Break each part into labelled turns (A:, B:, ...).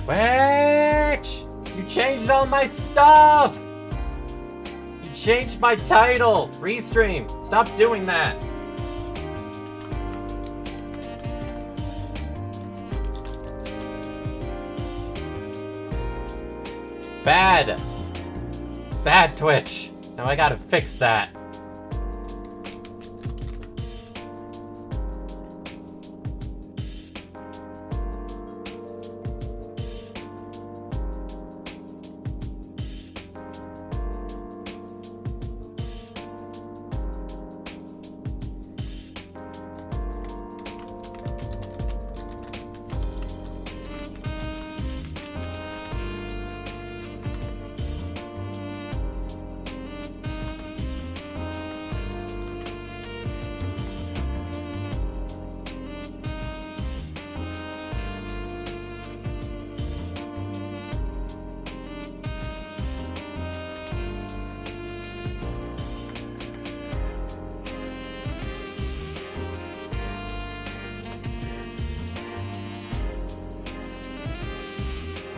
A: Twitch! You changed all my stuff! You changed my title! Restream! Stop doing that! Bad! Bad Twitch! Now I gotta fix that.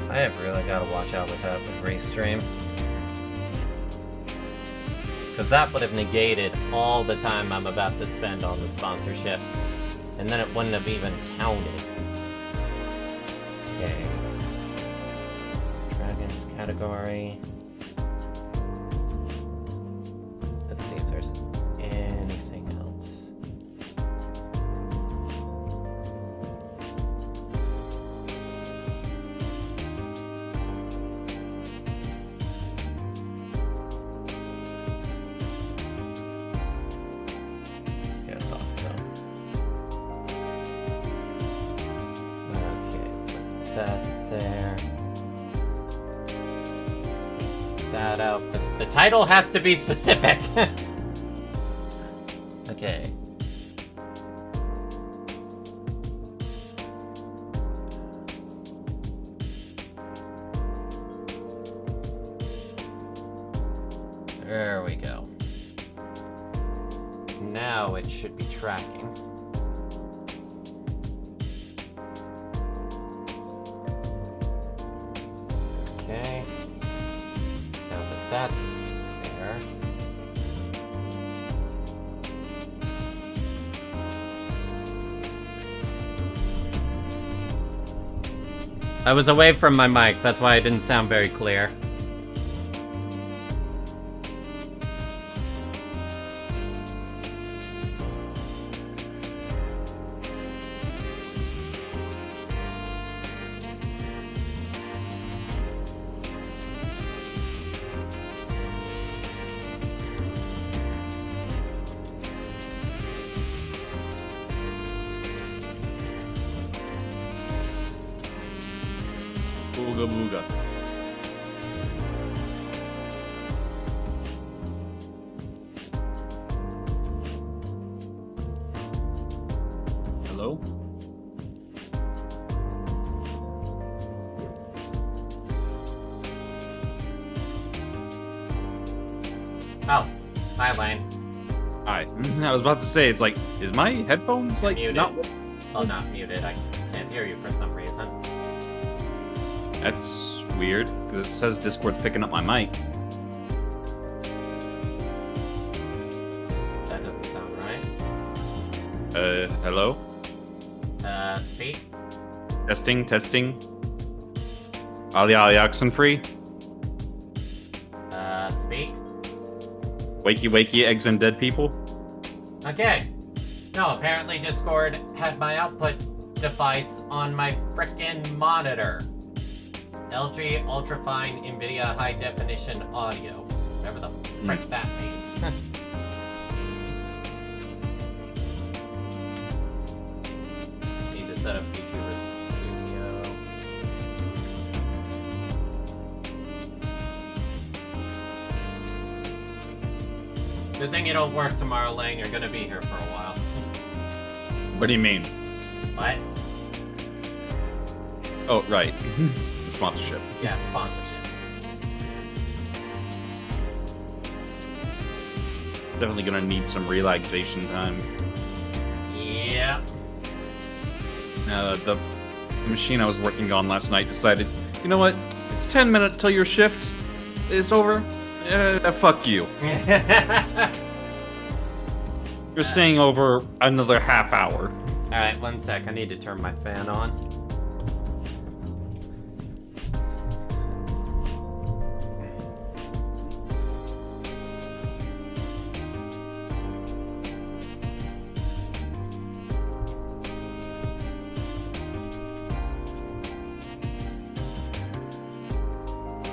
A: I have really got to watch out with that with Restream. Because that would have negated all the time I'm about to spend on the sponsorship. And then it wouldn't have even counted. Okay. Dragons category. Let's see if there's anything else. That there. Space that out. The title has to be specific. Okay. There we go. Now it should be tracking. Okay. Now that that's there. I was away from my mic, that's why I didn't sound very clear.
B: Booga booga. Hello?
A: Oh, hi Lane.
B: Hi. I was about to say, it's like, is my headphones like
A: Muted.
B: not?
A: Oh, not muted. I can't hear you for some reason.
B: That's weird, because it says Discord's picking up my mic.
A: That doesn't sound right.
B: Hello?
A: Speak.
B: Testing. Ali Oxenfree?
A: Speak.
B: Wakey, eggs and dead people?
A: Okay. No, apparently Discord had my output device on my frickin' monitor. LG Ultrafine NVIDIA High Definition Audio. Whatever the frick that means. Need to set up VTuber Studio. Good thing you don't work tomorrow, Lang. You're gonna be here for a while.
B: What do you mean?
A: What?
B: Oh, right. The sponsorship.
A: Yeah, sponsorship.
B: Definitely gonna need some relaxation time.
A: Yeah.
B: The the machine I was working on last night decided, you know what? It's 10 minutes till your shift is over. Fuck you. You're staying over another half hour.
A: Alright, one sec. I need to turn my fan on.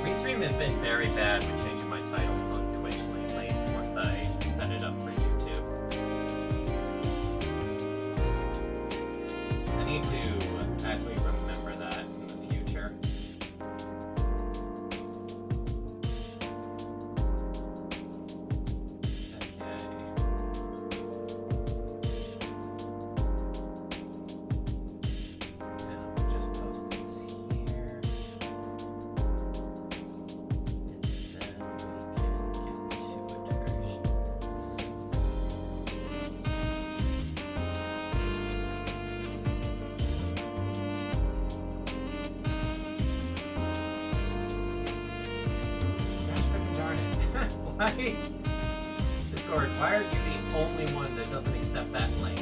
A: Restream has been very bad with changing my titles on Twitch lately once I set it up for YouTube. I need to actually remember that in the future. Okay. Now just post this here. Why? Discord, why are you the only one that doesn't accept that link?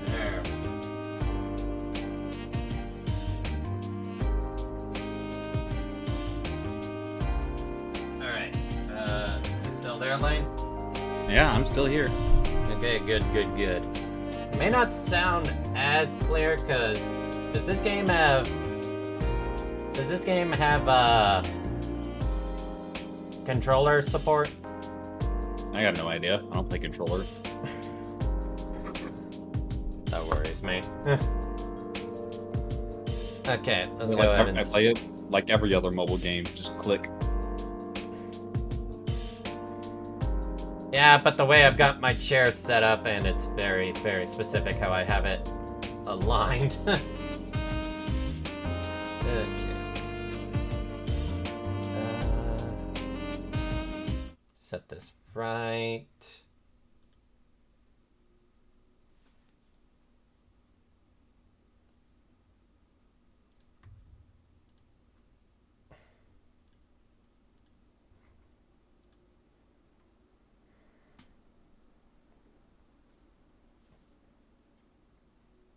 A: There. Alright. You still there, Lane?
B: Yeah, I'm still here.
A: Okay, good. It may not sound as clear because does this game have controller support?
B: I got no idea. I don't play controller.
A: That worries me. Okay, let's
B: I
A: go ahead and
B: I play it like every other mobile game. Just click.
A: Yeah, but the way I've got my chair set up, and it's very, very specific how I have it aligned. Okay. Set this right.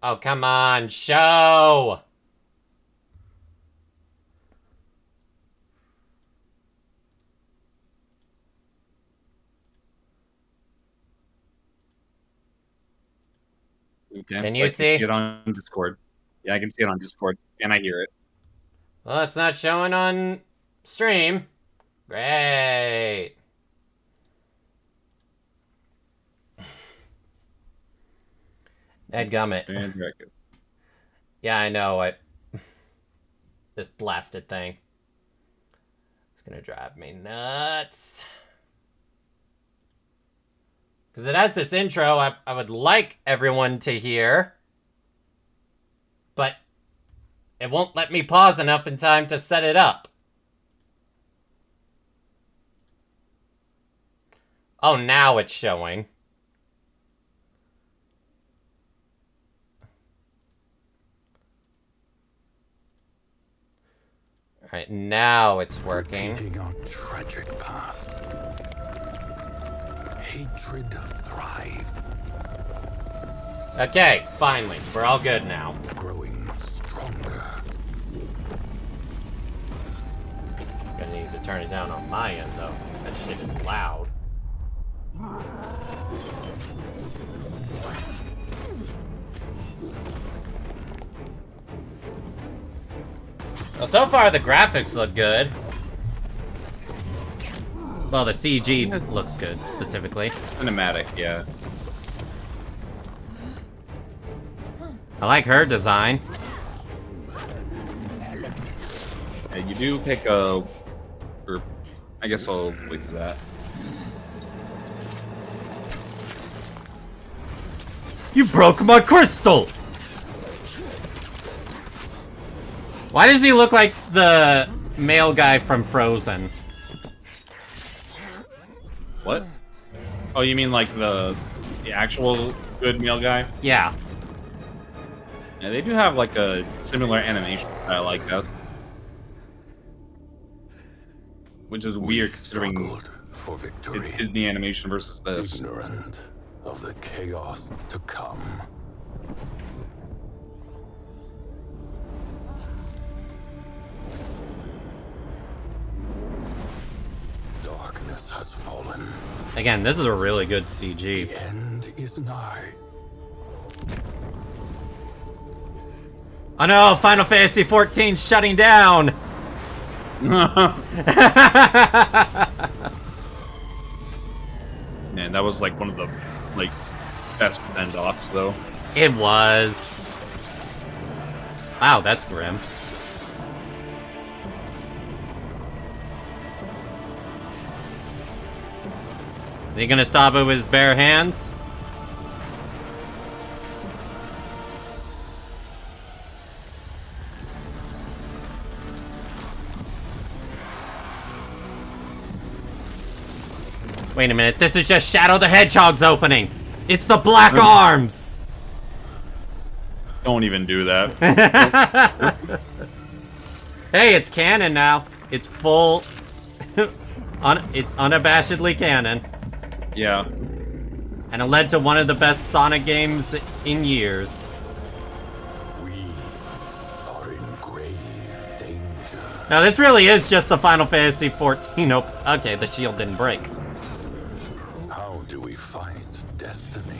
A: Oh, come on, show!
B: Okay,
A: Can
B: so
A: you
B: I
A: see?
B: see it on Discord. Yeah, I can see it on Discord, and I hear it.
A: Well, it's not showing on stream. Great. Dadgummit.
B: And there I go.
A: Yeah, I know. This blasted thing. It's gonna drive me nuts. Because it has this intro I would like everyone to hear. But it won't let me pause enough in time to set it up. Oh, now it's showing. Alright, now it's working.
C: Repeating our tragic past. Hatred thrived,
A: Okay, finally. We're all good now.
C: growing stronger.
A: Gonna need to turn it down on my end, though. That shit is loud. Well, so far the graphics look good. Well, the CG looks good, specifically.
B: Cinematic, yeah.
A: I like her design.
B: Yeah, you do pick a... Or, I guess I'll wait for that.
A: You broke my crystal! Why does he look like the male guy from Frozen?
B: What? Oh, you mean like the actual good male guy?
A: Yeah.
B: Yeah, they do have like a similar animation style like us. Which is weird considering
C: Struggled for victory,
B: it's Disney animation versus this.
C: ignorant of the chaos to come. Darkness has fallen.
A: Again, this is a really good CG.
C: The end is nigh.
A: Oh no, Final Fantasy XIV shutting down!
B: Man, that was like one of the like best end-offs though.
A: It was. Wow, that's grim. Is he gonna stop it with his bare hands? Wait a minute, this is just Shadow the Hedgehog's opening! It's the Black Arms!
B: Don't even do that.
A: Hey, it's canon now. It's full... it's unabashedly canon.
B: Yeah.
A: And it led to one of the best Sonic games in years.
C: We are in grave danger.
A: Now, this really is just the Final Fantasy XIV. Okay, the shield didn't break.
C: How do we fight destiny?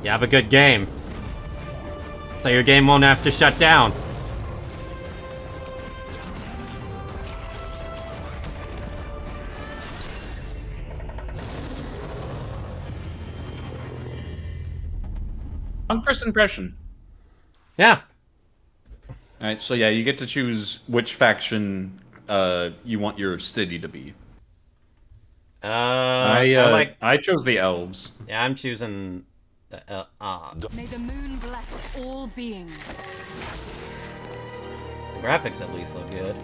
A: You have a good game. So your game won't have to shut down.
B: On first impression.
A: Yeah.
B: Alright, so yeah, you get to choose which faction you want your city to be. I chose the elves.
A: Yeah, I'm choosing the
D: May the moon bless all beings.
A: graphics at least look good.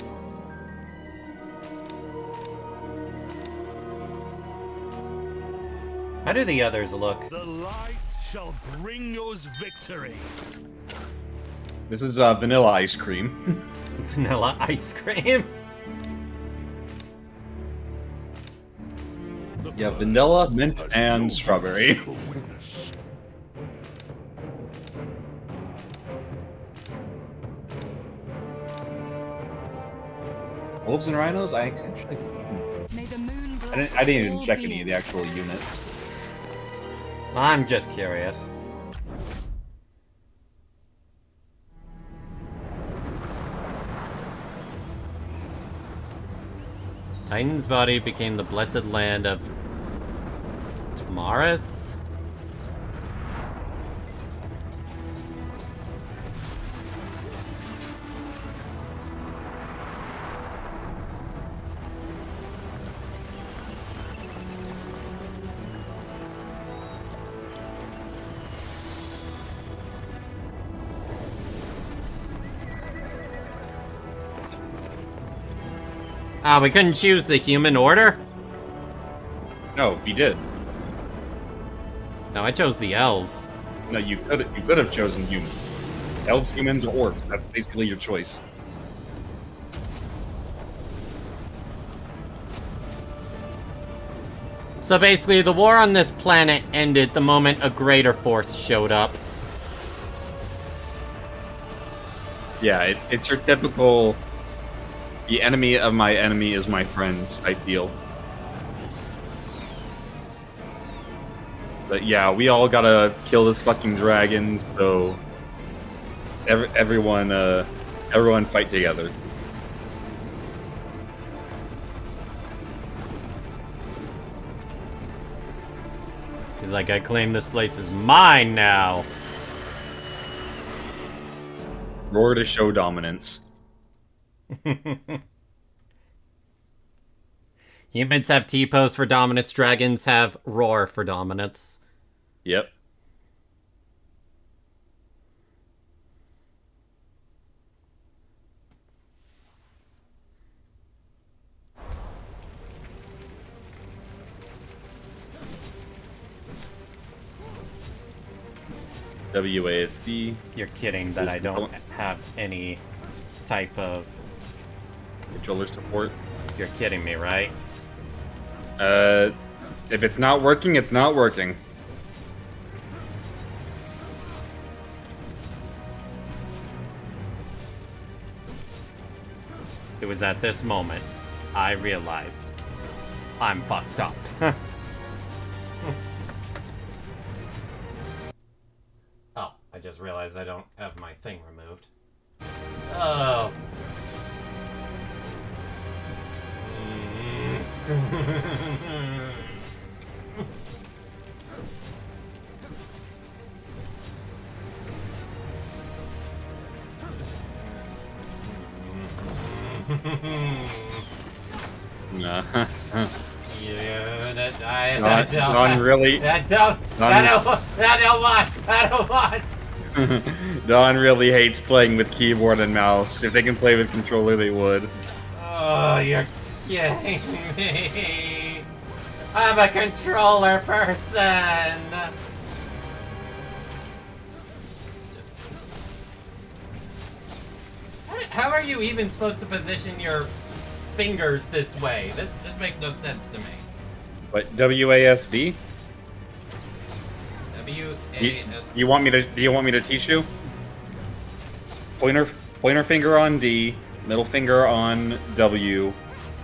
A: How do the others look?
E: The light shall bring us victory.
B: This is vanilla ice cream.
A: Vanilla ice cream?
B: Yeah, vanilla, mint, and strawberry. Wolves and rhinos? I actually...
D: May the moon bless
B: I didn't even
D: all
B: check any of the
D: beings.
B: actual units.
A: I'm just curious. Titan's body became the blessed land of Tamaris? Ah, we couldn't choose the human order?
B: No, we did.
A: No, I chose the elves.
B: No, you could have chosen humans. Elves, humans, or orcs. That's basically your choice.
A: So basically, the war on this planet ended the moment a greater force showed up.
B: Yeah, it's your typical... The enemy of my enemy is my friend type deal. But yeah, we all gotta kill this fucking dragon, so... everyone, Everyone fight together.
A: He's like, I claim this place is mine now.
B: Roar to show dominance.
A: Humans have T-pose for dominance. Dragons have roar for dominance.
B: Yep. WASD.
A: You're kidding that I don't have any type of...
B: Controller support.
A: You're kidding me, right?
B: If it's not working, it's not working.
A: It was at this moment I realized I'm fucked up. Oh, I just realized I don't have my thing removed. Oh.
B: Nah.
A: Yeah, that
B: Don really.
A: I don't want.
B: Don really hates playing with keyboard and mouse. If they can play with controller, they would.
A: Oh, you're kidding me. I'm a controller person. How are you even supposed to position your fingers this way? This makes no sense to me.
B: But WASD?
A: W-A-S...
B: Do you want me to teach you? Pointer finger on D, middle finger on W,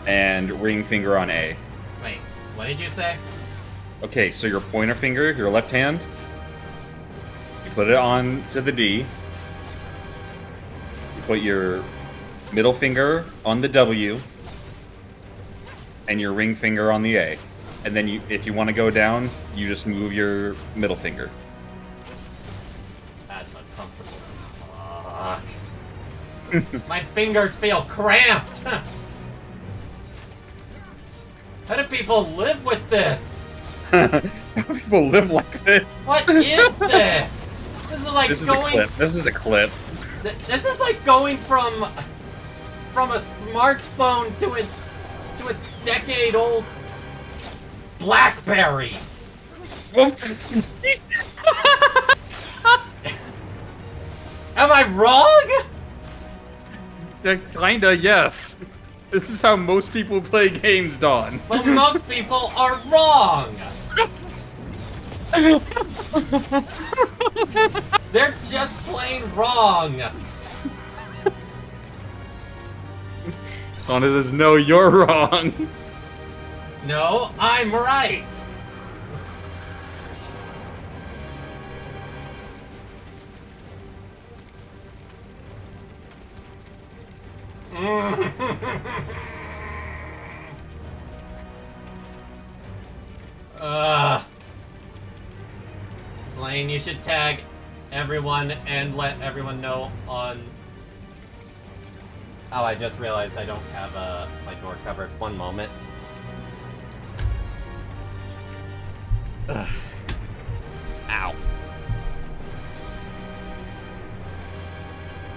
B: and ring finger on A.
A: Wait, what did you say?
B: Okay, so your pointer finger, your left hand, you put it on to the D. You put your middle finger on the W, and your ring finger on the A. And then if you want to go down, you just move your middle finger.
A: That's uncomfortable as fuck. My fingers feel cramped. How do people live with this?
B: People live like this.
A: What is this? This is like
B: This is
A: going.
B: a clip. This is a clip.
A: This is like going from a smartphone to a decade-old BlackBerry. Am I wrong?
B: Kinda, yes. This is how most people play games, Don.
A: But most people are wrong. They're just plain wrong.
B: Don says, no, you're wrong.
A: No, I'm right. Lane, you should tag everyone and let everyone know on... Oh, I just realized I don't have my door covered. One moment. Ugh. Ow.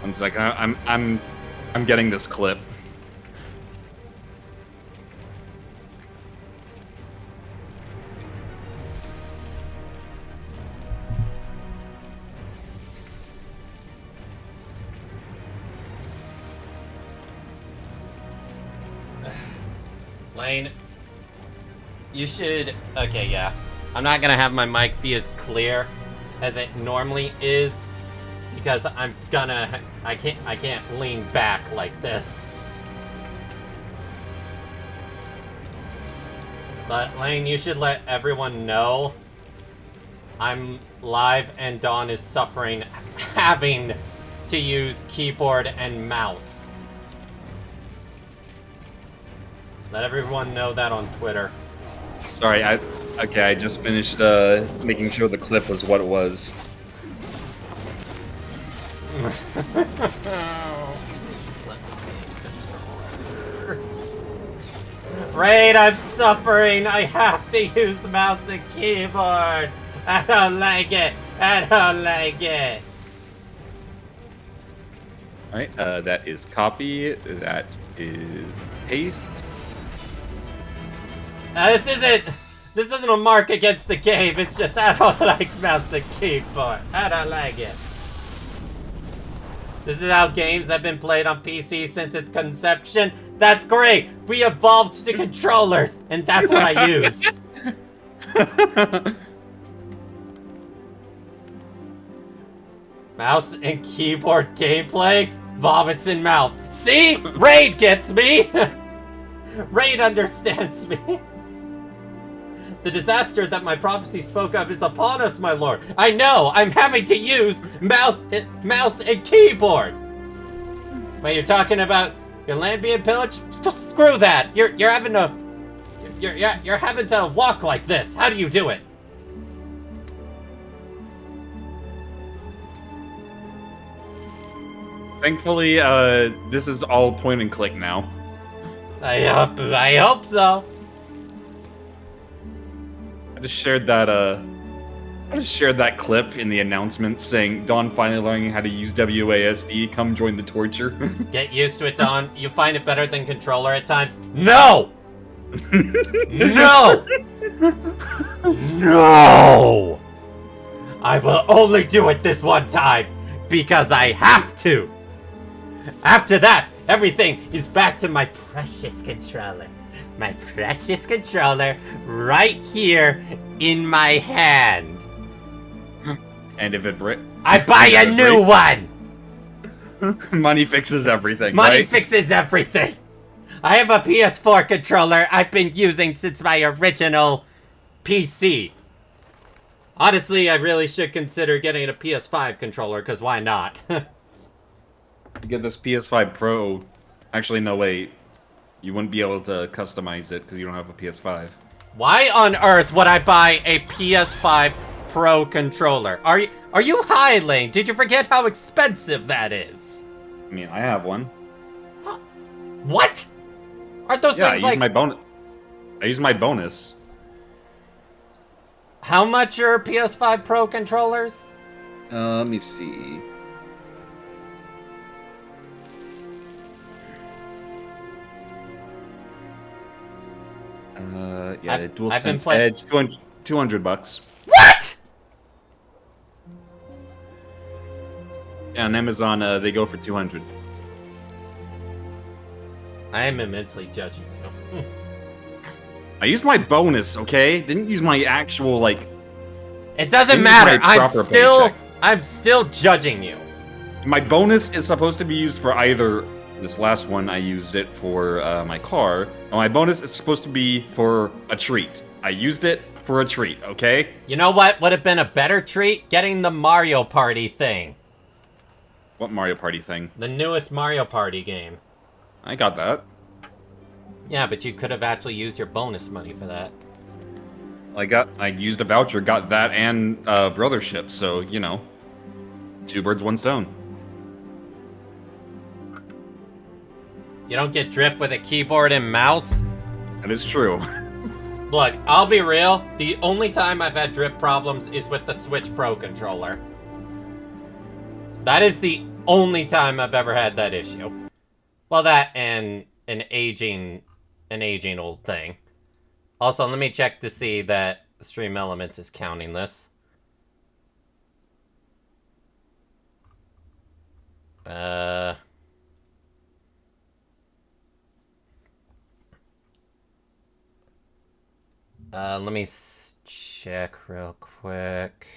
B: One second, I'm getting this clip.
A: Lane, you should... Okay, yeah. I'm not gonna have my mic be as clear as it normally is because I can't lean back like this. But Lane, you should let everyone know I'm live and Dawn is suffering having to use keyboard and mouse. Let everyone know that on Twitter.
B: Sorry, I just finished making sure the clip was what it was.
A: Raid, I'm suffering. I have to use mouse and keyboard. I don't like it. I don't like it.
B: Alright, that is copy. That is paste.
A: This isn't a mark against the game. It's just I don't like mouse and keyboard. I don't like it. This is how games have been played on PC since its conception. That's great. We evolved to controllers, and that's what I use. Mouse and keyboard gameplay, vomits in mouth. See? Raid gets me. Raid understands me. The disaster that my prophecy spoke of is upon us, my lord. I know. I'm having to use mouse and keyboard. Wait, you're talking about your land being pillaged? Just screw that. You're having to walk like this. How do you do it?
B: Thankfully, this is all point and click now.
A: I hope so.
B: I just shared that clip in the announcement saying Dawn finally learning how to use WASD. Come join the torture.
A: Get used to it, Dawn. You find it better than controller at times? No! No! No! I will only do it this one time because I have to. After that, everything is back to my precious controller. My precious controller right here in my hand.
B: And if it breaks,
A: I buy a new one!
B: money fixes everything.
A: Money
B: right?
A: fixes everything! I have a PS4 controller I've been using since my original PC. Honestly, I really should consider getting a PS5 controller, because why not?
B: Get this PS5 Pro. Actually, no, wait. You wouldn't be able to customize it because you don't have a PS5.
A: Why on earth would I buy a PS5 Pro controller? Are you high, Lane? Did you forget how expensive that is?
B: I mean, I have one.
A: What? Aren't those
B: Yeah,
A: things
B: I
A: like...
B: use my bonus. I use my bonus.
A: How much are PS5 Pro controllers?
B: Let me see. Yeah, the DualSense Edge, 200 bucks.
A: What?
B: Yeah, on Amazon, they go for 200.
A: I am immensely judging you.
B: I used my bonus, okay? Didn't use my actual, like...
A: It doesn't
B: Didn't use
A: matter.
B: my proper paycheck.
A: I'm still judging you.
B: My bonus is supposed to be used for either... This last one, I used it for my car. And my bonus is supposed to be for a treat. I used it for a treat, okay?
A: You know what would have been a better treat? Getting the Mario Party thing.
B: What Mario Party thing?
A: The newest Mario Party game.
B: I got that.
A: Yeah, but you could have actually used your bonus money for that.
B: I used a voucher, got that and Brothership, so, you know. 2 birds, 1 stone.
A: You don't get drip with a keyboard and mouse?
B: That is true.
A: Look, I'll be real. The only time I've had drip problems is with the Switch Pro controller. That is the only time I've ever had that issue. Well, that and an aging old thing. Also, let me check to see that Stream Elements is counting this. Let me check real quick.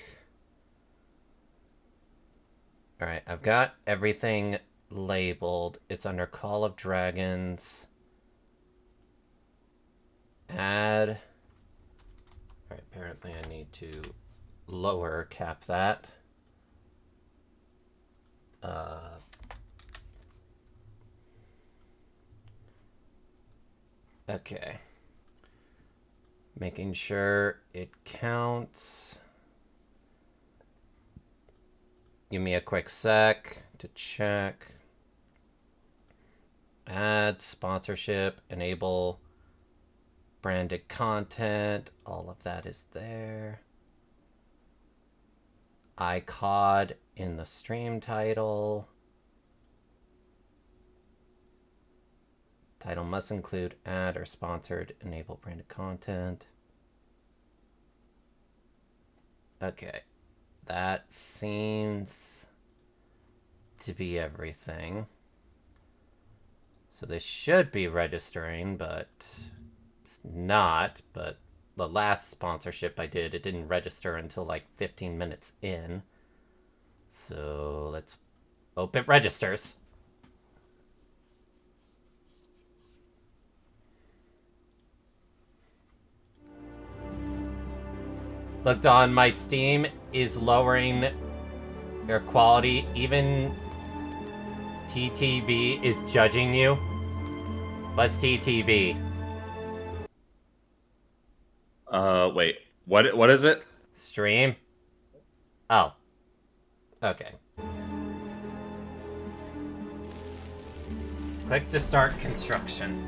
A: Alright, I've got everything labeled. It's under Call of Dragons. Add. Alright, apparently I need to cap that. Okay. Making sure it counts. Give me a quick sec to check. Add sponsorship, enable branded content. All of that is there. iCOD in the stream title. Title must include ad or sponsored, enable branded content. Okay. That seems to be everything. So this should be registering, but it's not. But the last sponsorship I did, it didn't register until like 15 minutes in. So let's hope it registers. Look, Don, my Steam is lowering their quality. Even TTV is judging you. What's TTV?
B: Wait. What is it?
A: Stream? Oh. Okay. Click to start construction.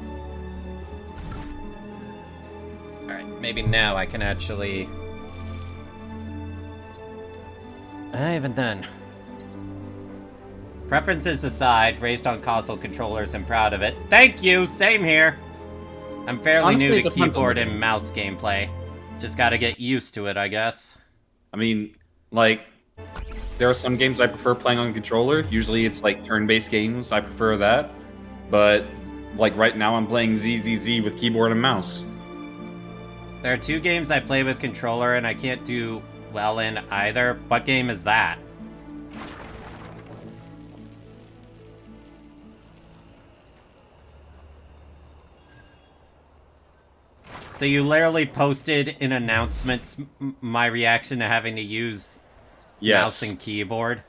A: Alright, maybe now I can actually... Even then. Preferences aside, raised on console controllers and proud of it. Thank you, same here. I'm fairly
B: Honestly,
A: new
B: it
A: to
B: depends on
A: keyboard
B: the
A: and
B: game.
A: mouse gameplay. Just gotta get used to it, I guess.
B: I mean, like, there are some games I prefer playing on controller. Usually it's like turn-based games. I prefer that. But, like, right now I'm playing ZZZ with keyboard and mouse.
A: There are 2 games I play with controller and I can't do well in either. What game is that? So you literally posted in announcements my reaction to having to use mouse and keyboard.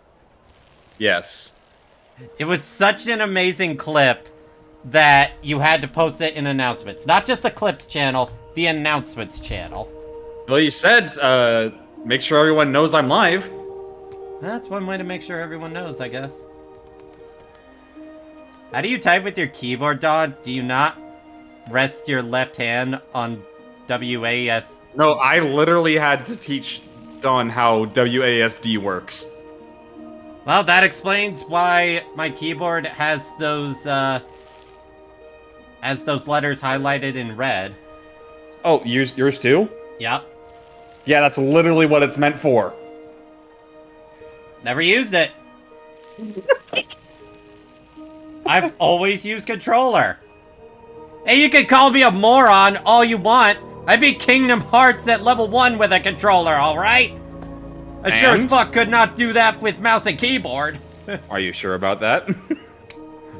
B: Yes.
A: It was such an amazing clip that you had to post it in announcements. Not just the clips channel, the announcements channel.
B: Well, you said, make sure everyone knows I'm live.
A: That's one way to make sure everyone knows, I guess. How do you type with your keyboard, Don? Do you not rest your left hand on WAS?
B: No, I literally had to teach Dawn how WASD works.
A: Well, that explains why my keyboard has those letters highlighted in red.
B: Oh, yours too?
A: Yep.
B: Yeah, that's literally what it's meant for.
A: Never used it. I've always used controller. Hey, you can call me a moron all you want. I beat Kingdom Hearts at level 1 with a controller, alright? I sure as
B: And?
A: fuck could not do that with mouse and keyboard.
B: Are you sure about that?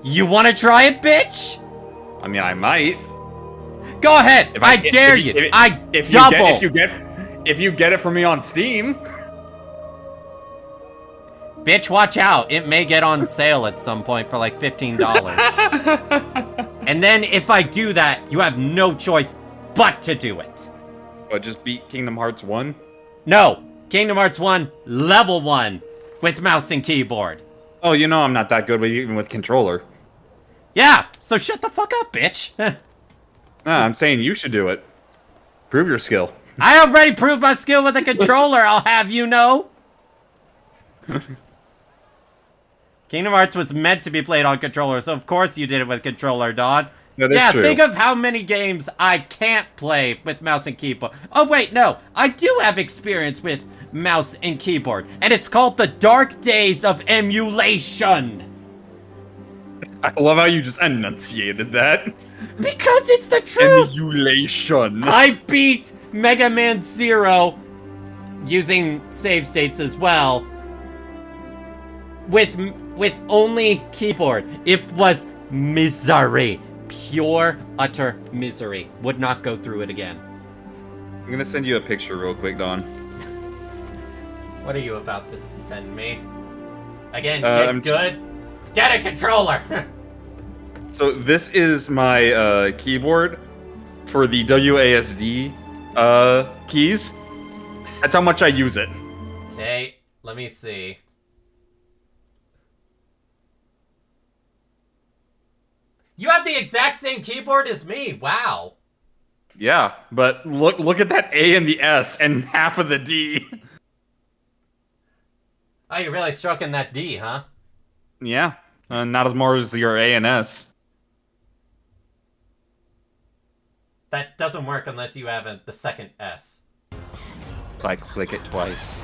A: You wanna try it, bitch?
B: I mean, I might.
A: Go ahead, I dare you.
B: If you get it from me on Steam.
A: Bitch, watch out. It may get on sale at some point for like $15. And then if I do that, you have no choice but to do it.
B: But just beat Kingdom Hearts 1?
A: No, Kingdom Hearts 1, level 1, with mouse and keyboard.
B: Oh, you know I'm not that good with even with controller.
A: Yeah, so shut the fuck up, bitch.
B: Nah, I'm saying you should do it. Prove your skill.
A: I already proved my skill with a controller, I'll have you know. Kingdom Hearts was meant to be played on controller, so of course you did it with controller, Don.
B: That is true.
A: Think of how many games I can't play with mouse and keyboard. Oh wait, no, I do have experience with mouse and keyboard, and it's called the dark days of emulation.
B: I love how you just enunciated that.
A: Because it's the truth.
B: Emulation.
A: I beat Mega Man Zero using save states as well with only keyboard. It was misery. Pure, utter misery. Would not go through it again.
B: I'm gonna send you a picture real quick, Don.
A: What are you about to send me? Again, get good. Get a controller!
B: So this is my keyboard for the WASD keys. That's how much I use it.
A: Okay, let me see. You have the exact same keyboard as me. Wow.
B: Yeah, but look at that A and the S and half of the D.
A: Oh, you're really stroking that D, huh?
B: Yeah, not as more as your A and S.
A: That doesn't work unless you have the second S.
B: I click it twice.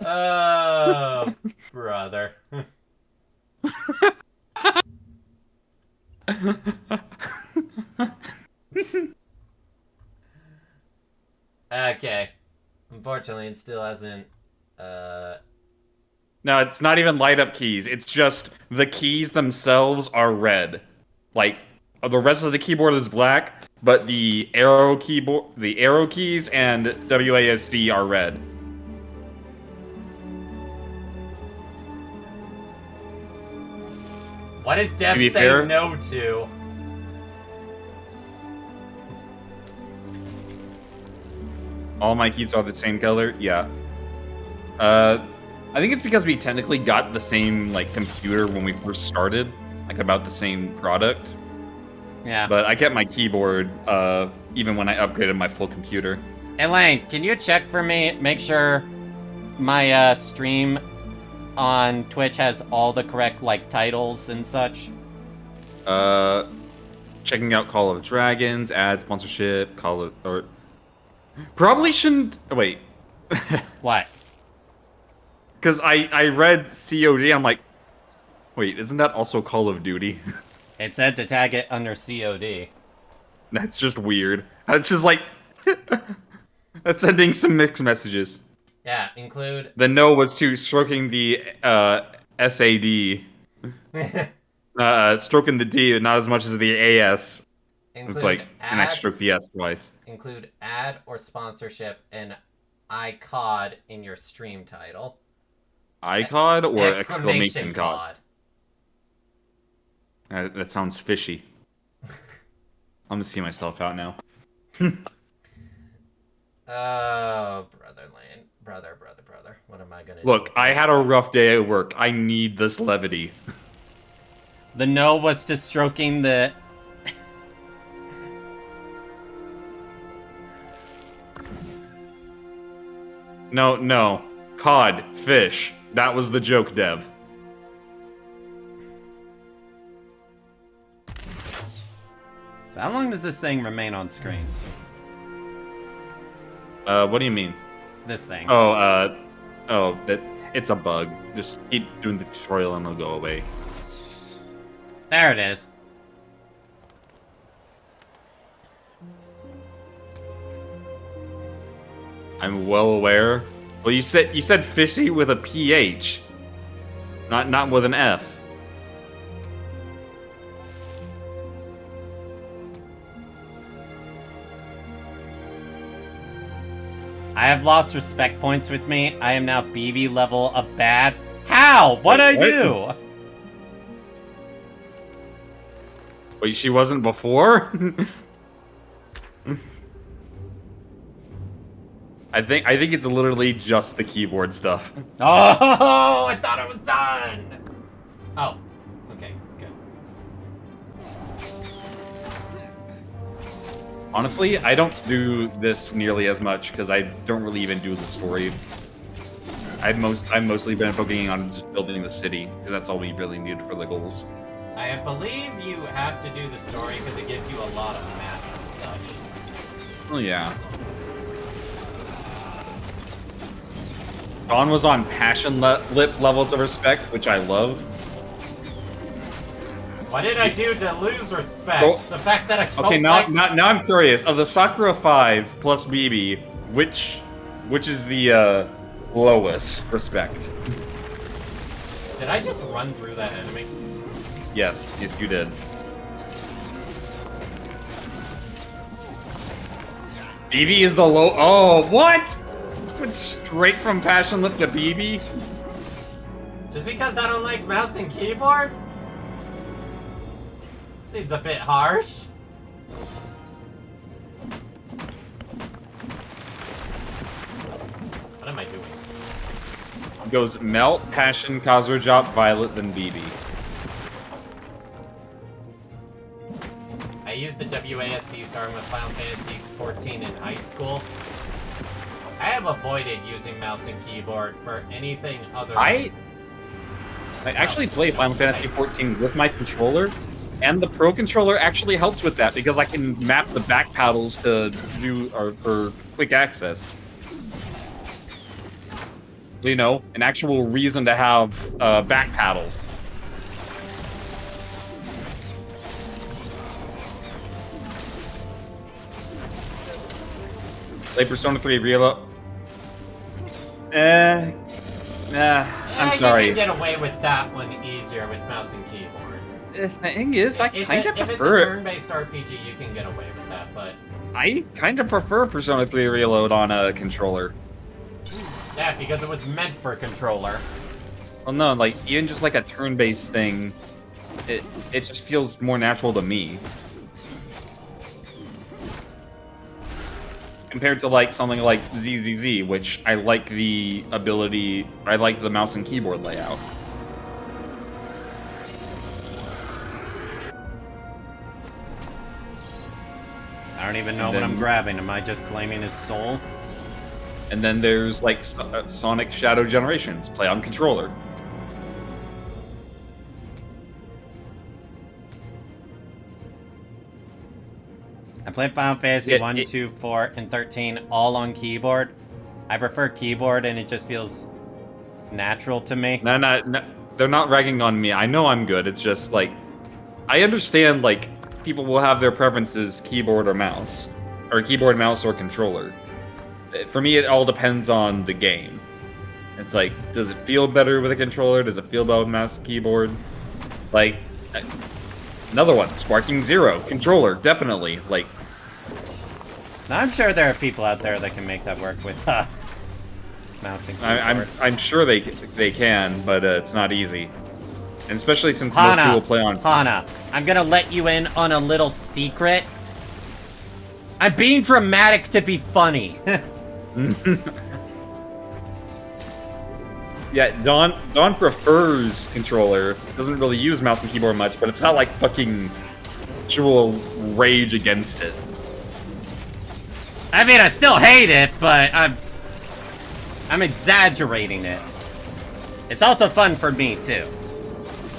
A: Oh, brother. Okay. Unfortunately, it still hasn't,
B: No, it's not even light up keys. It's just the keys themselves are red. Like, the rest of the keyboard is black, but the arrow keys and WASD are red.
A: What does Dev
B: To be
A: say
B: fair-
A: no to?
B: All my keys are the same color? Yeah. I think it's because we technically got the same, like, computer when we first started. Like, about the same product.
A: Yeah.
B: But I kept my keyboard, even when I upgraded my full computer.
A: Elaine, can you check for me? Make sure my stream on Twitch has all the correct like titles and such.
B: Checking out Call of Dragons, ad sponsorship, probably shouldn't. Wait.
A: What?
B: Because I read COD, I'm like, wait, isn't that also Call of Duty?
A: It said to tag it under COD.
B: That's just weird. That's just like, that's sending some mixed messages.
A: Yeah, include.
B: The no was to stroking the SAD. Stroking the D, not as much as the AS.
A: Include
B: It's like, and I
A: ad,
B: stroke the S twice.
A: include ad or sponsorship and iCOD in your stream title.
B: iCOD or exclamation COD?
A: COD.
B: That sounds fishy. I'm gonna see myself out now.
A: Oh, brother Lane. Brother. What am I gonna do?
B: Look, I had a rough day at work. I need this levity.
A: The no was to stroking the...
B: No. Cod, fish. That was the joke, Dev.
A: So how long does this thing remain on screen?
B: What do you mean?
A: This thing.
B: It's a bug. Just keep doing the tutorial and it'll go away.
A: There it is.
B: I'm well aware. Well, you said fishy with a PH, not with an F.
A: I have lost respect points with me. I am now BB level of bad. How? What'd I do?
B: Wait, she wasn't before? I think it's literally just the keyboard stuff.
A: Oh, I thought it was done. Oh, okay, good.
B: Honestly, I don't do this nearly as much because I don't really even do the story. I've mostly been focusing on just building the city because that's all we really need for the goals.
A: I believe you have to do the story because it gives you a lot of maps and such.
B: Oh yeah. Dawn was on passion lip levels of respect, which I love.
A: What did I do to lose respect?
B: Well,
A: the fact that I don't
B: Okay,
A: like...
B: now I'm curious. Of the Sakura 5 plus BB, which is the lowest respect?
A: Did I just run through that enemy?
B: Yes, you did. BB is the low. Oh, what? Went straight from Passion Lip to BB.
A: Just because I don't like mouse and keyboard? Seems a bit harsh. What am I doing?
B: It goes Melt, Passion, Kazuha Drop, Violet, then BB.
A: I used the WASD starting with Final Fantasy XIV in high school. I have avoided using mouse and keyboard for anything other than...
B: I actually play Final Fantasy XIV with my controller, and the Pro Controller actually helps with that because I can map the back paddles to do for quick access. You know, an actual reason to have back paddles. Play Persona 3 Reload. I'm sorry.
A: You can get away with that one easier with mouse and keyboard.
B: The thing is, I kind of
A: If it's a
B: prefer it.
A: turn-based RPG, you can get away with that, but...
B: I kind of prefer Persona 3 Reload on a controller.
A: Yeah, because it was meant for a controller.
B: Well, no, like, even just like a turn-based thing, it just feels more natural to me. Compared to like something like ZZZ, which I like the ability, I like the mouse and keyboard layout.
A: I don't even know what I'm grabbing. Am I just claiming his soul?
B: And then there's like Sonic Shadow Generations, play on controller.
A: I played Final Fantasy 1, 2, 4, and 13 all on keyboard. I prefer keyboard, and it just feels natural to me.
B: No, they're not ragging on me. I know I'm good. It's just like, I understand like people will have their preferences, keyboard or mouse, or keyboard, mouse, or controller. For me, it all depends on the game. It's like, does it feel better with a controller? Does it feel better with mouse and keyboard? Like, another one, Sparking Zero, controller, definitely. Like,
A: Now, I'm sure there are people out there that can make that work with mouse and keyboard.
B: I'm sure they can, but it's not easy. And especially since most people play on...
A: Hana, I'm gonna let you in on a little secret. I'm being dramatic to be funny.
B: Yeah, Dawn prefers controller. Doesn't really use mouse and keyboard much, but it's not like fucking actual rage against it.
A: I mean, I still hate it, but I'm exaggerating it. It's also fun for me, too.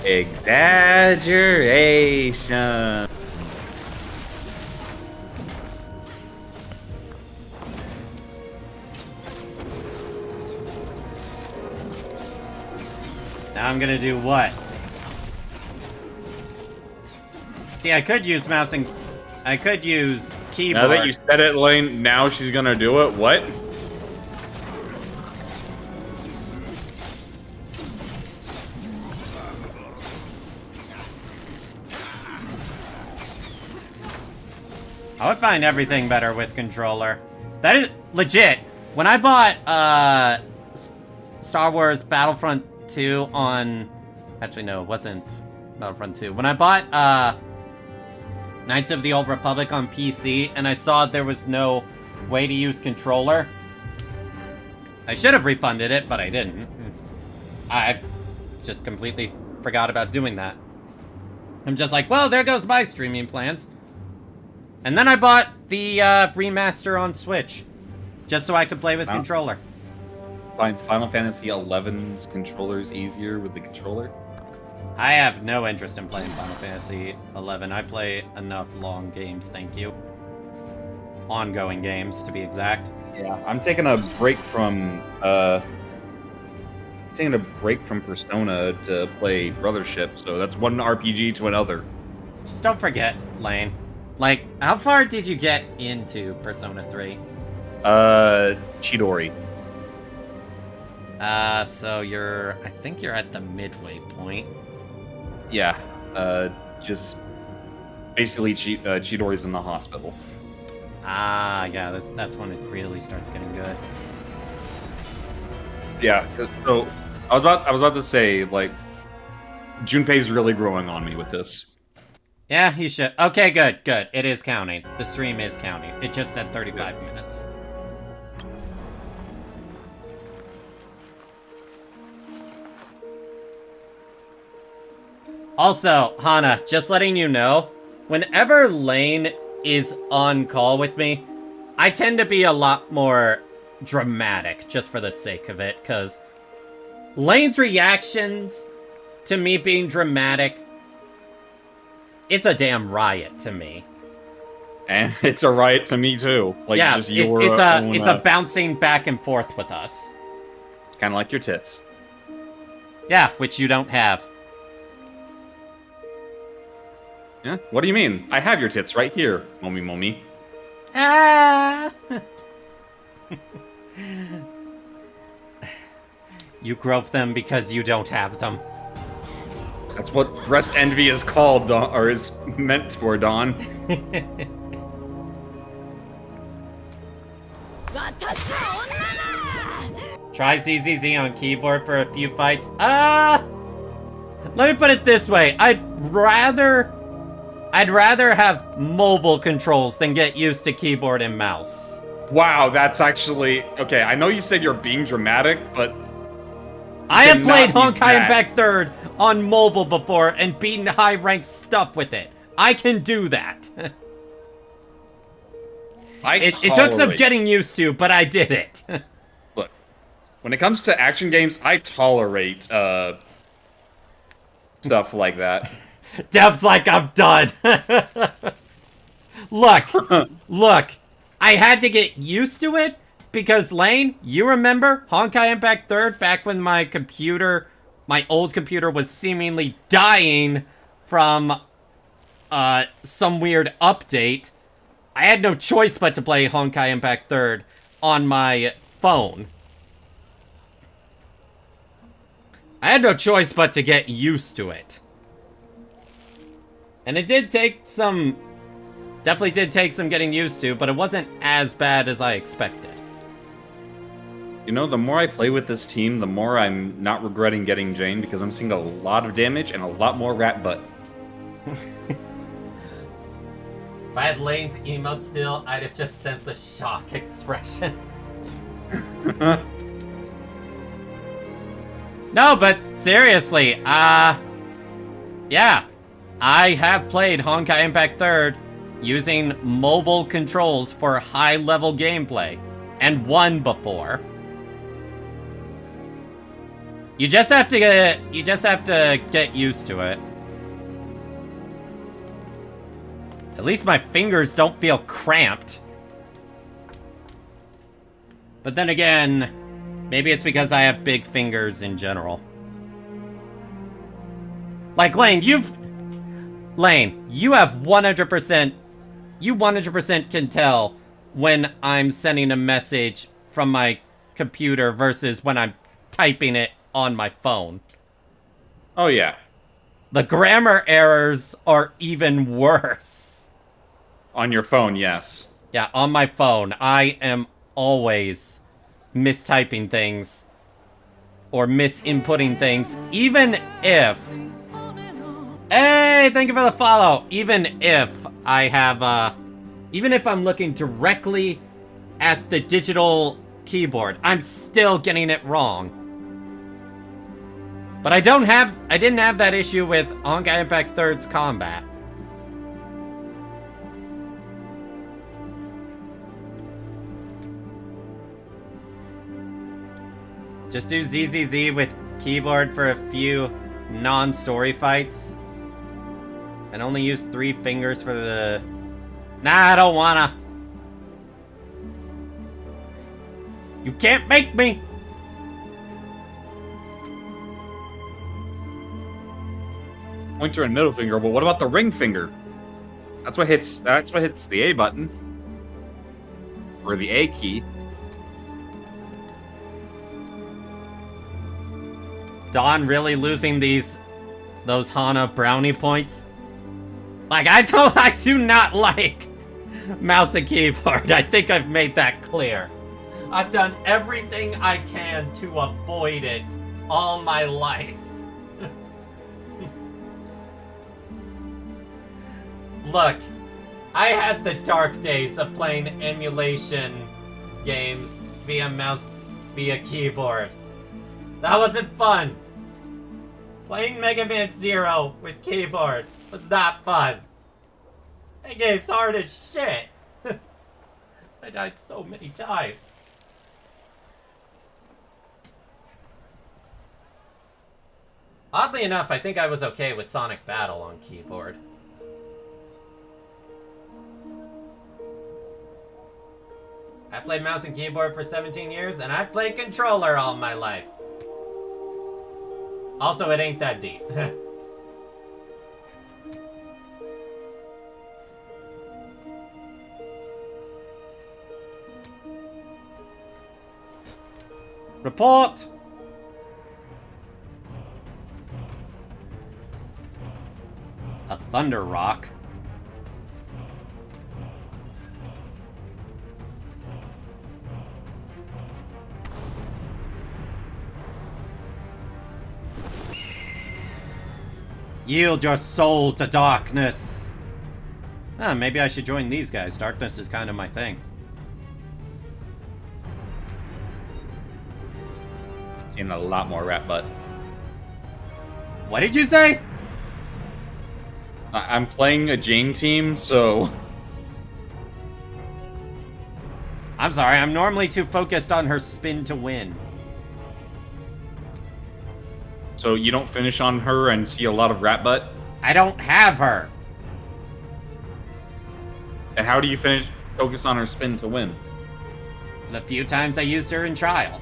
B: Exaggeration.
A: Now I'm gonna do what? See, I could use mouse and... I could use keyboard.
B: Now that you said it, Lane, now she's gonna do it. What?
A: I would find everything better with controller. That is legit. When I bought Star Wars Battlefront 2 on... Actually, no, it wasn't Battlefront 2. When I bought Knights of the Old Republic on PC and I saw there was no way to use controller, I should have refunded it, but I didn't. I just completely forgot about doing that. I'm just like, well, there goes my streaming plans. And then I bought the remaster on Switch, just so I could play with controller.
B: Find Final Fantasy XI's controllers easier with the controller?
A: I have no interest in playing Final Fantasy XI. I play enough long games, thank you. Ongoing games, to be exact.
B: Yeah, I'm taking a break from Persona to play Brothership, so that's one RPG to another.
A: Just don't forget, Lane. Like, how far did you get into Persona 3?
B: Chidori.
A: So I think you're at the midway point.
B: Yeah, just basically Chidori's in the hospital.
A: Ah, yeah, that's when it really starts getting good.
B: Yeah. So I was about to say, like, Junpei's really growing on me with this.
A: Yeah, he should. Okay, good, good. It is counting. The stream is counting. It just said 35 minutes. Also, Hana, just letting you know, whenever Lane is on call with me, I tend to be a lot more dramatic, just for the sake of it, because Lane's reactions to me being dramatic, it's a damn riot to me.
B: And it's a riot to me too. Like,
A: Yeah,
B: just your
A: it's a bouncing back and forth with us.
B: kind of like your tits.
A: Yeah, which you don't have.
B: Yeah. What do you mean? I have your tits right here, Momi Momi.
A: Ah! You grope them because you don't have them.
B: That's what breast envy is called, or is meant for, Dawn.
A: Try ZZZ on keyboard for a few fights. Let me put it this way. I'd rather have mobile controls than get used to keyboard and mouse.
B: Wow, that's actually okay. I know you said you're being dramatic, but
A: I have played
B: cannot be
A: Honkai
B: that.
A: Impact 3rd on mobile before and beaten high-ranked stuff with it. I can do that. It took some
B: tolerate-
A: getting used to, but I did it.
B: Look, when it comes to action games, I tolerate stuff like that.
A: Dev's like, I'm done. Look, I had to get used to it because, Lane, you remember Honkai Impact 3rd back when my old computer was seemingly dying from some weird update. I had no choice but to play Honkai Impact 3rd on my phone. I had no choice but to get used to it. And it did take some... Definitely did take some getting used to, but it wasn't as bad as I expected.
B: You know, the more I play with this team, the more I'm not regretting getting Jane because I'm seeing a lot of damage and a lot more rat butt.
A: If I had Lane's emote still, I'd have just sent the shock expression. No, but seriously, yeah. I have played Honkai Impact 3rd using mobile controls for high-level gameplay, and won before. You just have to get used to it. At least my fingers don't feel cramped. But then again, maybe it's because I have big fingers in general. Like, Lane, you have 100%, you 100% can tell when I'm sending a message from my computer versus when I'm typing it on my phone.
B: Oh, yeah.
A: The grammar errors are even worse.
B: On your phone, yes.
A: Yeah, on my phone, I am always mistyping things or misinputting things, even if... Hey, thank you for the follow! Even if I have, even if I'm looking directly at the digital keyboard, I'm still getting it wrong. But I didn't have that issue with Honkai Impact 3rd's combat. Just do ZZZ with keyboard for a few non-story fights. And only use 3 fingers for the... Nah, I don't wanna. You can't make me!
B: Pointer and middle finger, but what about the ring finger? That's what hits the A button. Or the A key.
A: Dawn really losing those Hana brownie points? Like, I do not like mouse and keyboard. I think I've made that clear. I've done everything I can to avoid it all my life. Look, I had the dark days of playing emulation games via mouse, via keyboard. That wasn't fun. Playing Mega Man Zero with keyboard was not fun. That game's hard as shit. I died so many times. Oddly enough, I think I was okay with Sonic Battle on keyboard. I played mouse and keyboard for 17 years, and I've played controller all my life. Also, it ain't that deep. Report! A thunder rock. Yield your soul to darkness. Ah, maybe I should join these guys. Darkness is kind of my thing.
B: Seen a lot more rap butt.
A: What did you say?
B: I'm playing a Jane team, so
A: I'm sorry, I'm normally too focused on her spin to win.
B: so you don't finish on her and see a lot of rat butt.
A: I don't have her.
B: And how do you focus on her spin to win?
A: The few times I used her in trial.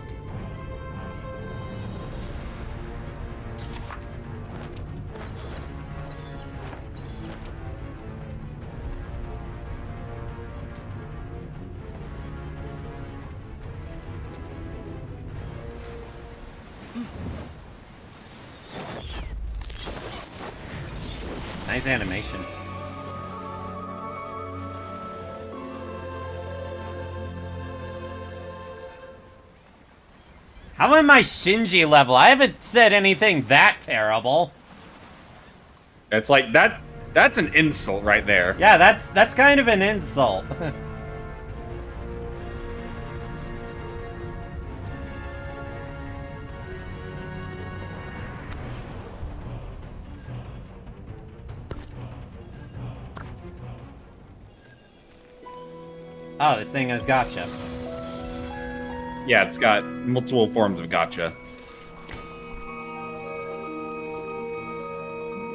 A: Nice animation. How am I Shinji level? I haven't said anything that terrible.
B: It's like that's an insult right there.
A: Yeah, that's kind of an insult. Oh, this thing has gotcha.
B: Yeah, it's got multiple forms of gotcha.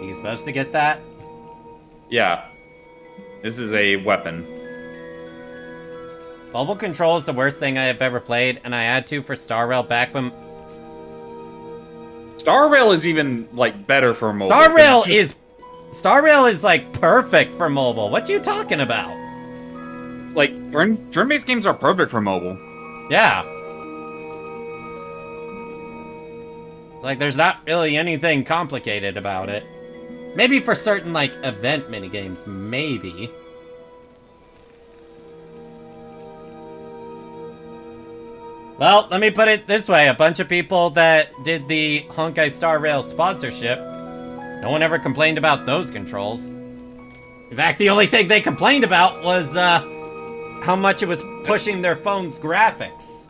A: You supposed to get that?
B: Yeah. This is a weapon.
A: Mobile control is the worst thing I have ever played, and I had to for Star Rail back when...
B: Star Rail is even, like, better for mobile.
A: Star Rail is, like, perfect for mobile. What you talking about?
B: Like, turn-based games are perfect for mobile.
A: Yeah. Like, there's not really anything complicated about it. Maybe for certain, like, event minigames, maybe. Well, let me put it this way. A bunch of people that did the Honkai Star Rail sponsorship, no one ever complained about those controls. In fact, the only thing they complained about was, how much it was pushing their phone's graphics.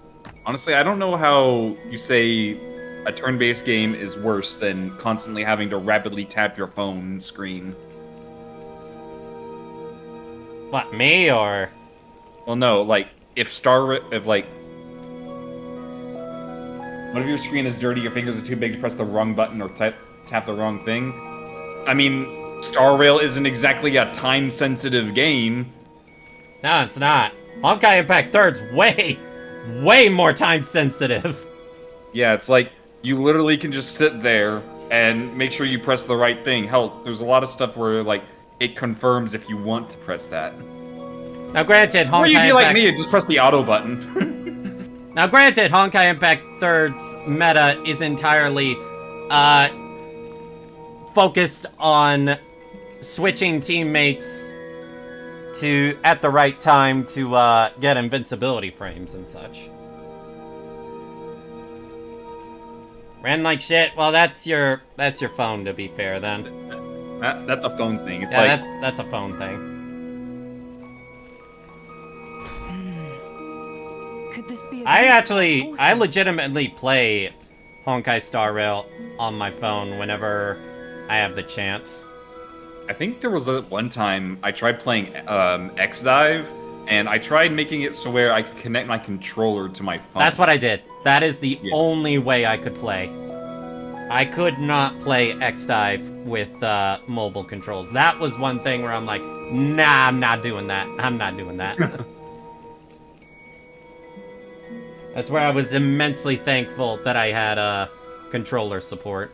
B: Honestly, I don't know how you say a turn-based game is worse than constantly having to rapidly tap your phone screen.
A: What, me, or...?
B: Well, no, like, if one of your screen is dirty, your fingers are too big to press the wrong button or tap the wrong thing. I mean, Star Rail isn't exactly a time-sensitive game.
A: No, it's not. Honkai Impact 3's way more time-sensitive.
B: Yeah, it's like, you literally can just sit there and make sure you press the right thing. Hell, there's a lot of stuff where, like, it confirms if you want to press that.
A: Now granted, Honkai
B: Or you'd be
A: Impact...
B: like me and just press the auto button.
A: Now granted, Honkai Impact 3's meta is entirely, focused on switching teammates at the right time to, get invincibility frames and such. Ran like shit. Well, that's your phone, to be fair, then.
B: That's a phone thing. It's
A: Yeah,
B: like
A: that's a phone thing.
D: Could this be a
A: I legitimately play Honkai Star Rail on my phone whenever I have the chance.
B: I think there was one time I tried playing X-Dive, and I tried making it so where I could connect my controller to my phone.
A: That's what I did. That is the only way I could play. I could not play X-Dive with mobile controls. That was one thing where I'm like, nah, I'm not doing that. I'm not doing that. That's where I was immensely thankful that I had controller support.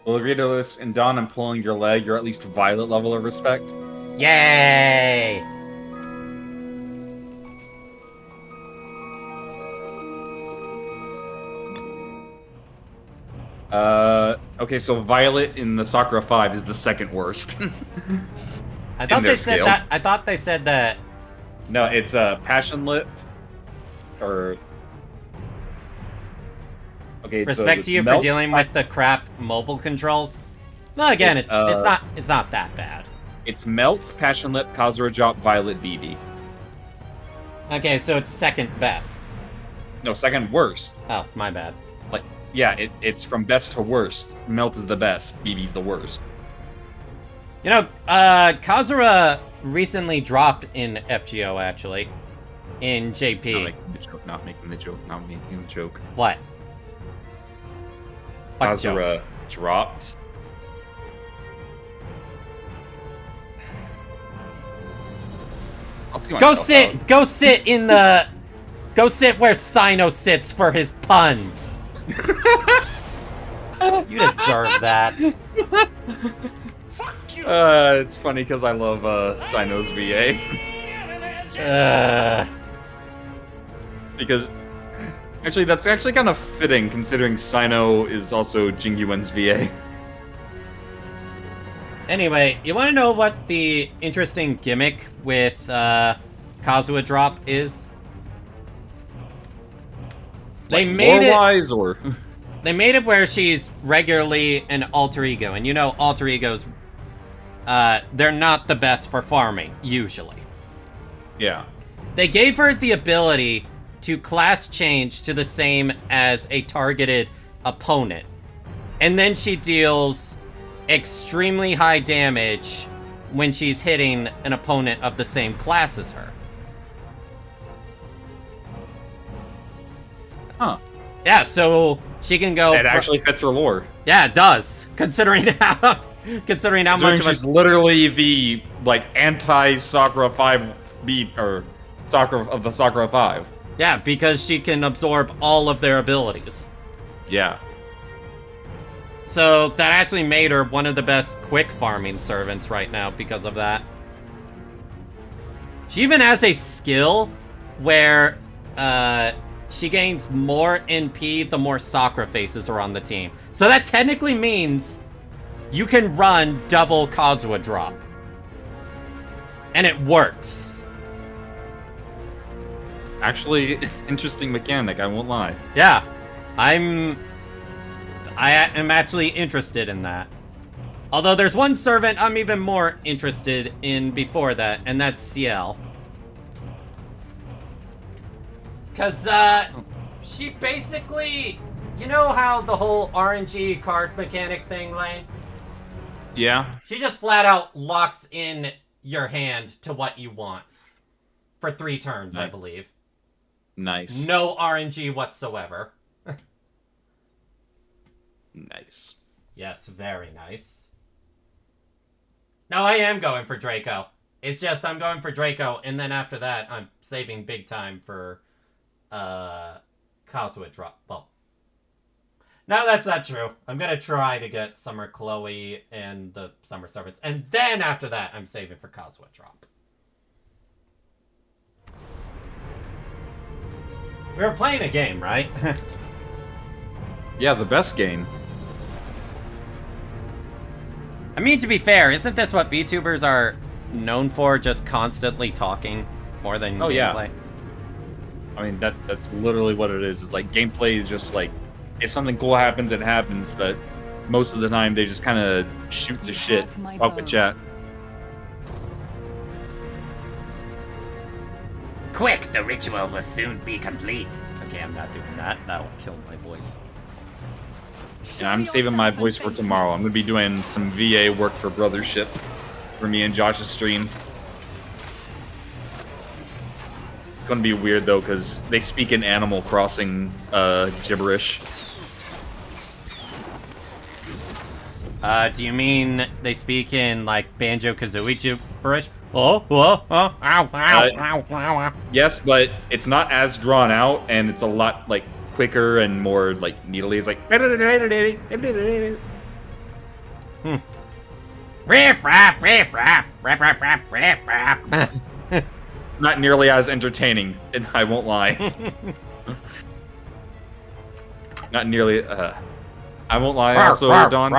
B: Well, Greedolus and Don, I'm pulling your leg. You're at least Violet level of respect.
A: Yay!
B: Okay, so Violet in the Sakura 5 is the second worst.
A: I thought
B: their
A: they said
B: scale.
A: that. I thought they said that.
B: No, it's Passion Lip, or okay.
A: Respect to you for dealing with the crap mobile controls. No, again, it's not that bad.
B: It's Melt, Passion Lip, Kazura Drop, Violet, BB.
A: Okay, so it's second best.
B: No, second worst.
A: Oh, my bad.
B: Like, yeah, it's from best to worst. Melt is the best, BB's the worst.
A: You know, Kazura recently dropped in FGO, actually. In JP.
B: Not making the joke.
A: What? What
B: Kazura
A: joke?
B: dropped. I'll see myself out.
A: Go sit in the... Go sit where Sino sits for his puns. You deserve that.
B: It's funny because I love Sino's VA. Because actually, that's actually kind of fitting considering Sino is also Jingyuen's VA.
A: Anyway, you want to know what the interesting gimmick with Kazuha Drop is? They made it.
B: Lore-wise, or
A: They made it where she's regularly an alter ego, and you know alter egos, they're not the best for farming, usually.
B: yeah.
A: They gave her the ability to class change to the same as a targeted opponent. And then she deals extremely high damage when she's hitting an opponent of the same class as her.
B: Huh.
A: Yeah, so she can go...
B: It actually fits her lore.
A: Yeah, it does. Considering how much of
B: She's
A: a...
B: literally the like anti-Sakura 5 beat or Sakura of the Sakura 5.
A: Yeah, because she can absorb all of their abilities.
B: Yeah.
A: So that actually made her one of the best quick farming servants right now because of that. She even has a skill where she gains more NP the more Sakura faces are on the team. So that technically means you can run double Kazuha Drop. And it works.
B: Actually, interesting mechanic, I won't lie.
A: Yeah, I am actually interested in that. Although there's one servant I'm even more interested in before that, and that's Ciel. Cause, she basically... You know how the whole RNG card mechanic thing, Lane?
B: Yeah.
A: She just flat out locks in your hand to what you want. For 3 turns, I believe.
B: Nice.
A: No RNG whatsoever.
B: Nice.
A: Yes, very nice. No, I am going for Draco. It's just I'm going for Draco, and then after that, I'm saving big time for, Kazuha Drop. Well, no, that's not true. I'm gonna try to get Summer Chloe and the Summer Servants, and then after that, I'm saving for Kazuha Drop. We were playing a game, right?
B: Yeah, the best game.
A: I mean, to be fair, isn't this what VTubers are known for? Just constantly talking more than
B: Oh, yeah.
A: gameplay?
B: I mean, that's literally what it is. It's like gameplay is just like, if something cool happens, it happens. But most of the time, they just kind of shoot the
D: You
B: shit,
D: have my
B: talk with
D: bow.
B: chat.
A: Quick, the ritual will soon be complete. Okay, I'm not doing that. That'll kill my voice.
B: And I'm saving my voice for tomorrow. I'm gonna be doing some VA work for Brothership for me and Josh's stream. It's gonna be weird though, because they speak in Animal Crossing gibberish.
A: Do you mean they speak in, like, Banjo-Kazooie gibberish? Oh, ow, ow, ow, ow, ow.
B: Yes, but it's not as drawn out, and it's a lot like quicker and more like needly. It's like
A: Riff raff, riff raff, riff raff, raff, riff raff.
B: not nearly as entertaining, and I won't lie. Not nearly. I won't lie. Also, Don,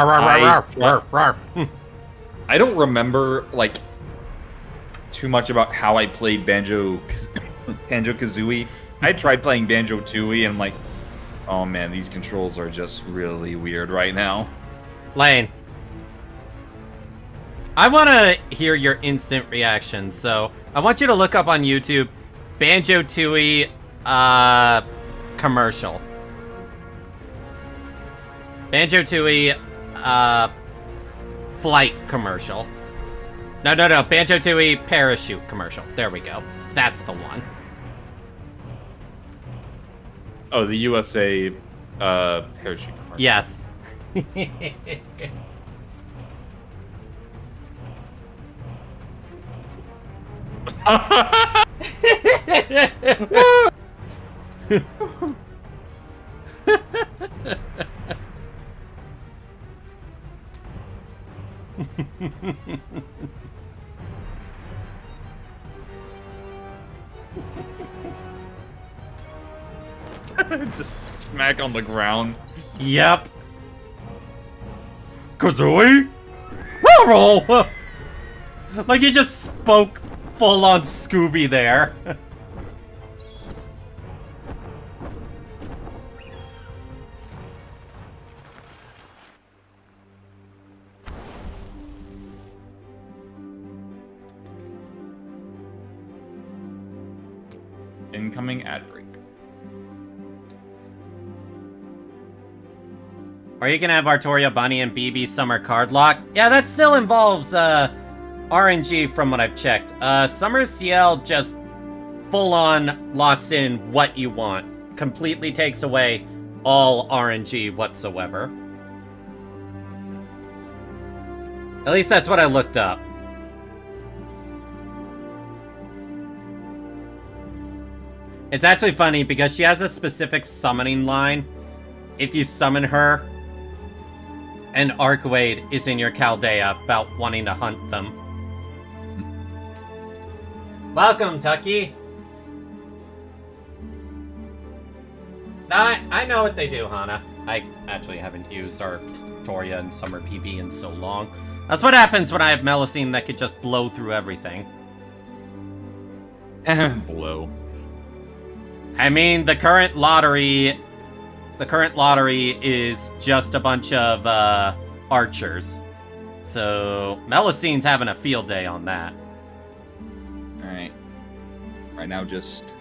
B: I don't remember like too much about how I played Banjo-Kazooie. I tried playing Banjo-Tooie, and I'm like, oh man, these controls are just really weird right now.
A: Lane, I want to hear your instant reaction, so I want you to look up on YouTube Banjo-Tooie commercial. Banjo-Tooie flight commercial. No, Banjo-Tooie parachute commercial. There we go. That's the one.
B: Oh, the USA parachute commercial.
A: Yes.
B: Just smack on the ground.
A: Yep. Kazooie? Roll! Like you just spoke full on Scooby there.
B: Incoming ad break.
A: Are you gonna have Artoria, Bunny, and BB Summer card lock? Yeah, that still involves, RNG from what I've checked. Summer CL just full-on locks in what you want. Completely takes away all RNG whatsoever. At least that's what I looked up. It's actually funny because she has a specific summoning line. If you summon her, and Archwade is in your Chaldea about wanting to hunt them. Welcome, Tucky. I know what they do, Hana. I actually haven't used Artoria and Summer PB in so long. That's what happens when I have Melusine that could just blow through everything.
B: Blow.
A: I mean, the current lottery is just a bunch of archers. So Melusine's having a field day on that.
B: Alright. Right now just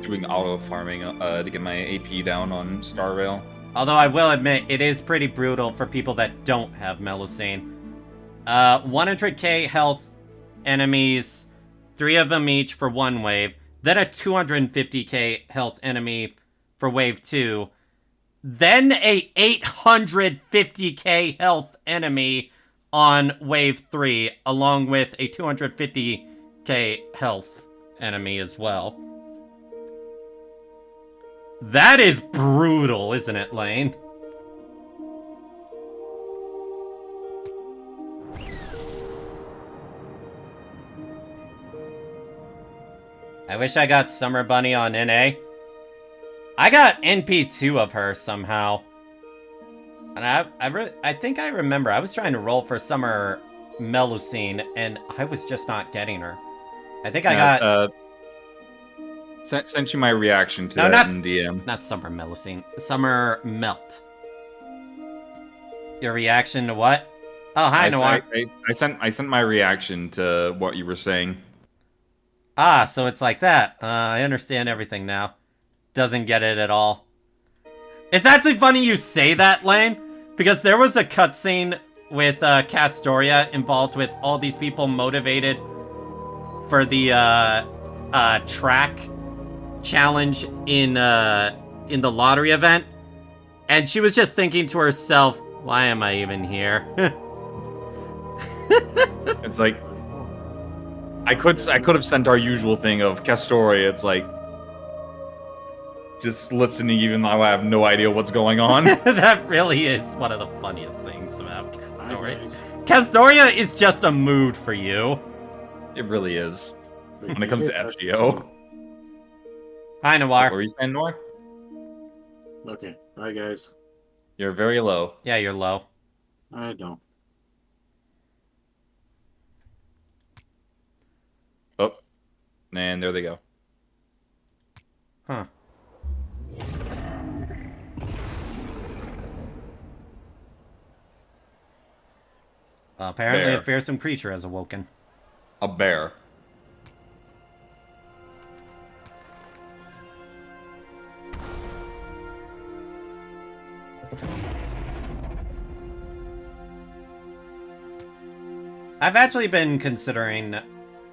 B: doing auto farming to get my AP down on Star Rail.
A: Although I will admit, it is pretty brutal for people that don't have Melusine. 100k health enemies, 3 of them each for 1 wave. Then a 250k health enemy for wave 2. Then a 850k health enemy on wave 3, along with a 250k health enemy as well. That is brutal, isn't it, Lane? I wish I got Summer Bunny on NA. I got NP2 of her somehow. And I think I remember, I was trying to roll for Summer Melusine, and I was just not getting her. I think I got...
B: Sent you my reaction to
A: No,
B: that
A: not-
B: in DM.
A: Not Summer Melocene. Summer Melt. Your reaction to what? Oh, hi, Noir.
B: I sent my reaction to what you were saying.
A: Ah, so it's like that. I understand everything now. Doesn't get it at all. It's actually funny you say that, Lane, because there was a cutscene with Castoria involved with all these people motivated for the track challenge in the lottery event, and she was just thinking to herself, "Why am I even here?"
B: It's like I could have sent our usual thing of Castoria. It's like just listening, even though I have no idea what's going on.
A: That really is one of the funniest things about Castoria. Castoria is just a mood for you.
B: It really is. When it comes to FGO.
A: Hi,
B: What
A: Noir.
B: were you saying, Noir?
F: Okay, bye guys.
B: You're very low.
A: Yeah, you're low.
F: I don't.
B: Oh, and there they go.
A: Huh. Apparently
B: Bear.
A: a fearsome creature has awoken.
B: A bear.
A: I've actually been considering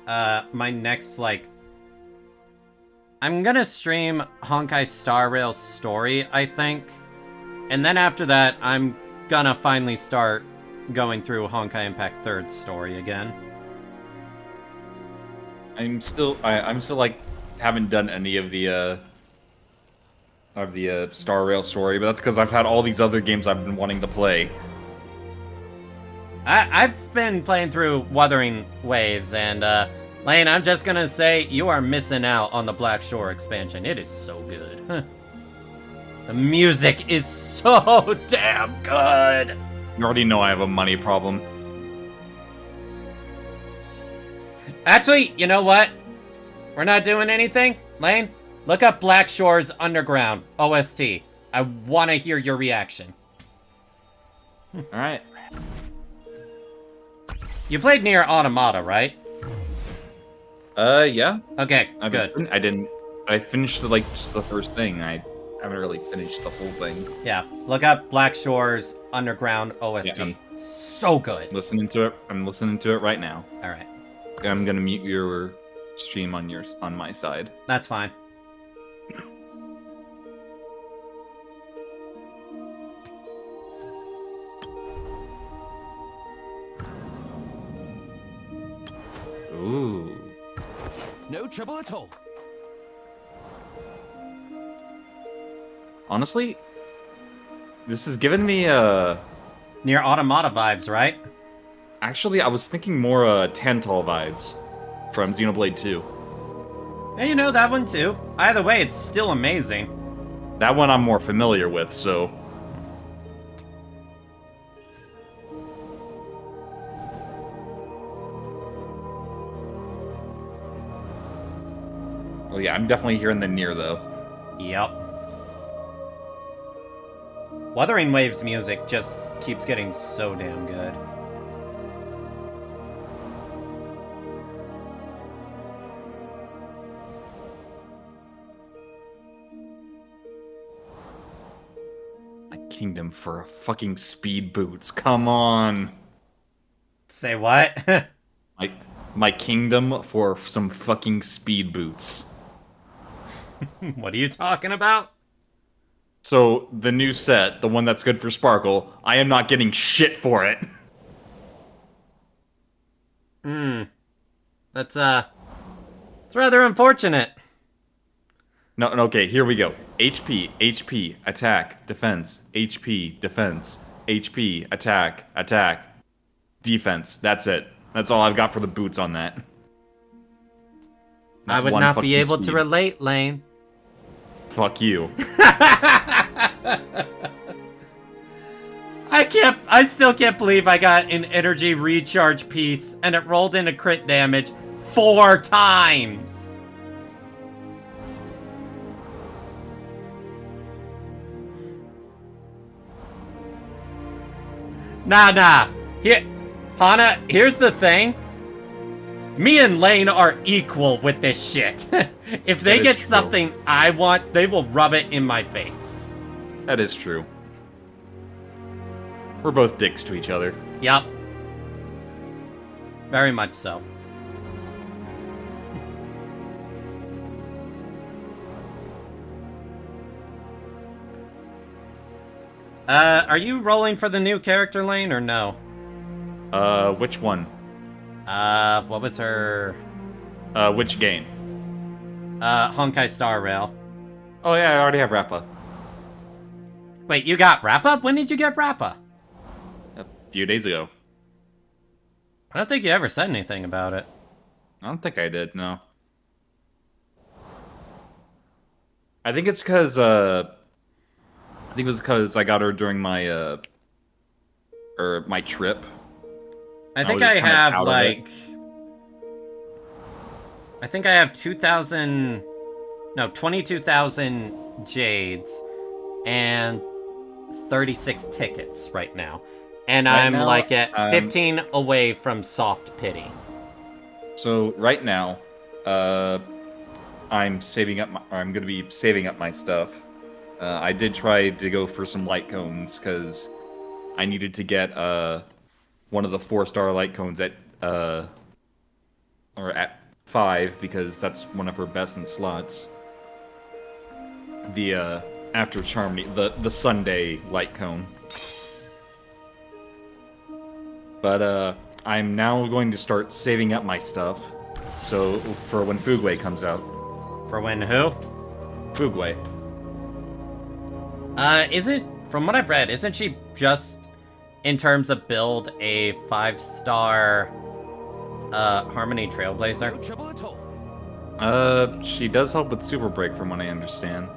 A: my next, like... I'm gonna stream Honkai Star Rail Story, I think. And then after that, I'm gonna finally start going through Honkai Impact 3rd story again.
B: I'm still like haven't done any of the Star Rail story, but that's because I've had all these other games I've been wanting to play.
A: I've been playing through Wuthering Waves, and Lane, I'm just gonna say you are missing out on the Black Shore expansion. It is so good. The music is so damn good.
B: You already know I have a money problem.
A: Actually, you know what? We're not doing anything. Lane, look up Black Shore's Underground OST. I want to hear your reaction.
B: All right.
A: You played Nier Automata, right?
B: Yeah.
A: Okay, good.
B: I finished like just the first thing. I haven't really finished the whole thing.
A: Yeah, look up Black Shore's Underground OST.
B: Yeah.
A: So good.
B: Listening to it. I'm listening to it right now.
A: All right,
B: I'm gonna mute your stream on my side.
A: that's fine.
B: Ooh.
E: No trouble at all.
B: Honestly, this has given me
A: Nier Automata vibes, right?
B: Actually, I was thinking more Tantal vibes from Xenoblade 2.
A: Yeah, you know that one too. Either way, it's still amazing.
B: That one I'm more familiar with, so. Well, yeah, I'm definitely hearing the Nier though.
A: Yep. Wuthering Waves music just keeps getting so damn good.
B: My kingdom for fucking speed boots. Come on.
A: Say what?
B: My kingdom for some fucking speed boots.
A: What are you talking about?
B: So, the new set, the one that's good for Sparkle, I am not getting shit for it.
A: That's it's rather unfortunate.
B: No, okay, here we go. HP, HP, attack, defense, HP, defense, HP, attack, attack, defense. That's it. That's all I've got for the boots on that.
A: I would
B: one
A: not be
B: fucking
A: able to
B: speed.
A: relate, Lane.
B: Fuck you.
A: I still can't believe I got an energy recharge piece and it rolled into crit damage 4 times. Nah. Here, Hana, here's the thing. Me and Lane are equal with this shit. If they
B: That is
A: get
B: true.
A: something I want, they will rub it in my face.
B: That is true. We're both dicks to each other.
A: Yup. Very much so. Are you rolling for the new character, Lane, or no?
B: Which one?
A: What was her...
B: Which game?
A: Honkai Star Rail.
B: Oh yeah, I already have Rappa.
A: Wait, you got Rappa? When did you get Rappa?
B: A few days ago.
A: I don't think you ever said anything about it.
B: I don't think I did, no. I think it's because, I think it was because I got her during my, my trip.
A: I
B: I
A: think
B: was
A: I
B: just kinda
A: have,
B: out of it.
A: like... I think I have 2,000... No, 22,000 Jades and 36 tickets right now. And
B: Right
A: I'm,
B: now,
A: like, at 15 away from soft pity.
B: So right now, I'm saving up. I'm gonna be saving up my stuff. I did try to go for some light cones because I needed to get one of the 4-star light cones at or at 5 because that's one of her best in slots. The after Charmy, the Sunday light cone. But I'm now going to start saving up my stuff, so for when Fugway comes out.
A: For when who?
B: Fugway.
A: From what I've read, isn't she just, in terms of build, a 5-star Harmony
E: No
A: Trailblazer?
E: trouble at all.
B: She does help with Super Break, from what I understand.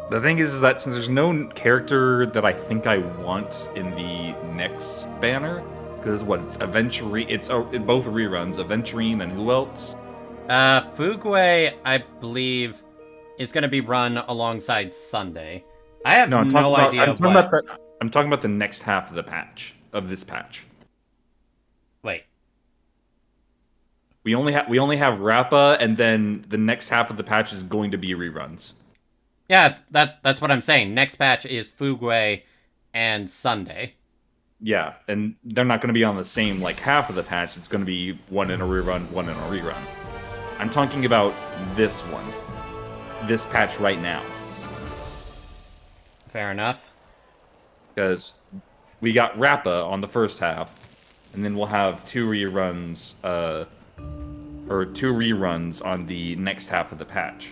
B: The thing is that since there's no character that I think I want in the next banner, because it's Aventurine, it's both reruns, Aventurine and who else?
A: Fugway, I believe, is going to be run alongside Sunday. I have
B: I'm
A: no
B: talking
A: idea
B: about,
A: what...
B: I'm talking about the next half of the patch, of this patch.
A: Wait.
B: We only have Rappa, and then the next half of the patch is going to be reruns.
A: Yeah, that's what I'm saying. Next patch is Fugway and Sunday.
B: Yeah, and they're not going to be on the same, like, half of the patch. It's going to be one in a rerun, one in a rerun. I'm talking about this one. This patch right now.
A: Fair enough.
B: Because we got Rappa on the first half, and then we'll have 2 reruns, or 2 reruns on the next half of the patch.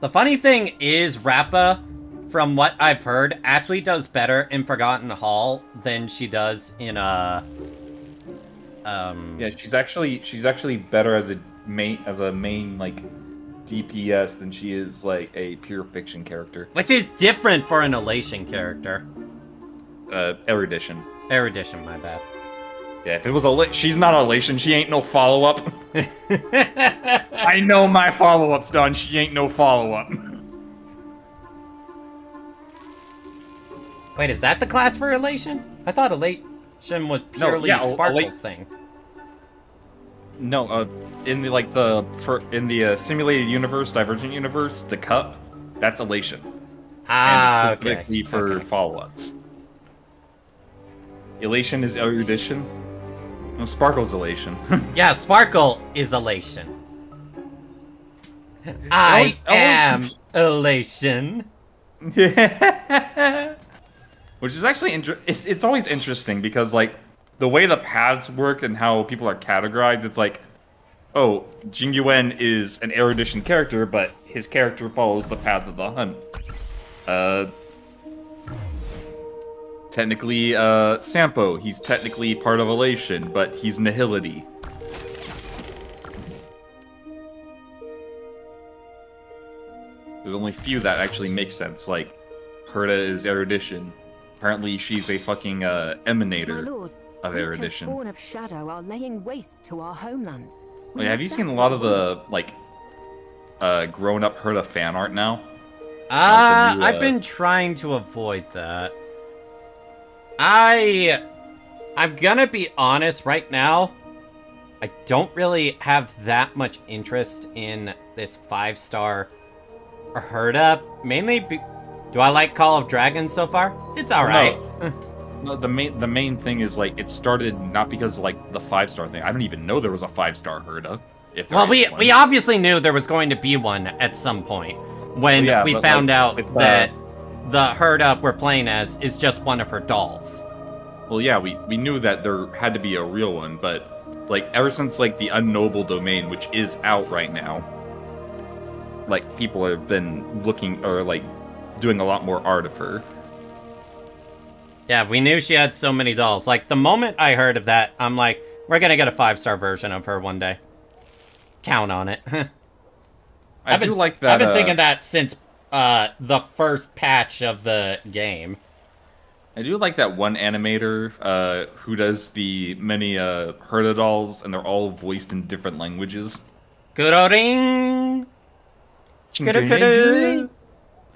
A: The funny thing is, Rappa, from what I've heard, actually does better in Forgotten Hall than she does in
B: Yeah, she's actually better as a main like DPS than she is like a pure fiction character.
A: which is different for an Elation character.
B: Erudition.
A: Erudition, my bad.
B: Yeah, if it was she's not Elation, she ain't no follow-up. I know my follow-up's done, she ain't no follow-up.
A: Wait, is that the class for Elation? I thought Elation was purely
B: yeah,
A: Sparkle's thing.
B: No, in the simulated universe, Divergent universe, the cup, that's Elation.
A: Ah,
B: And it's
A: okay.
B: specifically for
A: Okay.
B: follow-ups. Elation is Erudition. No, Sparkle's Elation.
A: Yeah, Sparkle is Elation. I am Elation.
B: Which is actually it's always interesting because like the way the paths work and how people are categorized, it's like, oh, Jingyuan is an Erudition character, but his character follows the path of the hunt. Technically, Sampo, he's technically part of Elation, but he's Nihility. There's only few that actually make sense, like Herta is Erudition. Apparently she's a fucking
G: My
B: emanator
G: lord,
B: of
G: creatures
B: Erudition.
G: born of shadow are laying waste to our homeland. We
B: Wait, have you
G: must
B: seen a
G: act
B: lot
G: at
B: of the,
G: once.
B: like, grown-up Herta fan art now?
A: I've
B: new,
A: been trying to avoid that. I I'm gonna be honest right now. I don't really have that much interest in this 5-star Herda. Mainly, do I like Call of Dragons so far? It's all right.
B: No, the main thing is like it started not because of, like the 5-star thing. I don't even know there was a 5-star Herda. If there
A: Well,
B: is
A: we obviously knew there was going to be one at some point when
B: yeah,
A: we
B: but,
A: found
B: like,
A: out
B: with,
A: that the Herda we're playing as is just one of her dolls.
B: Well, yeah, we knew that there had to be a real one, but like ever since like the Unknoble Domain, which is out right now, like people have been looking or like doing a lot more art of her.
A: Yeah, we knew she had so many dolls. Like, the moment I heard of that, I'm like, we're gonna get a 5-star version of her one day. Count on it.
B: I do like that.
A: I've been thinking that since the first patch of the game.
B: I do like that one animator who does the many Herda dolls, and they're all voiced in different languages.
A: Kuroring! Kuru-kuru!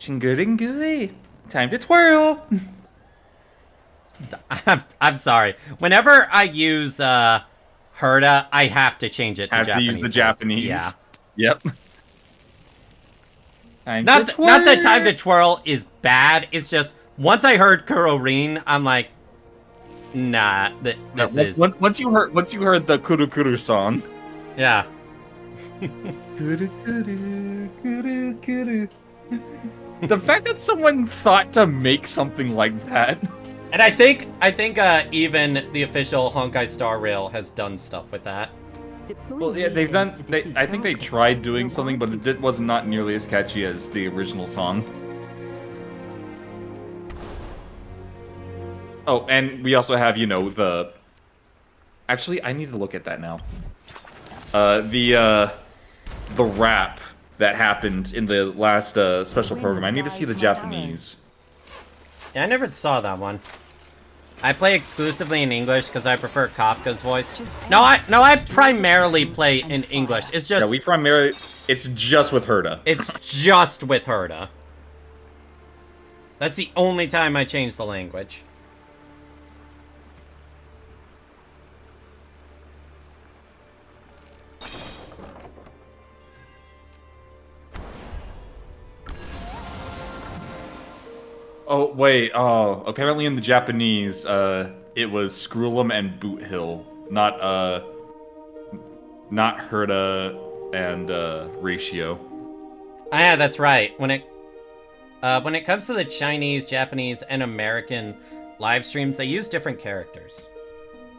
B: Chinguringui! Time to twirl!
A: I'm sorry. Whenever I use Herda, I have to change it to
B: Have
A: Japanese.
B: to use the
A: voice.
B: Japanese.
A: Yeah.
B: Yep.
A: Not that Time to Twirl is bad. It's just once I heard Kurorin, I'm like, nah. This is
B: once you heard the Kuru Kuru song.
A: yeah.
B: Kuru Kuru Kuru Kuru. The fact that someone thought to make something like that.
A: And I think even the official Honkai Star Rail has done stuff with that.
B: Well, yeah, they've done. I think they tried doing something, but it was not nearly as catchy as the original song. Oh, and we also have, you know, the. Actually, I need to look at that now. The rap that happened in the last special program. I need to see the Japanese.
A: Yeah, I never saw that one. I play exclusively in English because I prefer Kafka's voice. No, I primarily play in English. It's just
B: Yeah, we primarily. It's just with Herda.
A: it's just with Herda. That's the only time I change the language.
B: Oh, wait. Oh, apparently in the Japanese, it was Scroolum and Boot Hill, not Herda and, Ratio.
A: Ah, yeah, that's right. When it comes to the Chinese, Japanese, and American live streams, they use different characters.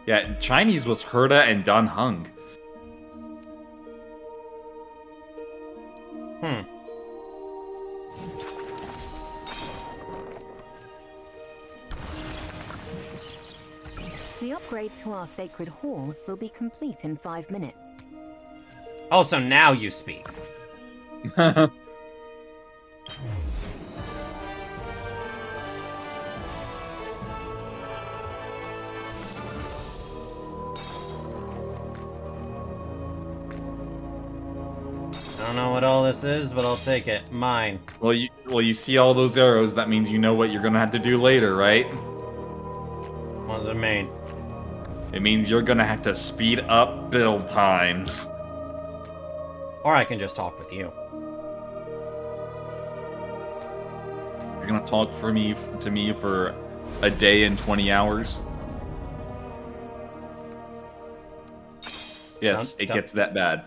B: Yeah, Chinese was Herda and Dan Heng.
G: The upgrade to our sacred hall will be complete in 5 minutes.
A: Oh, so now you speak. I don't know what all this is, but I'll take it. Mine.
B: Well, you see all those arrows. That means you know what you're gonna have to do later, right?
A: What does it mean?
B: It means you're gonna have to speed up build times.
A: Or I can just talk with you.
B: You're gonna talk to me for a day and 20 hours. Yes, it gets that bad.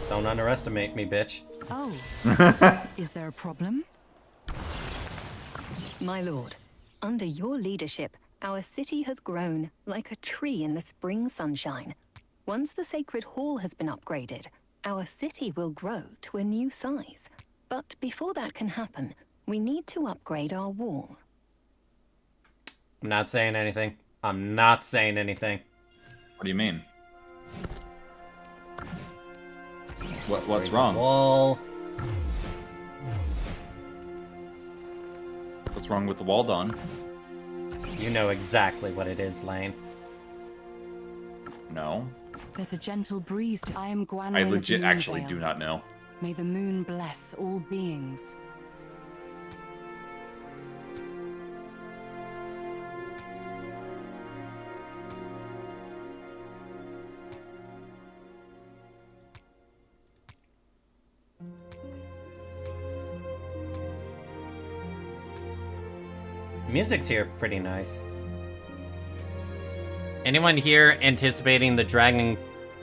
A: Don't underestimate me, bitch.
D: Oh, is there a problem?
G: My lord, under your leadership, our city has grown like a tree in the spring sunshine. Once the sacred hall has been upgraded, our city will grow to a new size. But before that can happen, we need to upgrade our wall.
A: I'm not saying anything. I'm not saying anything.
B: What do you mean? What's wrong?
A: Wall.
B: What's wrong with the wall, Don?
A: You know exactly what it is, Lane.
B: No.
D: There's a gentle breeze. I am Gwanwyn
B: I
D: of
B: legit actually
D: Moonvale.
B: do not know.
D: May the moon bless all beings.
A: music's here pretty nice. Anyone here anticipating the Dragon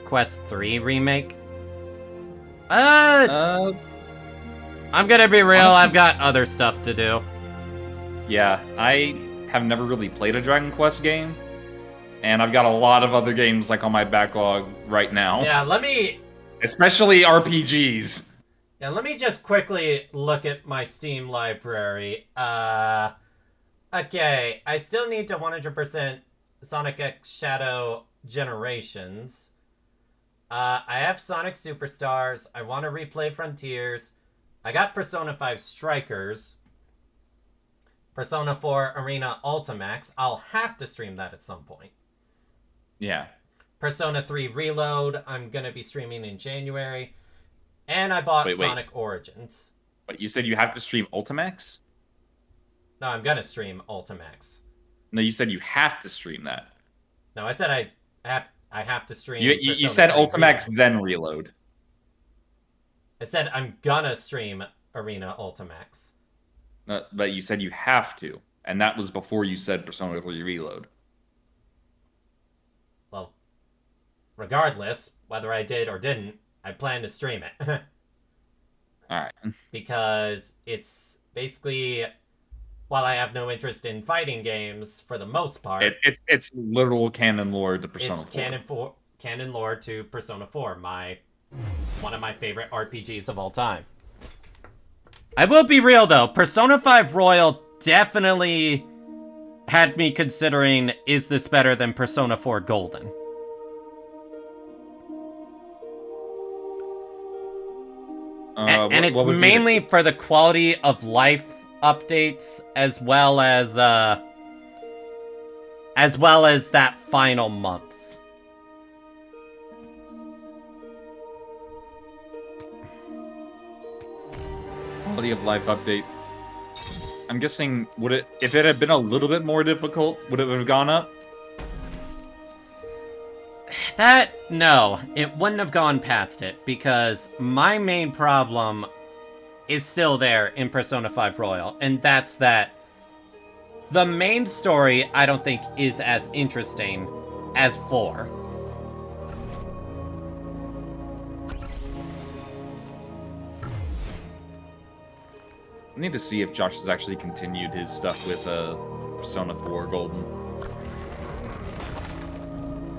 A: Quest III remake? I'm gonna be real,
B: Honestly-
A: I've got other stuff to do.
B: Yeah, I have never really played a Dragon Quest game, and I've got a lot of other games like on my backlog right now.
A: Yeah, let me
B: Especially RPGs.
A: just quickly look at my Steam library. Okay, I still need to 100% Sonic X Shadow Generations. I have Sonic Superstars. I want to replay Frontiers. I got Persona 5 Strikers. Persona 4 Arena Ultimax. I'll have to stream that at some point.
B: Yeah.
A: Persona 3 Reload. I'm going to be streaming in January. And I bought
B: Wait.
A: Sonic Origins.
B: But you said you have to stream Ultimax?
A: No, I'm going to stream Ultimax.
B: No, you said you have to stream that.
A: No, I said I have to stream.
B: You
A: Persona
B: said
A: 3
B: Ultimax,
A: Reload.
B: then Reload.
A: I said I'm gonna stream Arena Ultimax.
B: But you said you have to. And that was before you said Persona 3 Reload.
A: Well, regardless, whether I did or didn't, I plan to stream it.
B: Alright.
A: Because it's basically, while I have no interest in fighting games for the most part,
B: It's literal canon lore to Persona
A: it's
B: 4.
A: canon lore to Persona 4, one of my favorite RPGs of all time. I will be real though, Persona 5 Royal definitely had me considering, is this better than Persona 4 Golden? And it's
B: what would be the-
A: mainly for the quality of life updates as well as that final month.
B: Quality of life update. I'm guessing, if it had been a little bit more difficult, would it have gone up?
A: No, it wouldn't have gone past it, because my main problem is still there in Persona 5 Royal, and that's that the main story I don't think is as interesting as 4.
B: I need to see if Josh has actually continued his stuff with Persona 4 Golden.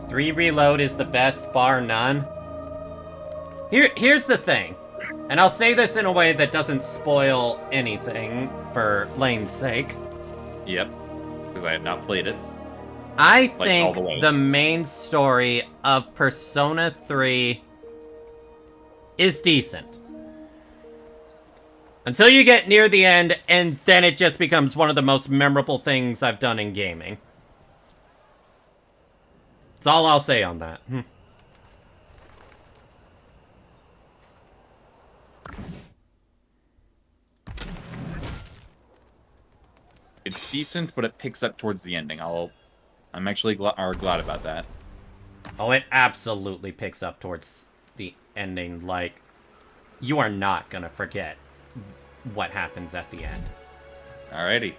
A: 3 Reload is the best, bar none. Here's the thing, and I'll say this in a way that doesn't spoil anything for Lane's sake.
B: Yep, because I have not played it.
A: I
B: all
A: think
B: the way.
A: the main story of Persona 3 is decent. Until you get near the end, and then it just becomes one of the most memorable things I've done in gaming. That's all I'll say on that.
B: It's decent, but it picks up towards the ending. I'm actually glad about that.
A: Oh, it absolutely picks up towards the ending. Like, you are not gonna forget what happens at the end.
B: Alrighty.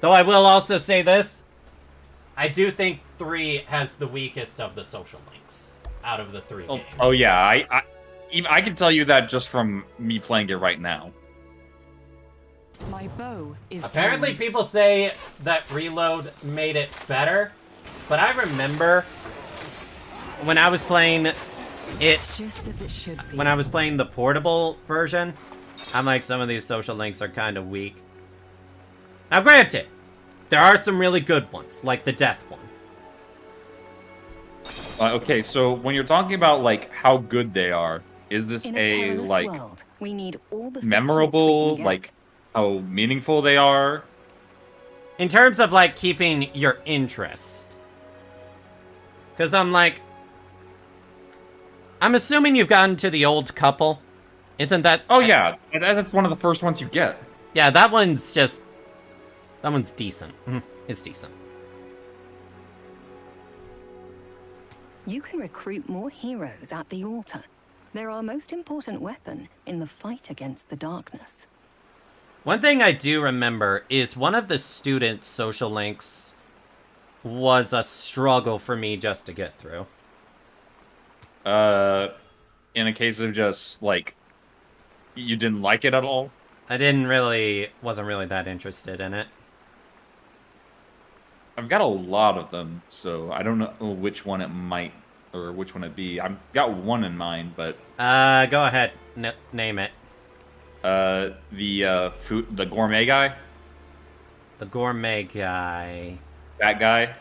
A: Though I will also say this, I do think 3 has the weakest of the social links out of the 3 games.
B: Oh yeah, I can tell you that just from me playing it right now.
D: My bow is
A: Apparently
D: drawn.
A: people say that Reload made it better, but I remember when I was playing it,
D: Just as it should be.
A: when I was playing the portable version, I'm like, some of these social links are kind of weak. Now granted, there are some really good ones, like the death one.
B: Okay, so when you're talking about like how good they are, is this
G: In
B: a
G: perilous
B: like
G: world, we need all the support
B: memorable,
G: we can
B: like
G: get.
B: how meaningful they are?
A: In terms of like keeping your interest. Because I'm like, I'm assuming you've gotten to the old couple. Isn't that?
B: Oh yeah, that's one of the first ones you get.
A: Yeah, that one's just... That one's decent. It's decent.
G: You can recruit more heroes at the altar. They're our most important weapon in the fight against the darkness.
A: One thing I do remember is one of the student social links was a struggle for me just to get through.
B: In a case of just, like, you didn't like it at all?
A: Wasn't really that interested in it.
B: I've got a lot of them, so I don't know which one it might, or which one it'd be. I've got one in mind, but...
A: Go ahead. Name it.
B: The gourmet guy?
A: The gourmet guy.
B: That guy?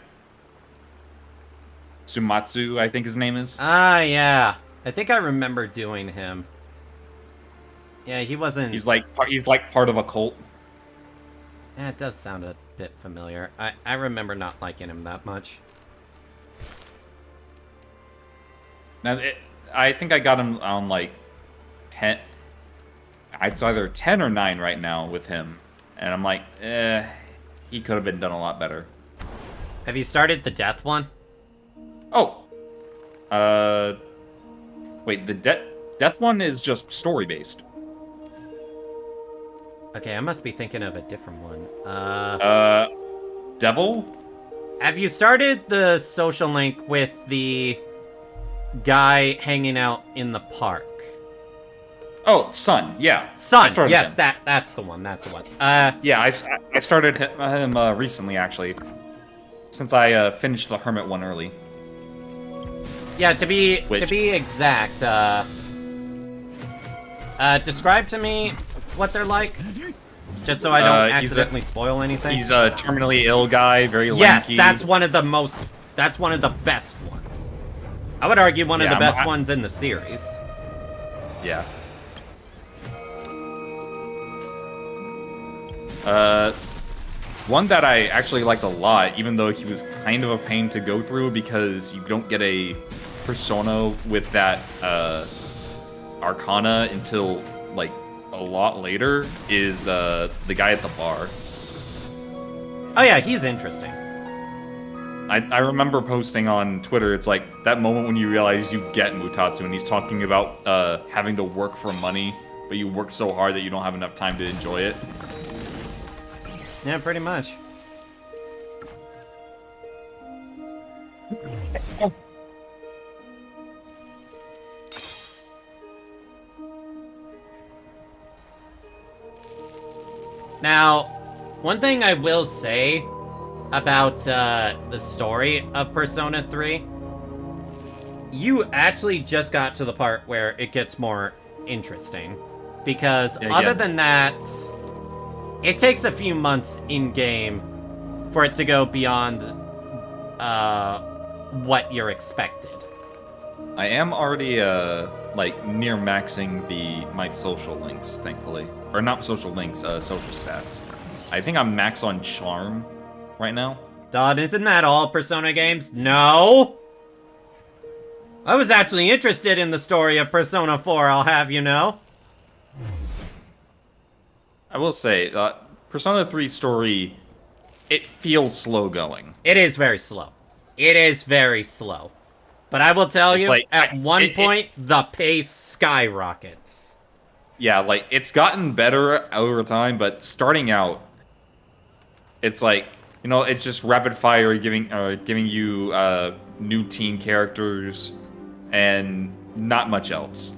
B: Sumatsu, I think his name is.
A: Ah, yeah. I think I remember doing him. Yeah, he wasn't...
B: He's like part of a cult.
A: Yeah, it does sound a bit familiar. I remember not liking him that much.
B: Now, I think I got him on, like, 10... It's either 10 or 9 right now with him. And I'm like, he could have been done a lot better.
A: Have you started the death one?
B: Oh! Wait, the death one is just story-based.
A: Okay, I must be thinking of a different one.
B: Devil?
A: Have you started the social link with the guy hanging out in the park?
B: Oh, Sun, yeah.
A: Sun,
B: I started
A: yes,
B: him.
A: that's the one, that's the one.
B: Yeah, I started him recently, actually. Since I finished the Hermit one early.
A: Yeah, to be
B: Which-
A: exact, describe to me what they're like, just so I don't accidentally spoil anything.
B: He's a terminally ill guy, very
A: Yes,
B: lanky.
A: that's one of the best ones. I would argue one of
B: Yeah,
A: the best ones in the series.
B: Yeah. One that I actually liked a lot, even though he was kind of a pain to go through because you don't get a persona with that Arcana until like a lot later, is the guy at the bar.
A: Oh yeah, he's interesting.
B: I remember posting on Twitter, it's like that moment when you realize you get Mutatsu and he's talking about having to work for money, but you work so hard that you don't have enough time to enjoy it.
A: Yeah, pretty much. Now, one thing I will say about the story of Persona 3, you actually just got to the part where it gets more interesting. Because
B: Yeah,
A: other
B: yeah.
A: than that, it takes a few months in-game for it to go beyond what you're expected.
B: I am already like near maxing my social links, thankfully, or not social links, social stats. I think I'm max on charm right now.
A: Don, isn't that all Persona games? No! I was actually interested in the story of Persona 4, I'll have you know.
B: I will say, Persona 3 story, it feels slow going.
A: It is very slow. It is very slow. But I will tell
B: It's
A: you,
B: like,
A: at one
B: it-
A: point, the pace skyrockets.
B: Yeah, like, it's gotten better over time, but starting out, it's like, you know, it's just rapid fire giving you new team characters and not much else.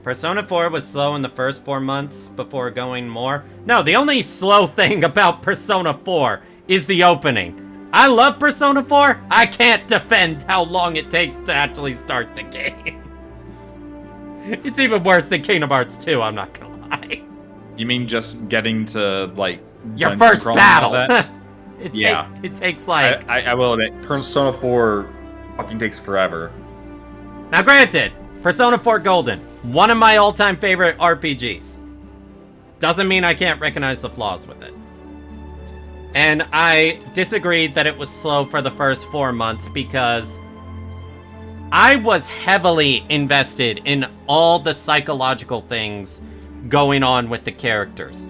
A: Persona 4 was slow in the first 4 months before going more. No, the only slow thing about Persona 4 is the opening. I love Persona 4. I can't defend how long it takes to actually start the game. It's even worse than Kingdom Hearts 2, I'm not gonna lie.
B: You mean just getting to, like,
A: Your
B: dungeon
A: first
B: crawling and all
A: battle.
B: that? Yeah.
A: It takes like...
B: I will admit, Persona 4 fucking takes forever.
A: Now granted, Persona 4 Golden, one of my all-time favorite RPGs. Doesn't mean I can't recognize the flaws with it. And I disagreed that it was slow for the first 4 months because I was heavily invested in all the psychological things going on with the characters.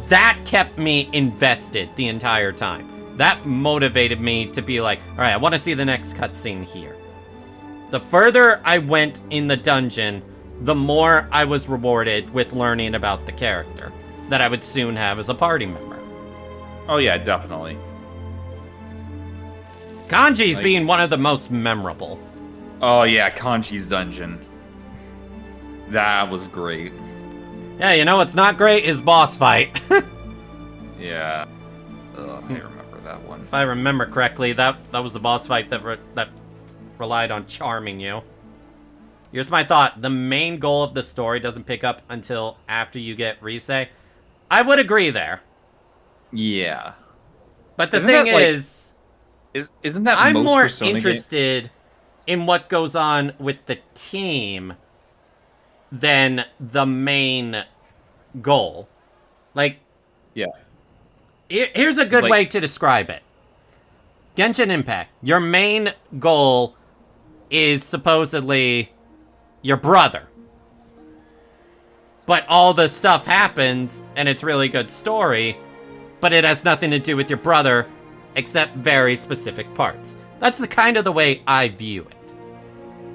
A: That kept me invested the entire time. That motivated me to be like, all right, I want to see the next cutscene here. The further I went in the dungeon, the more I was rewarded with learning about the character. that I would soon have as a party member.
B: Oh yeah, definitely.
A: Kanji's
B: Like-
A: being one of the most memorable.
B: Oh yeah, Kanji's dungeon. That was great.
A: Yeah, you know what's not great is boss fight.
B: Yeah. Ugh, I remember that one.
A: If I remember correctly, that was the boss fight that relied on charming you. Here's my thought. The main goal of the story doesn't pick up until after you get Rise. I would agree there.
B: Yeah.
A: But the
B: Isn't
A: thing
B: that, like,
A: is,
B: Isn't that
A: I'm
B: most
A: more
B: Persona
A: interested in what goes on with the team than the main goal. Like,
B: Yeah.
A: here's a good
B: Like-
A: way to describe it. Genshin Impact. Your main goal is supposedly your brother. But all the stuff happens, and it's really good story, but it has nothing to do with your brother, except very specific parts. That's the kind of the way I view it.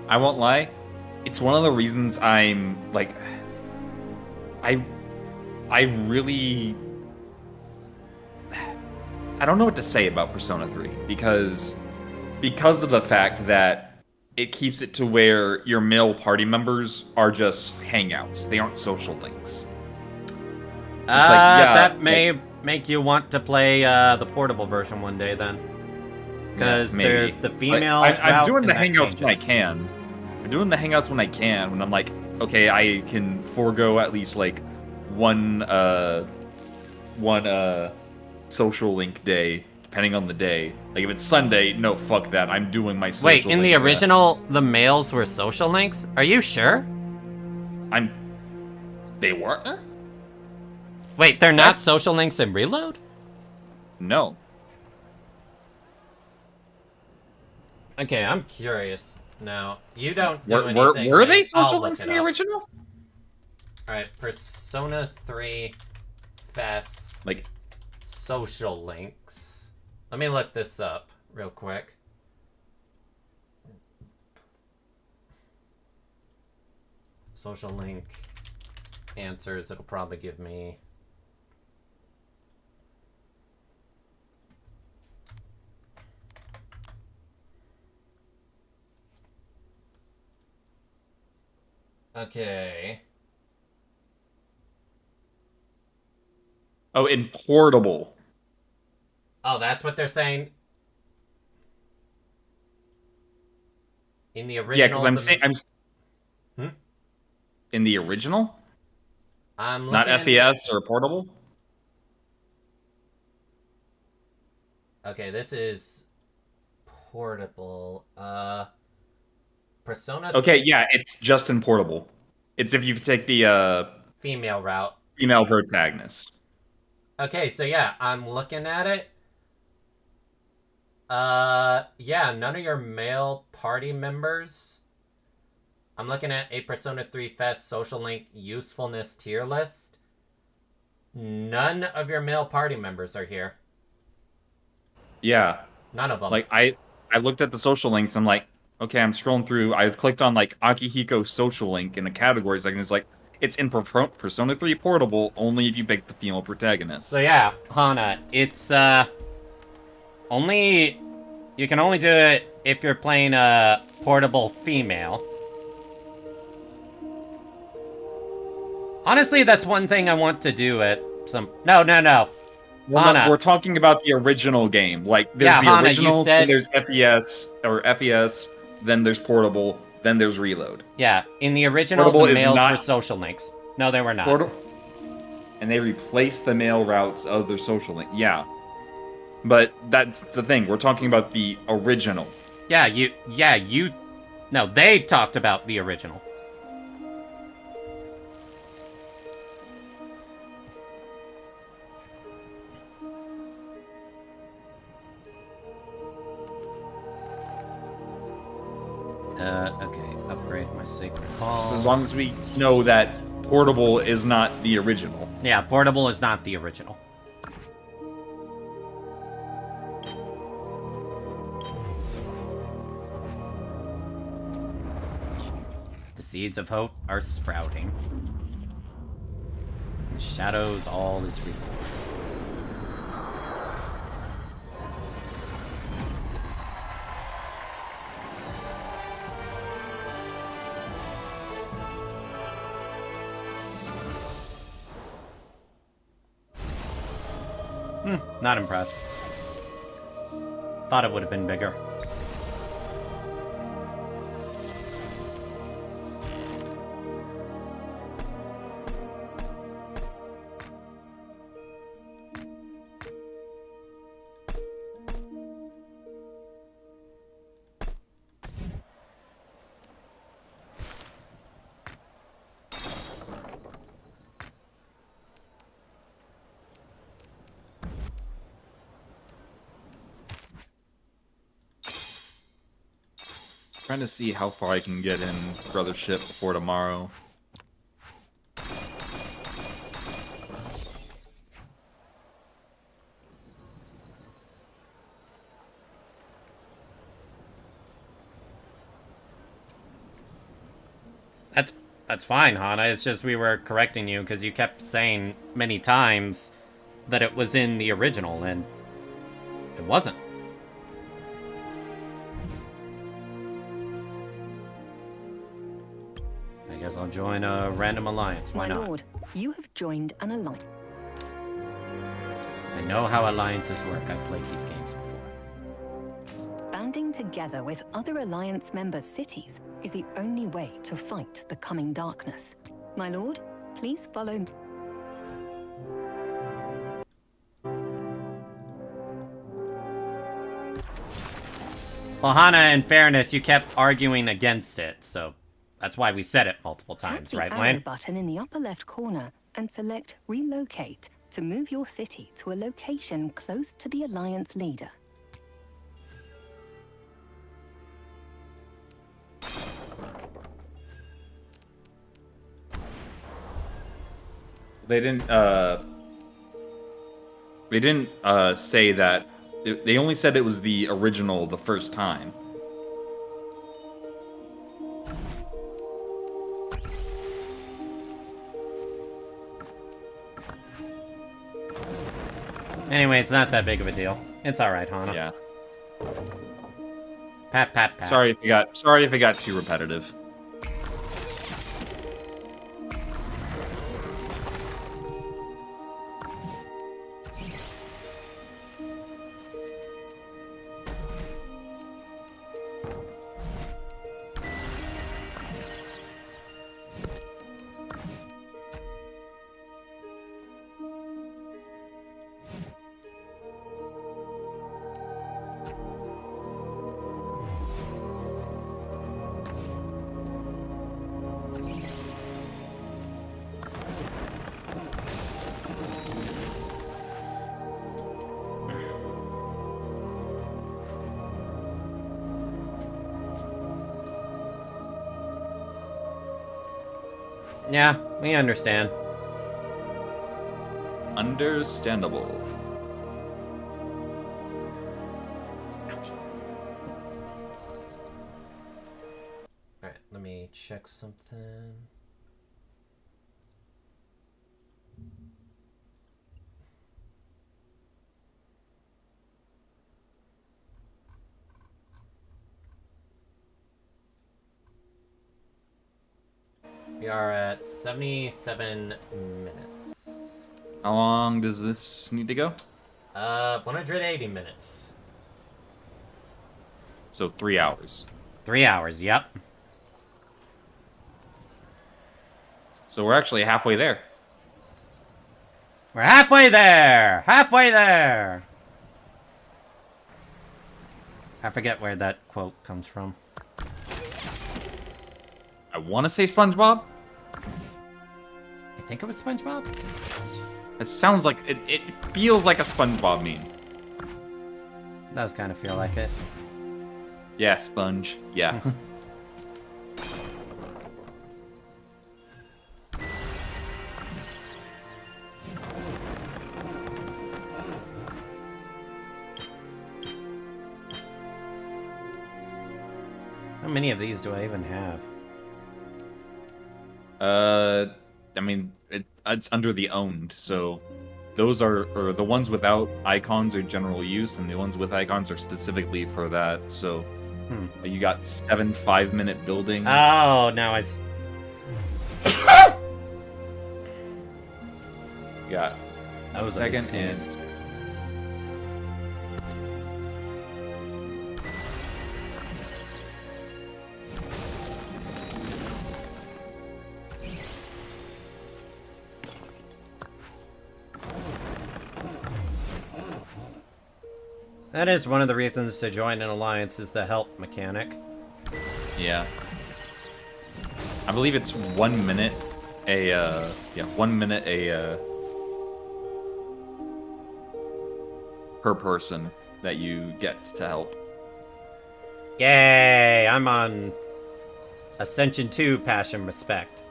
B: I won't lie. It's one of the reasons I'm like I really I don't know what to say about Persona 3 because of the fact that it keeps it to where your male party members are just hangouts. They aren't social links. yeah,
A: That may make you want to play the portable version one day then. Because
B: maybe.
A: there's the
B: Like,
A: female
B: I'm
A: route
B: doing the
A: and that
B: hangouts when I
A: changes.
B: can. I'm doing the hangouts when I can. When I'm like, okay, I can forego at least like one social link day, depending on the day. Like if it's Sunday, no, fuck that. I'm doing my social.
A: Wait, in the
B: link for that.
A: original, the males were social links? Are you sure?
B: They weren't.
A: Wait, they're not social links in Reload?
B: No.
A: Okay, I'm curious now. You don't do anything.
B: Were they
A: man. I'll
B: social
A: look
B: links in
A: it
B: the
A: up.
B: original?
A: Alright, Persona 3 Fest
B: Like,
A: social links. Let me look this up real quick. Social link answers, it'll probably give me. Okay.
B: oh, in portable.
A: Oh, that's what they're saying? In the original?
B: Yeah, because I'm
A: the-
B: saying
A: Hmm?
B: in the original,
A: I'm
B: not
A: looking-
B: FES or portable.
A: Okay, this is portable. Persona
B: Okay, yeah, it's just in portable. It's if you take the
A: female route.
B: female protagonist.
A: Okay, so yeah, I'm looking at it. Yeah, none of your male party members. I'm looking at a Persona 3 Fest social link usefulness tier list. None of your male party members are here.
B: Yeah,
A: None of them.
B: like I looked at the social links. I'm like, okay, I'm scrolling through. I clicked on like Akihiko social link in the categories. Like, and it's like it's in Persona 3 portable only if you pick the female protagonist.
A: So yeah, Hana, it's only you can only do it if you're playing a portable female. Honestly, that's one thing I want to do at some. No. Hana.
B: We're talking about the original game. Like, there's
A: Yeah,
B: the
A: Hana, you
B: original,
A: said-
B: then there's FES, then there's portable, then there's reload.
A: Yeah, in the original,
B: Portable
A: the
B: is
A: males
B: not-
A: were social links. No, they were not.
B: And they replaced the male routes of their social link. Yeah. But that's the thing. We're talking about the original.
A: Yeah, you. No, they talked about the original. Okay, upgrade my sacred call.
B: So as long as we know that portable is not the original.
A: Yeah, portable is not the original. The seeds of hope are sprouting. Shadows, all is real. Not impressed. Thought it would have been bigger.
B: Trying to see how far I can get in Brothership before tomorrow.
A: That's fine, Hana. It's just we were correcting you because you kept saying many times that it was in the original, and it wasn't. I guess I'll join a random alliance. Why
G: My
A: not?
G: lord, you have joined an alliance.
A: I know how alliances work. I've played these games before.
G: Banding together with other alliance member cities is the only way to fight the coming darkness. My lord, please follow me.
A: Well, Hana, in fairness, you kept arguing against it, so that's why we said it multiple
G: Tap
A: times,
G: the
A: right,
G: arrow
A: Wayne?
G: button in the upper left corner and select Relocate to move your city to a location close to the alliance leader.
B: They didn't say that. They only said it was the original the first time.
A: Anyway, it's not that big of a deal. It's alright, Hana.
B: Yeah.
A: Pat, pat, pat.
B: Sorry if it got too repetitive.
A: Yeah, we understand.
B: Understandable.
A: Alright, let me check something. We are at 77 minutes.
B: How long does this need to go?
A: 180 minutes.
B: So 3 hours.
A: 3 hours, yep.
B: So we're actually halfway there.
A: We're halfway there! Halfway there! I forget where that quote comes from.
B: I want to say SpongeBob.
A: I think it was SpongeBob?
B: It sounds like it feels like a SpongeBob meme.
A: Does kind of feel like it.
B: Yeah, Sponge. Yeah.
A: How many of these do I even have?
B: I mean, it's under the owned, so those are, or the ones without icons are general use, and the ones with icons are specifically for that. So you got 7 5-minute building.
A: Oh, now I.
B: Yeah,
A: That was a
B: second
A: big sneeze.
B: and
A: That is one of the reasons to join an alliance is the help mechanic.
B: yeah. I believe it's 1 minute a 1 minute a per person that you get to help.
A: Yay! I'm on Ascension 2 Passion Respect.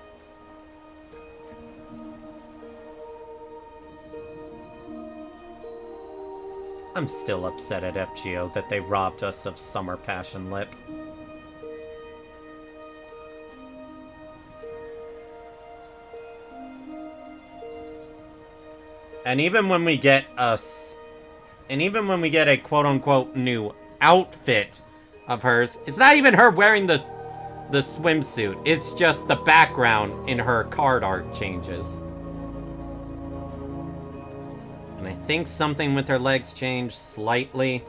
A: I'm still upset at FGO that they robbed us of Summer Passion Lip. And even when we get a quote-unquote new outfit of hers, it's not even her wearing the swimsuit. It's just the background in her card art changes. And I think something with her legs changed slightly.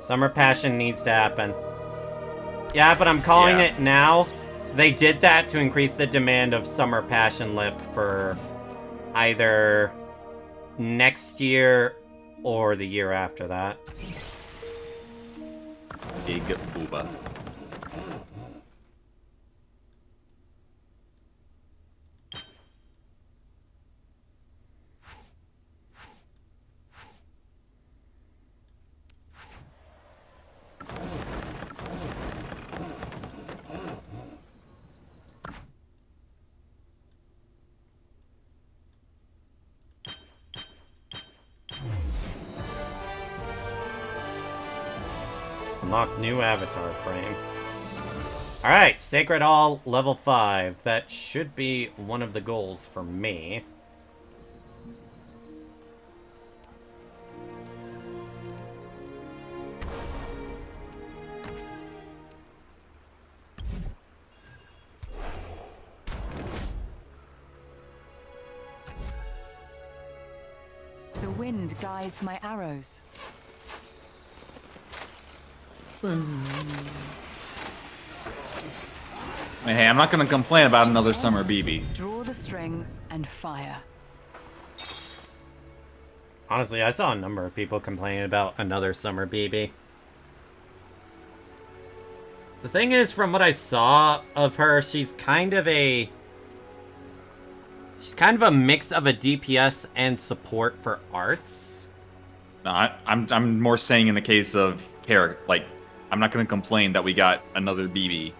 A: Summer Passion needs to happen. Yeah, but I'm calling it now. They did that to increase the demand of Summer Passion Lip for either next year or the year after that.
B: Big booba.
A: Unlock new avatar frame. Alright, Sacred Hall level 5. That should be one of the goals for me.
D: The wind guides my arrows.
B: Hey, I'm not gonna complain about another summer BB.
D: Draw the string and fire.
A: Honestly, I saw a number of people complaining about another Summer BB. The thing is, from what I saw of her, she's kind of a mix of a DPS and support for arts.
B: No, I'm more saying in the case of character, like, I'm not gonna complain that we got another BB.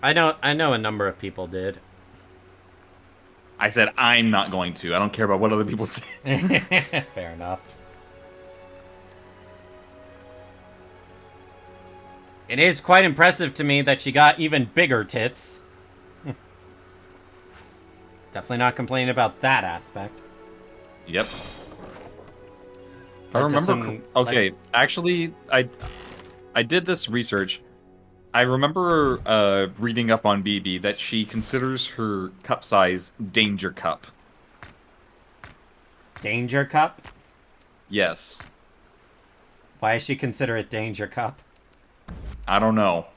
A: I know a number of people did.
B: I said I'm not going to. I don't care about what other people say.
A: Fair enough. It is quite impressive to me that she got even bigger tits. Definitely not complaining about that aspect.
B: Yep. I
A: But to
B: remember.
A: some,
B: Okay,
A: like-
B: actually, I did this research. I remember reading up on BB that she considers her cup size Danger Cup.
A: Danger Cup?
B: Yes.
A: Why does she consider it Danger Cup?
B: I don't know.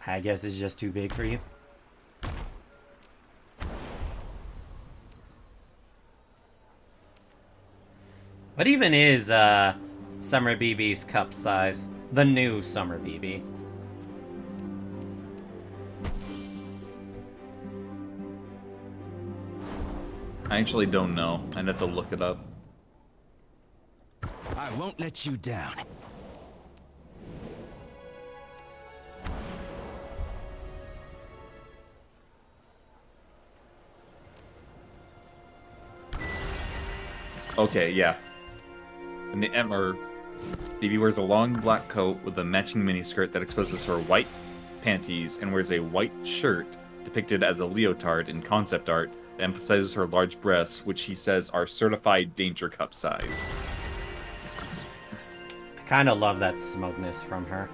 A: I guess it's just too big for you. What even is Summer BB's cup size? The new Summer BB.
B: I actually don't know. I'd have to look it up.
E: I won't let you down.
B: Okay, yeah. And the Emmer, Bibi wears a long black coat with a matching miniskirt that exposes her white panties and wears a white shirt depicted as a leotard in concept art that emphasizes her large breasts, which he says are certified danger cup size.
A: I kind of love that smugness from her.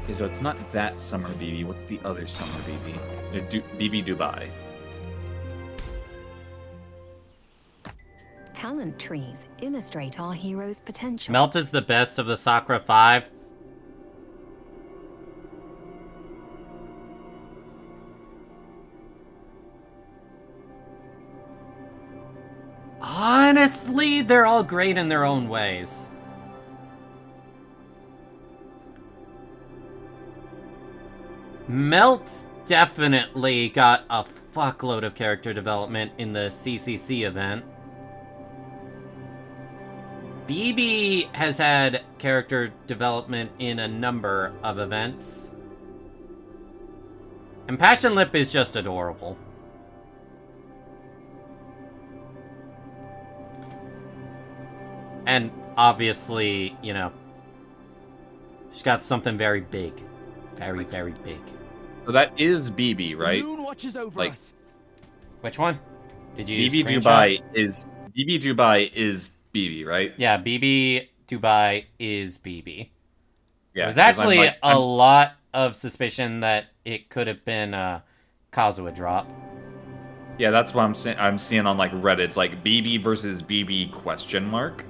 B: Okay, so it's not that Summer Bibi. What's the other Summer Bibi? Bibi Dubai.
G: Talent trees illustrate our hero's potential.
A: Melt is the best of the Sakura 5. Honestly, they're all great in their own ways. Melt definitely got a fuckload of character development in the CCC event. Bibi has had character development in a number of events. And Passion Lip is just adorable. And obviously, you know, she's got something very big. Very, very big.
B: So that is Bibi, right?
E: Moon watches over
B: Like-
E: us.
A: Which one? Did you
B: Bibi
A: screenshot?
B: Dubai is Bibi, right?
A: Yeah, Bibi Dubai is Bibi.
B: Yeah.
A: There's
B: 'cause I'm
A: actually
B: like-
A: a
B: I'm-
A: lot of suspicion that it could have been a Kazuha drop.
B: Yeah, that's what I'm seeing on like Reddit. It's like Bibi versus Bibi question mark.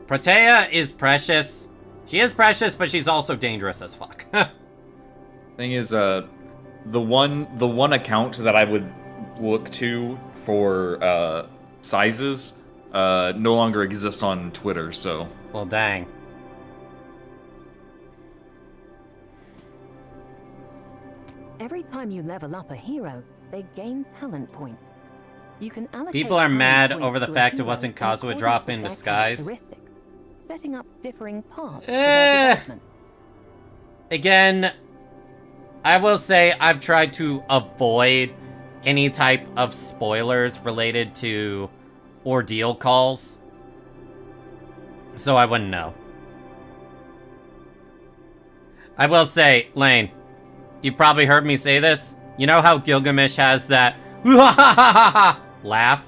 A: Protea is precious. She is precious, but she's also dangerous as fuck.
B: Thing is, the one account that I would look to for sizes no longer exists on Twitter. So
A: Well, dang.
G: Every time you level up a hero, they gain talent points. You can allocate
A: People are
G: talent
A: mad
G: points
A: over the
G: to a
A: fact it
G: hero
A: wasn't
G: in
A: Kazuha
G: accordance
A: drop
G: with
A: in
G: their
A: disguise.
G: characteristics, setting up differing paths for
A: Eh.
G: their development.
A: Again, I will say I've tried to avoid any type of spoilers related to ordeal calls, so I wouldn't know. I will say, Lane, you've probably heard me say this. You know how Gilgamesh has that laugh?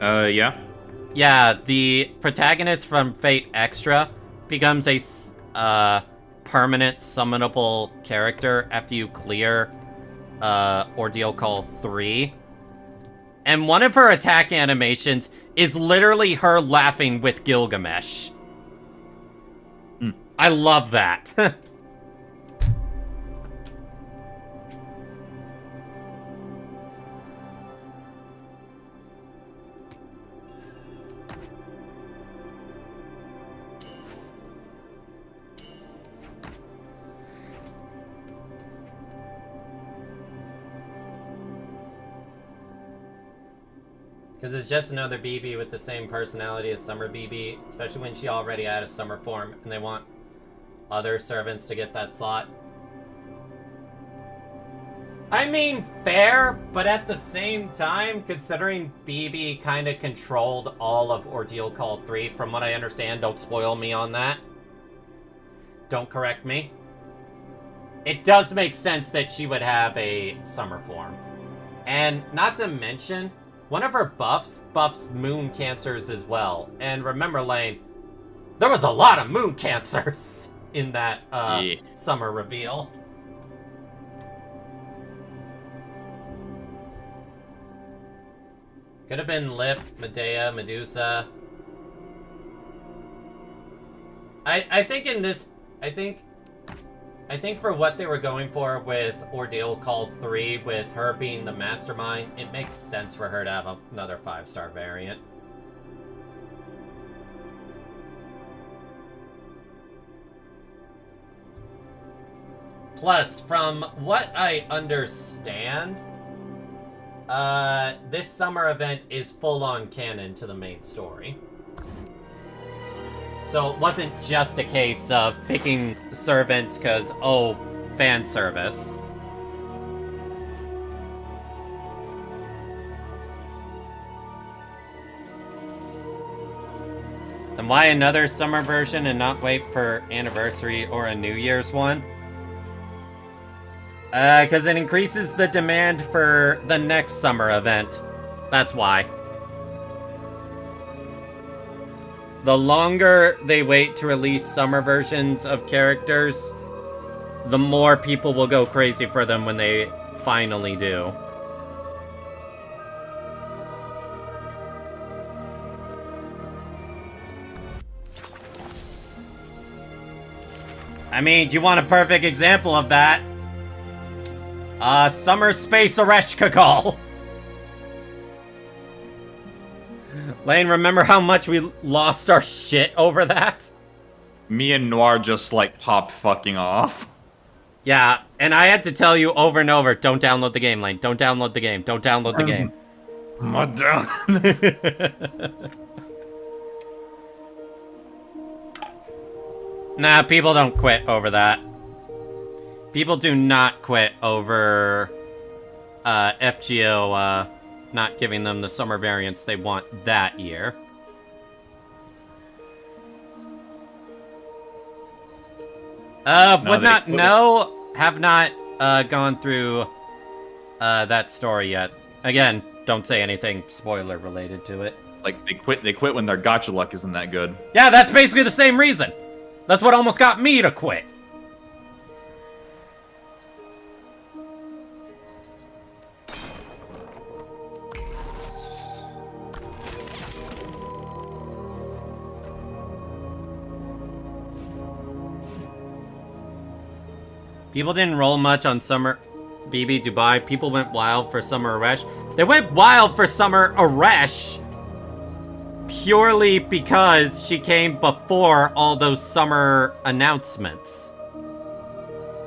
B: yeah.
A: Yeah, the protagonist from Fate Extra becomes a permanent summonable character after you clear Ordeal Call 3. And one of her attack animations is literally her laughing with Gilgamesh. I love that. Because it's just another BB with the same personality as Summer BB, especially when she already had a Summer form, and they want other servants to get that slot. I mean, fair, but at the same time, considering BB kind of controlled all of Ordeal Call 3, from what I understand, don't spoil me on that. Don't correct me. It does make sense that she would have a Summer form. And not to mention, one of her buffs moon cancers as well. And remember, Lane, there was a lot of moon cancers in that summer reveal. Could have been Lip, Medea, Medusa. I think in this, I think for what they were going for with Ordeal Call 3, with her being the mastermind, it makes sense for her to have another 5-star variant. Plus, from what I understand, This summer event is full-on canon to the main story. So it wasn't just a case of picking servants because, oh, fan service. Then why another summer version and not wait for anniversary or a New Year's one? Because it increases the demand for the next summer event. That's why. The longer they wait to release summer versions of characters, the more people will go crazy for them when they finally do. I mean, do you want a perfect example of that? Summer Space Ereshkigal. Lane, remember how much we lost our shit over that?
B: Me and Noir just, like, popped fucking off.
A: Yeah, and I had to tell you over and over, don't download the game, Lane. Don't download the game. Don't download the game. Nah, people don't quit over that. People do not quit over FGO not giving them the summer variants they want that year. Would not know, have not gone through that story yet. Again, don't say anything spoiler related to it.
B: Like, they quit when their gacha luck isn't that good.
A: Yeah, that's basically the same reason. That's what almost got me to quit. People didn't roll much on Summer BB Dubai. People went wild for Summer Aresh. They went wild for Summer Aresh purely because she came before all those summer announcements.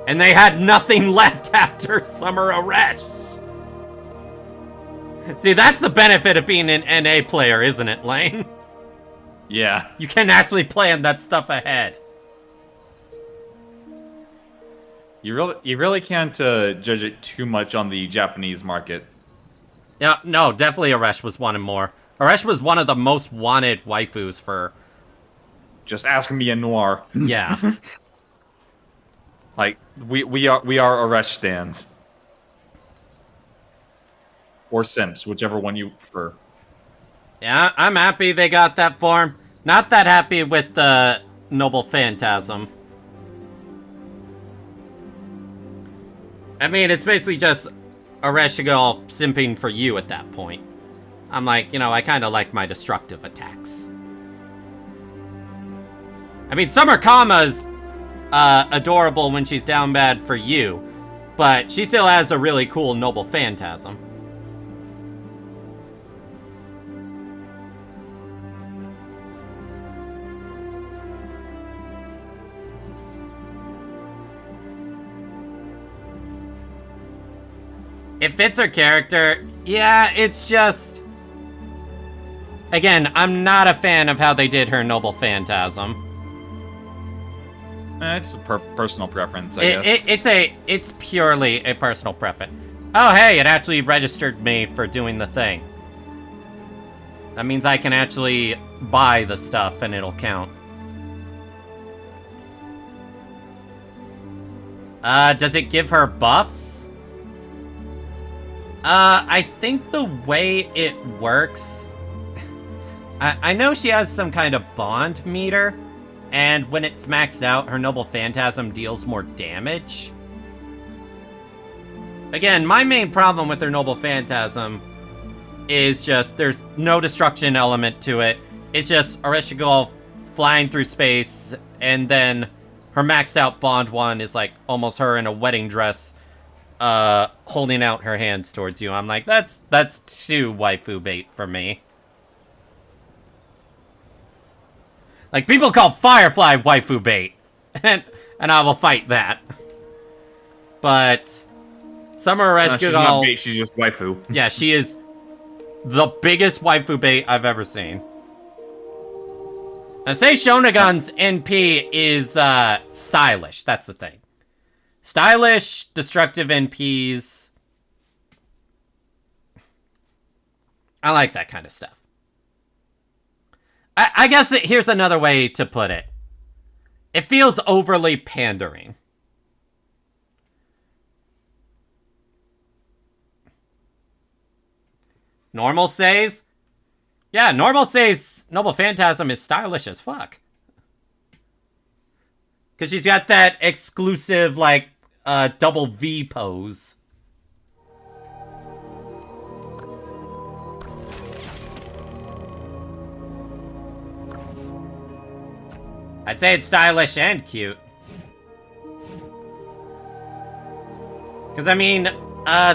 A: And they had nothing left after Summer Aresh. See, that's the benefit of being an NA player, isn't it, Lane?
B: Yeah.
A: You can actually plan that stuff ahead.
B: You really can't judge it too much on the Japanese market.
A: Yeah, no, definitely Aresh was wanted more. Aresh was one of the most wanted waifus for...
B: Just ask me a Noir.
A: Yeah.
B: Like, we are Aresh stands. Or simps, whichever one you prefer.
A: Yeah, I'm happy they got that form. Not that happy with the Noble Phantasm. I mean, it's basically just Ereshkigal simping for you at that point. I'm like, you know, I kind of like my destructive attacks. I mean, Summer Kama's adorable when she's down bad for you, but she still has a really cool Noble Phantasm. It fits her character. Yeah, it's just... Again, I'm not a fan of how they did her Noble Phantasm.
B: It's a personal preference, I guess.
A: It's purely a personal preference. Oh, hey, it actually registered me for doing the thing. That means I can actually buy the stuff and it'll count. Does it give her buffs? I think the way it works... I know she has some kind of bond meter, and when it's maxed out, her Noble Phantasm deals more damage. Again, my main problem with her Noble Phantasm is just there's no destruction element to it. It's just Ereshkigal flying through space, and then her maxed out bond one is like almost her in a wedding dress holding out her hands towards you. I'm like, that's too waifu bait for me. Like, people call Firefly waifu bait, and I will fight that. But Summer
B: No, she's not
A: Ereshkigal.
B: bait, she's just waifu.
A: Yeah, she is the biggest waifu bait I've ever seen. Now, say Shonagon's NP is stylish. That's the thing. Stylish, destructive NPs. I like that kind of stuff. I guess here's another way to put it. It feels overly pandering. Normal says? Yeah, Normal says Noble Phantasm is stylish as fuck. Because she's got that exclusive, like, double V pose. I'd say it's stylish and cute. Because, I mean,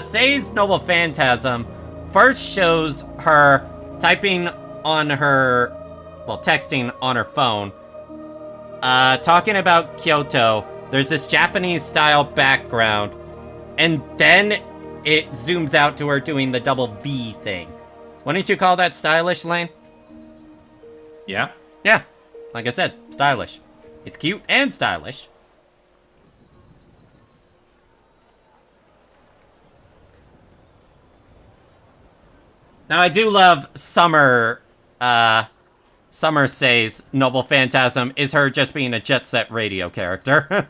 A: Say's Noble Phantasm first shows her typing on her, well, texting on her phone, talking about Kyoto. There's this Japanese-style background, and then it zooms out to her doing the double V thing. Wouldn't you call that stylish, Lane?
B: Yeah.
A: Yeah. Like I said, stylish. It's cute and stylish. Now, I do love Summer. Summer says Noble Phantasm is her just being a Jet Set Radio character.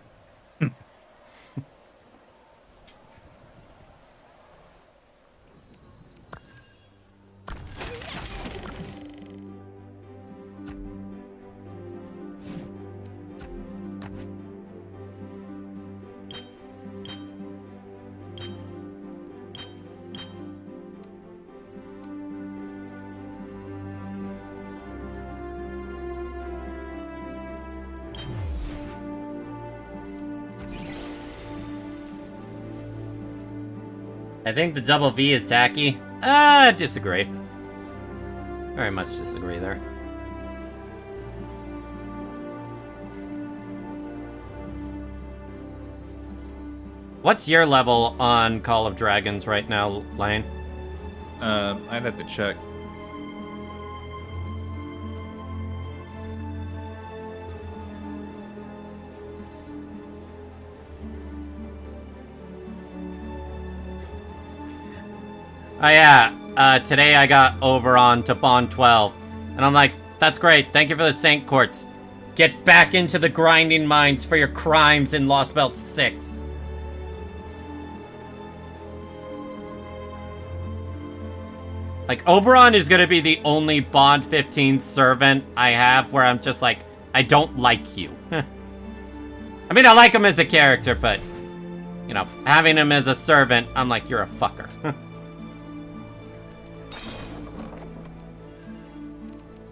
A: I think the double V is tacky. Disagree. Very much disagree there. What's your level on Call of Dragons right now, Lane?
B: I'd have to check.
A: Oh yeah, today I got Oberon to Bond 12, and I'm like, that's great, thank you for the Saint Courts. Get back into the grinding mines for your crimes in Lost Belt 6. Like, Oberon is gonna be the only Bond 15 servant I have where I'm just like, I don't like you. I mean, I like him as a character, but, you know, having him as a servant, I'm like, you're a fucker.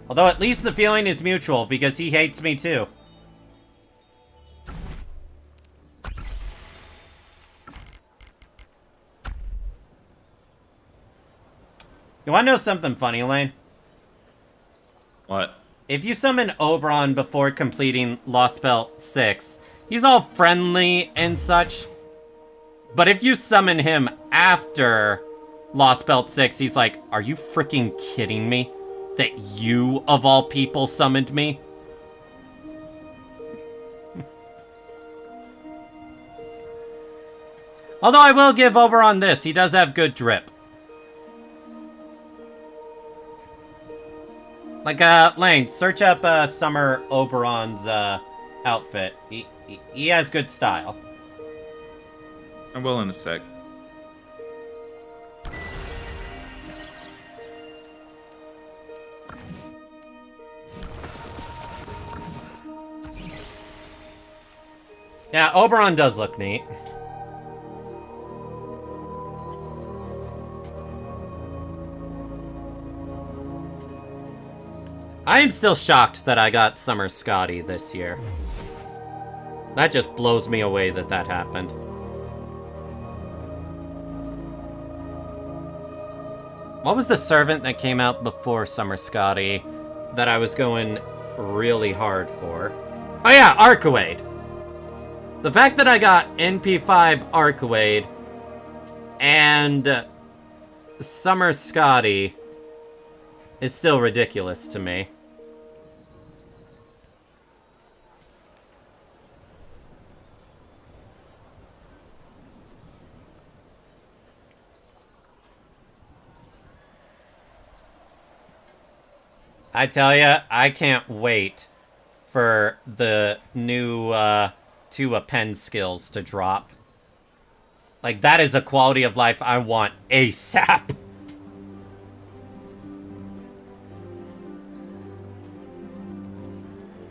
A: Although at least the feeling is mutual, because he hates me too. You wanna know something funny, Lane?
B: What?
A: If you summon Oberon before completing Lost Belt 6, he's all friendly and such. But if you summon him after Lost Belt 6, he's like, are you freaking kidding me? That you, of all people, summoned me? Although I will give Oberon this, he does have good drip. Like, Lane, search up, Summer Oberon's, outfit. He has good style.
B: I will in a sec.
A: Yeah, Oberon does look neat. I am still shocked that I got Summer Scotty this year. That just blows me away that that happened. What was the servant that came out before Summer Scotty that I was going really hard for? Oh yeah, Arcuade! The fact that I got NP5 Arcuade And Summer Scotty is still ridiculous to me. I tell ya, I can't wait for the new 2 append skills to drop. Like, that is a quality of life I want ASAP.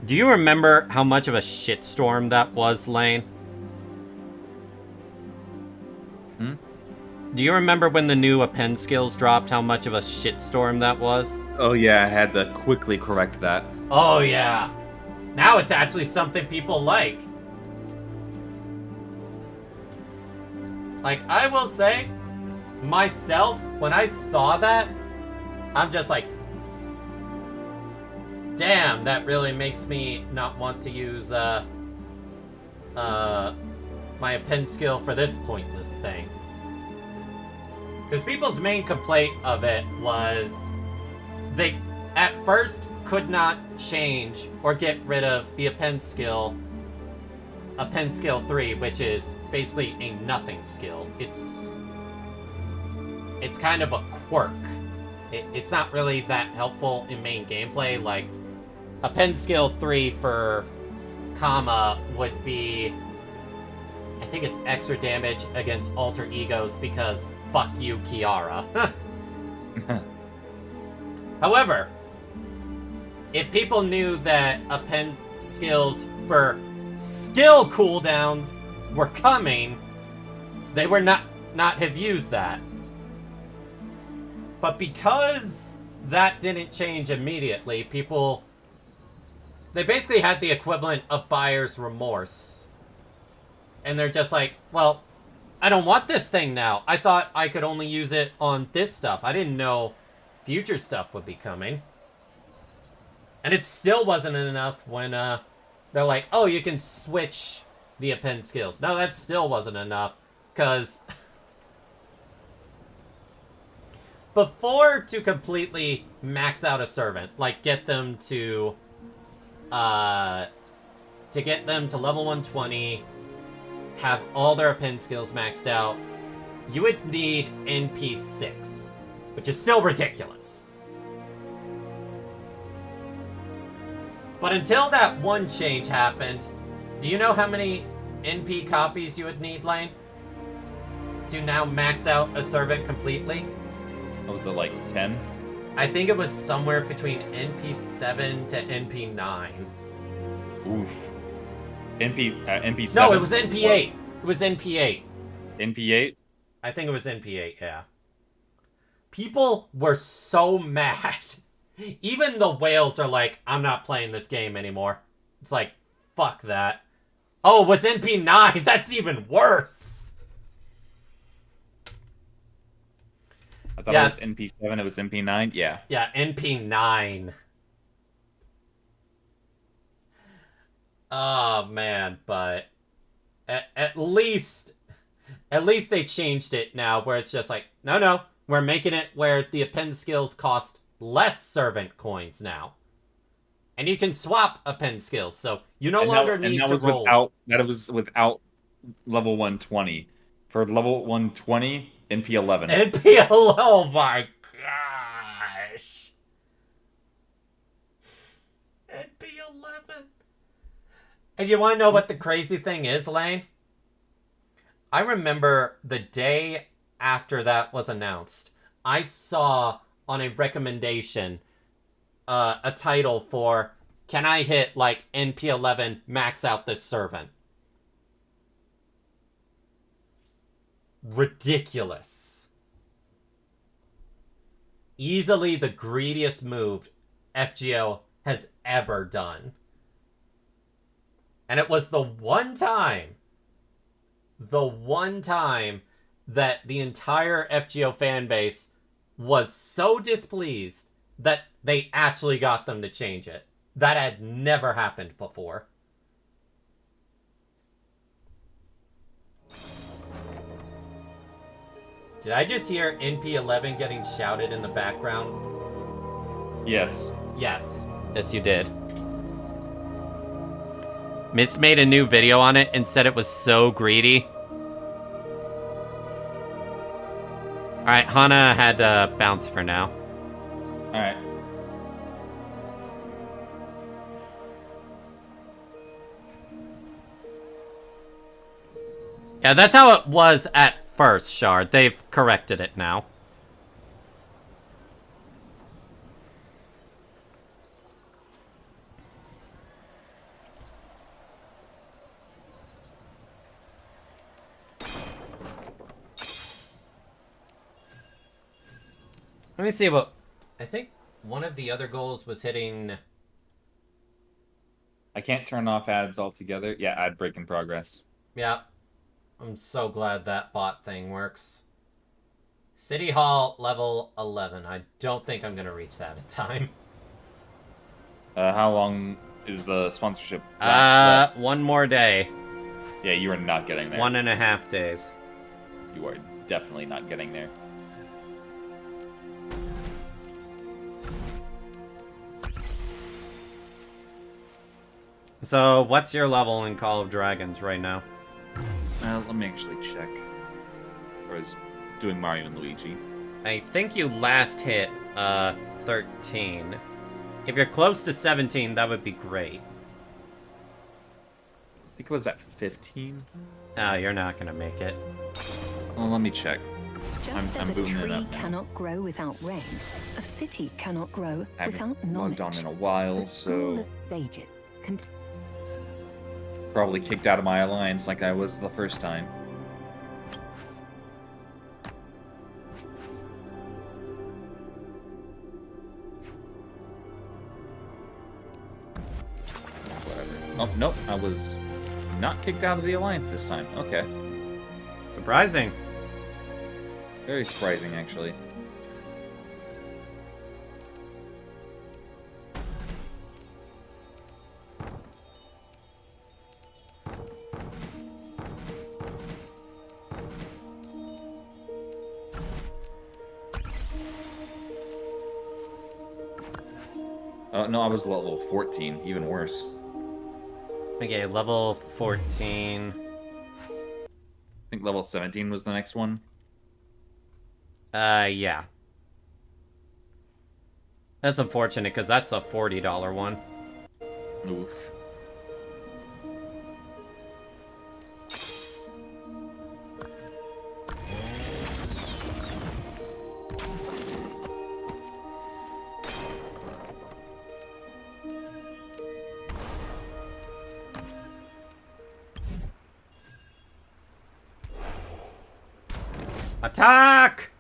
A: Do you remember how much of a shitstorm that was, Lane? Do you remember when the new append skills dropped, how much of a shitstorm that was?
B: Oh yeah, I had to quickly correct that.
A: Oh yeah. Now it's actually something people like. Like, I will say, myself, when I saw that, I'm just like, damn, that really makes me not want to use, my append skill for this pointless thing. Because people's main complaint of it was they, at first, could not change or get rid of the append skill 3, which is basically a nothing skill. It's kind of a quirk. It's not really that helpful in main gameplay. Like, append skill 3 for Kama would be, I think it's extra damage against alter egos because fuck you, Kiara. However, if people knew that append skills for skill cooldowns were coming, they would not have used that. But because that didn't change immediately, they basically had the equivalent of buyer's remorse. And they're just like, well, I don't want this thing now. I thought I could only use it on this stuff. I didn't know future stuff would be coming. And it still wasn't enough when they're like, oh, you can switch the append skills. No, that still wasn't enough. Because before to completely max out a servant, like get them to get them to level 120, have all their append skills maxed out, you would need NP 6, which is still ridiculous. But until that one change happened, do you know how many NP copies you would need, Lane? To now max out a servant completely?
B: What was it, like 10?
A: I think it was somewhere between NP 7 to NP 9.
B: Oof. NP 7?
A: No, it was NP 8. It was NP 8.
B: NP 8?
A: I think it was NP 8, yeah. People were so mad. Even the whales are like, I'm not playing this game anymore. It's like, fuck that. Oh, it was NP 9. That's even worse.
B: I thought it was NP 7, it was NP 9? Yeah.
A: Yeah, NP 9. Oh, man, but at least they changed it now where it's just like, no, we're making it where the append skills cost less servant coins now. And you can swap append skills, so you no longer need to roll.
B: That was without level 120. For level 120, NP 11.
A: NP 11, oh my gosh. NP 11. And you want to know what the crazy thing is, Lane? I remember the day after that was announced, I saw on a recommendation a title for, can I hit like NP 11, max out this servant? Ridiculous. Easily the greediest move FGO has ever done. And it was the one time that the entire FGO fan base was so displeased that they actually got them to change it. That had never happened before. Did I just hear NP11 getting shouted in the background?
B: Yes.
A: Yes. Yes, you did. Miss made a new video on it and said it was so greedy. Alright, Hana had to bounce for now.
B: Alright.
A: Yeah, that's how it was at first, Shard. They've corrected it now. Let me see what... I think one of the other goals was hitting...
B: I can't turn off ads altogether. Yeah, ad break in progress.
A: Yeah. I'm so glad that bot thing works. City Hall level 11. I don't think I'm going to reach that in time.
B: How long is the sponsorship?
A: One more day.
B: Yeah, you are not getting there.
A: 1.5 days.
B: You are definitely not getting there.
A: So, what's your level in Call of Dragons right now?
B: Let me actually check. Or is doing Mario and Luigi.
A: I think you last hit 13. If you're close to 17, that would be great.
B: I think it was at 15.
G: Ah,
A: Oh, you're not gonna make it.
B: Well, let me check.
G: Just
B: I'm
G: as a
B: booting it
G: tree
B: up now.
G: cannot grow without rain, a city cannot grow
B: I
G: without
B: haven't
G: knowledge.
B: logged on in a while,
G: The school
B: so
G: of sages.
B: probably kicked out of my alliance like I was the first time. Whatever. Oh, nope, I was not kicked out of the alliance this time. Okay.
A: Surprising.
B: Very surprising, actually. Oh, no, I was level 14. Even worse.
A: Okay, level 14.
B: I think level 17 was the next one.
A: Yeah. That's unfortunate, because that's a $40 one.
B: Oof.
A: Attack!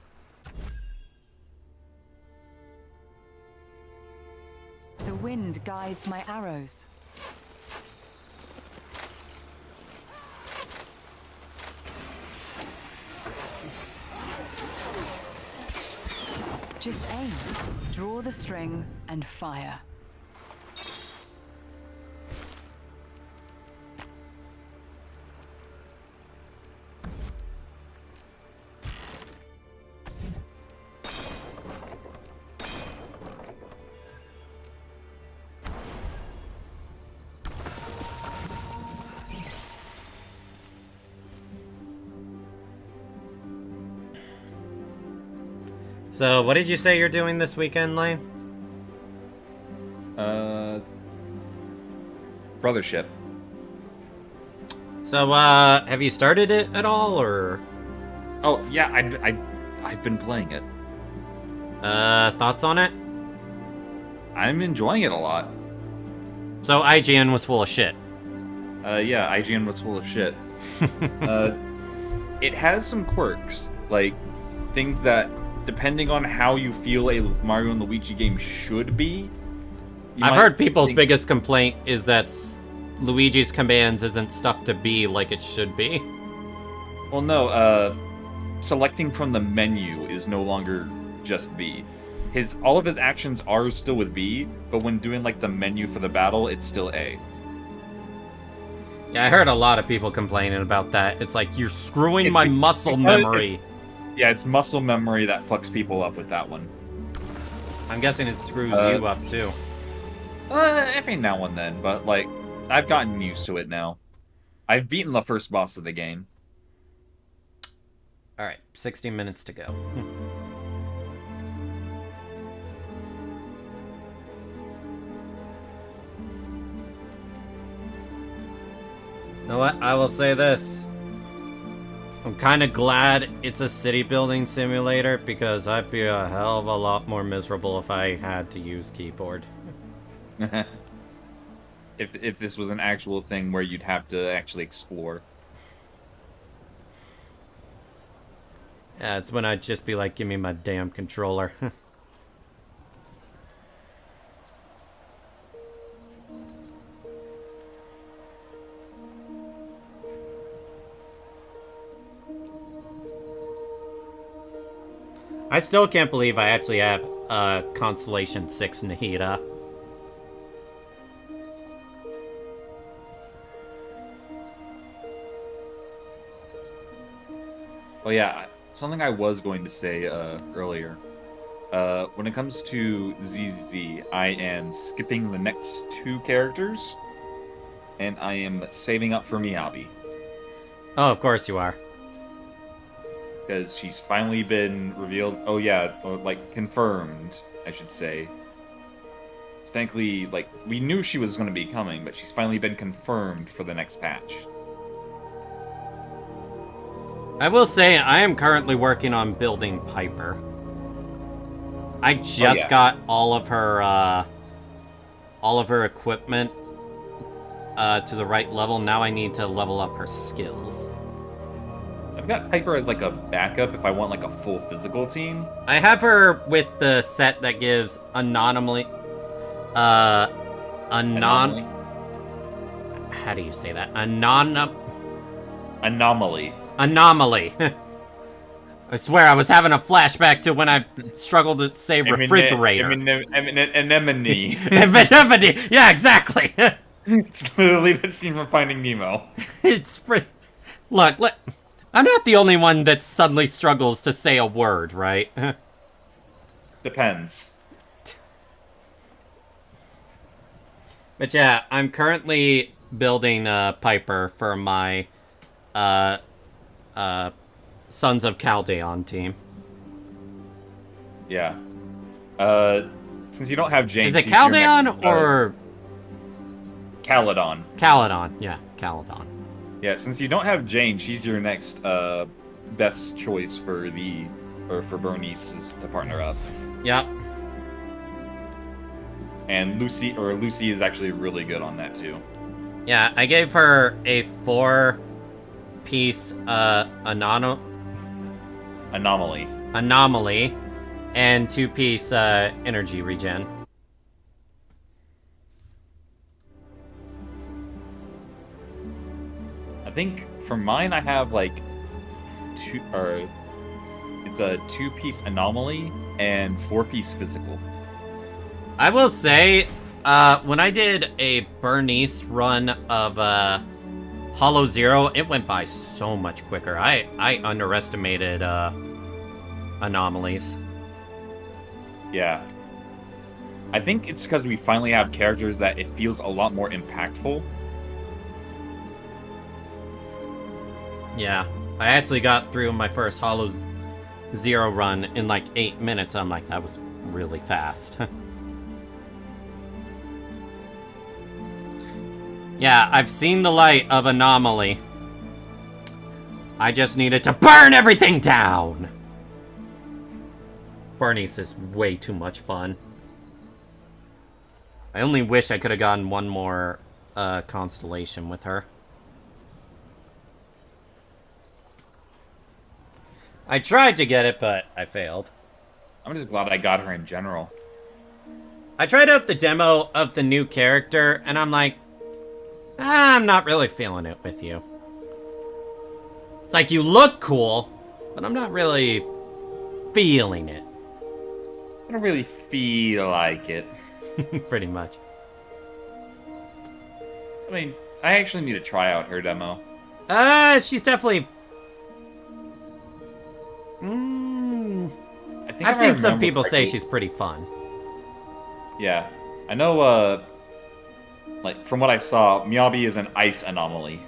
D: The wind guides my arrows. Just aim, draw the string, and fire.
A: So, what did you say you're doing this weekend, Lane?
B: Brothership.
A: So, have you started it at all, or?
B: Oh, yeah, I've been playing it.
A: Thoughts on it?
B: I'm enjoying it a lot.
A: So, IGN was full of shit.
B: Yeah, IGN was full of shit. It has some quirks, like things that, depending on how you feel a Mario and Luigi game should be.
A: I've heard people's biggest complaint is that Luigi's commands isn't stuck to B like it should be.
B: Well, no, selecting from the menu is no longer just B. All of his actions are still with B, but when doing like the menu for the battle, it's still A.
A: Yeah, I heard a lot of people complaining about that. It's like, you're screwing my muscle memory.
B: Yeah, it's muscle memory that fucks people up with that one.
A: I'm guessing it screws you up too.
B: Every now and then, but like, I've gotten used to it now. I've beaten the first boss of the game.
A: Alright, 60 minutes to go. You know what? I will say this. I'm kind of glad it's a city building simulator because I'd be a hell of a lot more miserable if I had to use keyboard.
B: If this was an actual thing where you'd have to actually explore.
A: Yeah, it's when I'd just be like, give me my damn controller. I still can't believe I actually have Constellation 6 Nahida.
B: Oh yeah, something I was going to say earlier. When it comes to ZZZ, I am skipping the next 2 characters, and I am saving up for Miyabi.
A: Oh, of course you are.
B: Because she's finally been revealed. Oh yeah, or, like, confirmed, I should say. Technically, like, we knew she was going to be coming, but she's finally been confirmed for the next patch.
A: I will say, I am currently working on building Piper. I just got all of her equipment to the right level. Now I need to level up her skills.
B: I've got Piper as like a backup if I want like a full physical team.
A: I have her with the set that gives anomaly. How do you say that?
B: Anomaly.
A: Anomaly. I swear I was having a flashback to when I struggled to say refrigerator.
B: Anemone.
A: Anemone. Yeah, exactly.
B: It's literally the scene from Finding Nemo.
A: Look, I'm not the only one that suddenly struggles to say a word, right?
B: Depends.
A: But yeah, I'm currently building Piper for my Sons of Caldeon team.
B: Yeah. Since you don't have Jane,
A: is it Caldeon or
B: Caledon?
A: Caledon, yeah, Caledon.
B: Yeah, since you don't have Jane, she's your next best choice for Bernice to partner up.
A: Yep.
B: And Lucy is actually really good on that too.
A: Yeah, I gave her a 4-piece anomaly and 2-piece energy regen.
B: I think for mine I have like it's a 2-piece anomaly and 4-piece physical.
A: I will say, when I did a Bernice run of Hollow Zero, it went by so much quicker. I underestimated anomalies.
B: Yeah. I think it's because we finally have characters that it feels a lot more impactful.
A: Yeah. I actually got through my first Hollow Zero run in like 8 minutes. I'm like, that was really fast. Yeah, I've seen the light of Anomaly. I just needed to burn everything down! Bernice is way too much fun. I only wish I could have gotten one more constellation with her. I tried to get it, but I failed.
B: I'm just glad I got her in general.
A: I tried out the demo of the new character, and I'm like, I'm not really feeling it with you. It's like, you look cool, but I'm not really feeling it.
B: I don't really feel like it.
A: Pretty much.
B: I mean, I actually need to try out her demo.
A: She's definitely...
B: think
A: I've
B: if I
A: seen some
B: remember
A: people say
B: correctly-
A: she's pretty fun.
B: Yeah, I know. Like from what I saw, Miyabi is an ice anomaly.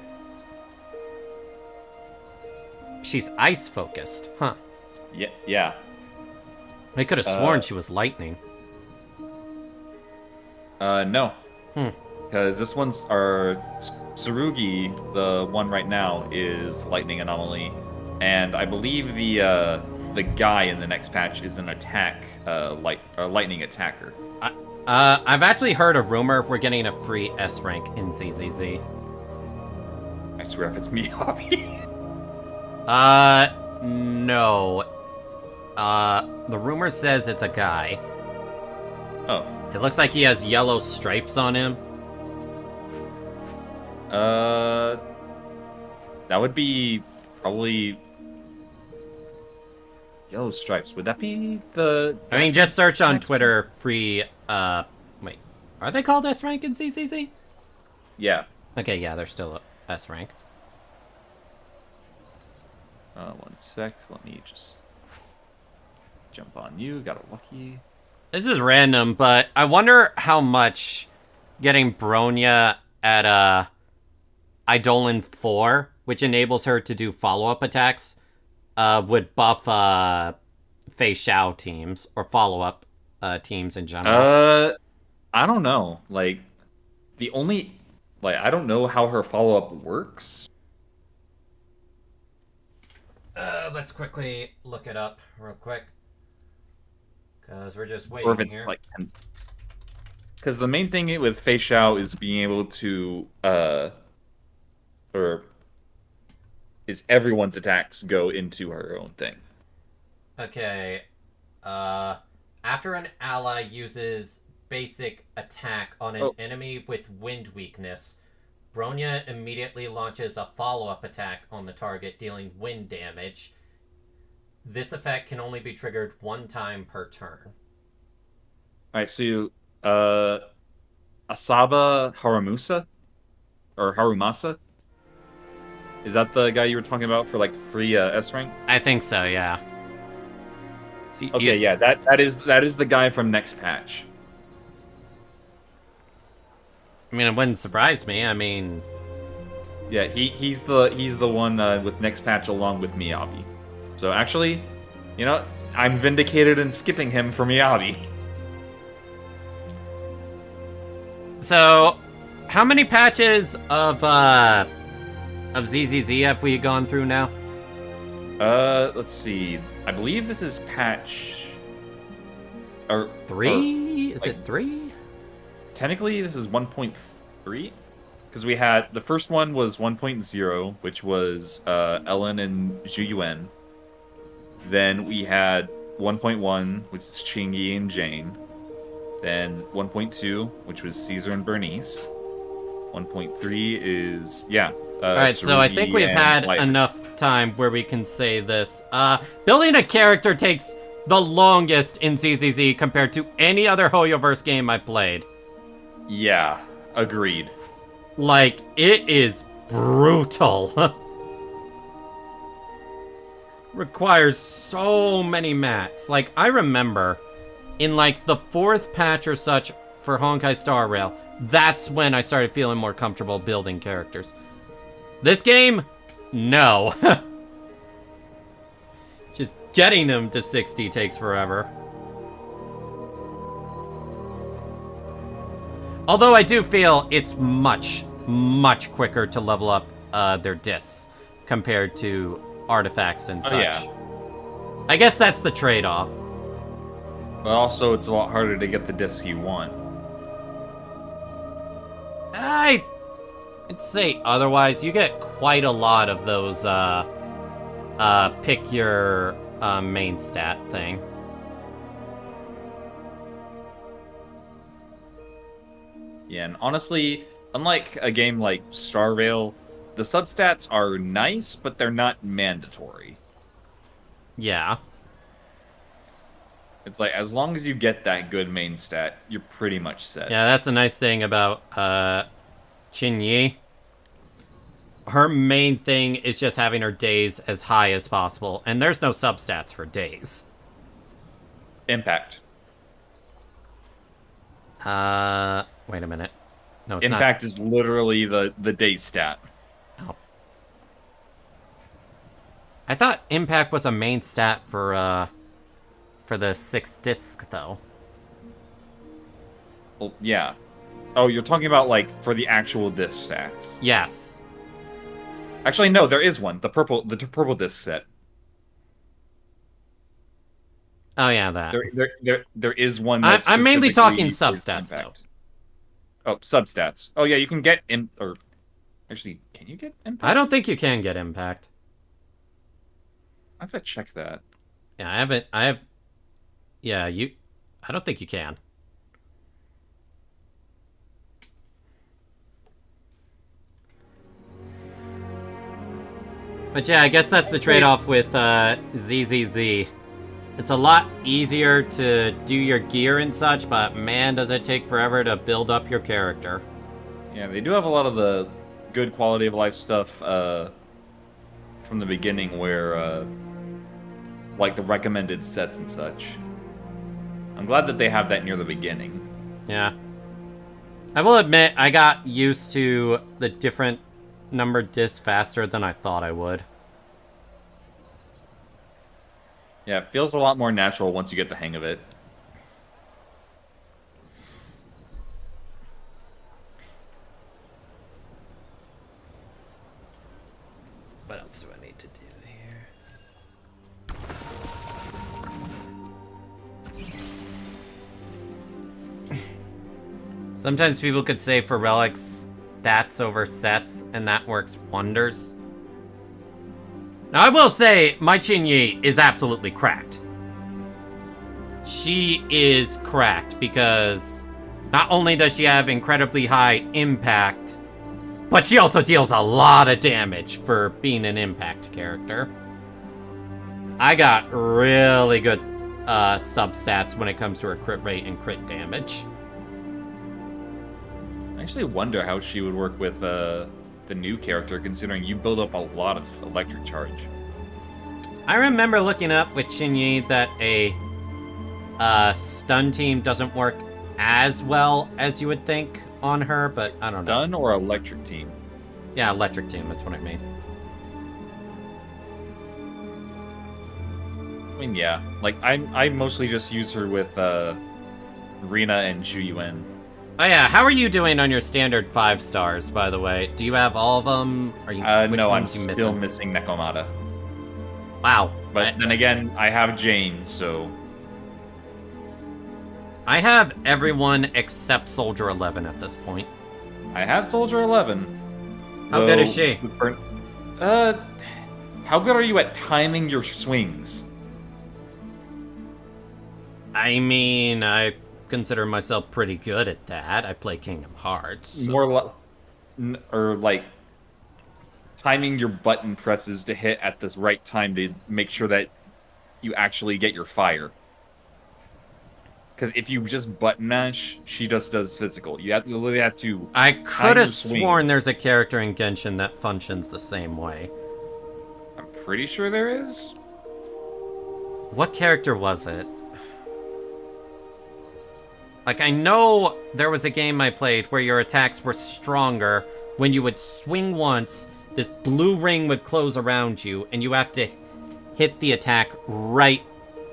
A: She's ice focused, huh?
B: Yeah, yeah.
A: I could have sworn she was lightning.
B: No.
A: Hmm.
B: Because this one's our Tsurugi, the one right now, is lightning anomaly, and I believe the guy in the next patch is an lightning attacker.
A: I've actually heard a rumor we're getting a free S rank in ZZZ.
B: I swear if it's Miyabi.
A: No. The rumor says it's a guy.
B: Oh.
A: It looks like he has yellow stripes on him.
B: That would be probably yellow stripes. Would that be the?
A: I mean, just search on Twitter free, wait. Are they called S rank in ZZZ?
B: Yeah.
A: Okay, yeah, they're still S rank.
B: One sec. Let me just jump on you. Got a lucky.
A: This is random, but I wonder how much getting Bronya at Eidolon 4, which enables her to do follow-up attacks, would buff Fei Xiao teams or follow-up teams in general.
B: I don't know. Like, I don't know how her follow-up works.
A: Let's quickly look it up real quick. Because we're just
B: Or
A: waiting
B: if it's
A: here.
B: like, because the main thing with Fei Xiao is being able to, or is everyone's attacks go into her own thing.
A: Okay. After an ally uses basic attack on an enemy with wind weakness, Bronya immediately launches a follow-up attack on the target, dealing wind damage. This effect can only be triggered one time per turn.
B: Alright, so, Asaba Harumusa? Or Harumasa? Is that the guy you were talking about for, like, free S rank?
A: I think so, yeah.
B: Okay, yeah, that is the guy from next patch.
A: I mean, it wouldn't surprise me. I mean,
B: Yeah, he's the one with next patch along with Miyabi. So actually, you know, I'm vindicated in skipping him for Miyabi.
A: so how many patches of ZZZ have we gone through now?
B: Let's see. I believe this is patch. Or
A: 3? Is
B: like-
A: it 3?
B: Technically, this is 1.3 because we had the first one was 1.0, which was Ellen and Zhu Yuan. Then we had 1.1, which is Chingy and Jane. Then 1.2, which was Caesar and Bernice. 1.3 is
A: Alright, so I think we've had enough time where we can say this. Building a character takes the longest in ZZZ compared to any other Hoyoverse game I've played.
B: Yeah, agreed.
A: Like, it is brutal. Requires so many mats. Like, I remember in like the 4th patch or such for Honkai Star Rail, that's when I started feeling more comfortable building characters. This game, no. Just getting them to 60 takes forever. Although I do feel it's much, much quicker to level up their discs compared to artifacts and such.
B: Yeah.
A: I guess that's the trade-off.
B: But also, it's a lot harder to get the discs you want.
A: I'd say otherwise. You get quite a lot of those pick your main stat thing.
B: Yeah, and honestly, unlike a game like Star Rail, the substats are nice, but they're not mandatory.
A: Yeah.
B: It's like, as long as you get that good main stat, you're pretty much set.
A: Yeah, that's the nice thing about Chin Yi. Her main thing is just having her days as high as possible, and there's no substats for days.
B: Impact.
A: Wait a minute. No, it's
B: Impact is literally the day stat.
A: not. Oh. I thought impact was a main stat for the 6th disc, though.
B: Well, yeah. Oh, you're talking about, like, for the actual disc stats.
A: Yes.
B: Actually, no, there is one. The purple disc set.
A: Oh yeah, that.
B: There is one.
A: I'm mainly talking
B: specifically
A: substats, though.
B: impact. Oh, substats. Oh yeah, you can get actually, can you get impact?
A: I don't think you can get impact.
B: I have to check that.
A: Yeah, I don't think you can. But yeah, I guess that's the trade-off with ZZZ. It's a lot easier to do your gear and such, but man, does it take forever to build up your character.
B: Yeah, they do have a lot of the good quality of life stuff from the beginning, where like the recommended sets and such. I'm glad that they have that near the beginning.
A: Yeah. I will admit, I got used to the different numbered discs faster than I thought I would.
B: Yeah, it feels a lot more natural once you get the hang of it.
A: What else do I need to do here? Sometimes people could say for relics, stats over sets, and that works wonders. Now, I will say, my Chinyi is absolutely cracked. She is cracked because not only does she have incredibly high impact, but she also deals a lot of damage for being an impact character. I got really good substats when it comes to her crit rate and crit damage.
B: I actually wonder how she would work with the new character, considering you build up a lot of electric charge.
A: I remember looking up with Chinyi that a stun team doesn't work as well as you would think on her, but I don't know.
B: Stun or electric team?
A: Yeah, electric team, that's what I mean.
B: I mean, yeah. Like, I mostly just use her with Rina and Zhu
A: Oh yeah, how are you doing on your standard 5 stars, by the way? Do you have all of them? Are you? Which
B: no, I'm
A: ones you
B: still missing Nekomata.
A: Wow.
B: But then again, I have Jane, so...
A: I have everyone except Soldier 11 at this point.
B: I have Soldier 11.
A: How good is she?
B: How good are you at timing your swings?
A: I mean, I consider myself pretty good at that. I play Kingdom Hearts. So.
B: Or like timing your button presses to hit at this right time to make sure that you actually get your fire. Because if you just button mash, she just does physical. You literally have to.
A: I could have sworn there's a character in Genshin that functions the same way.
B: I'm pretty sure there is.
A: What character was it? Like, I know there was a game I played where your attacks were stronger when you would swing once, this blue ring would close around you, and you have to hit the attack right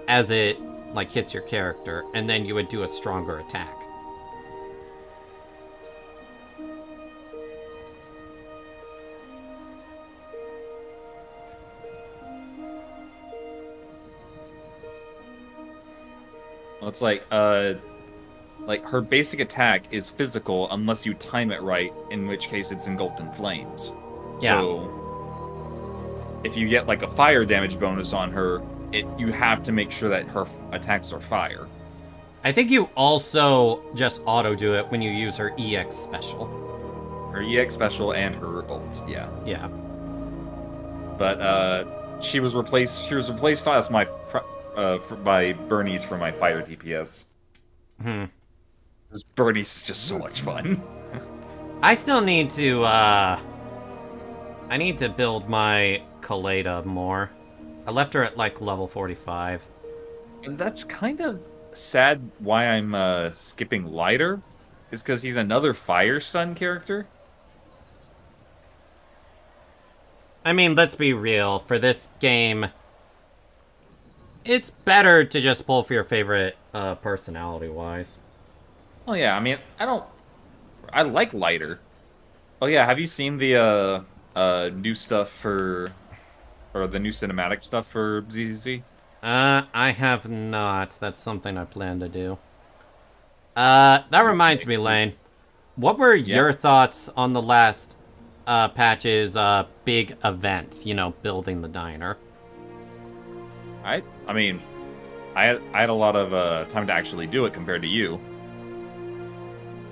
A: as it, like, hits your character, and then you would do a stronger attack.
B: Well, it's like her basic attack is physical unless you time it right, in which case it's engulfed in flames.
A: Yeah.
B: So if you get like a fire damage bonus on her, you have to make sure that her attacks are fire.
A: I think you also just auto do it when you use her EX special.
B: Her EX special and her ult, yeah.
A: Yeah.
B: But she was replaced as by Bernice for my fire DPS. This Bernice is just so much fun.
A: I still need to, I need to build my Kaleda more. I left her at, like, level 45.
B: And that's kind of sad why I'm skipping Lighter. Is because he's another Fire Sun character.
A: I mean, let's be real. For this game, it's better to just pull for your favorite personality-wise.
B: Oh yeah, I mean, I like Lighter. Oh yeah, have you seen the new stuff or the new cinematic stuff for ZZZ?
A: I have not. That's something I plan to do. That reminds me, Lane. What were your thoughts on the last patch's big event? You know, building the diner.
B: I mean, I had a lot of time to actually do it compared to you.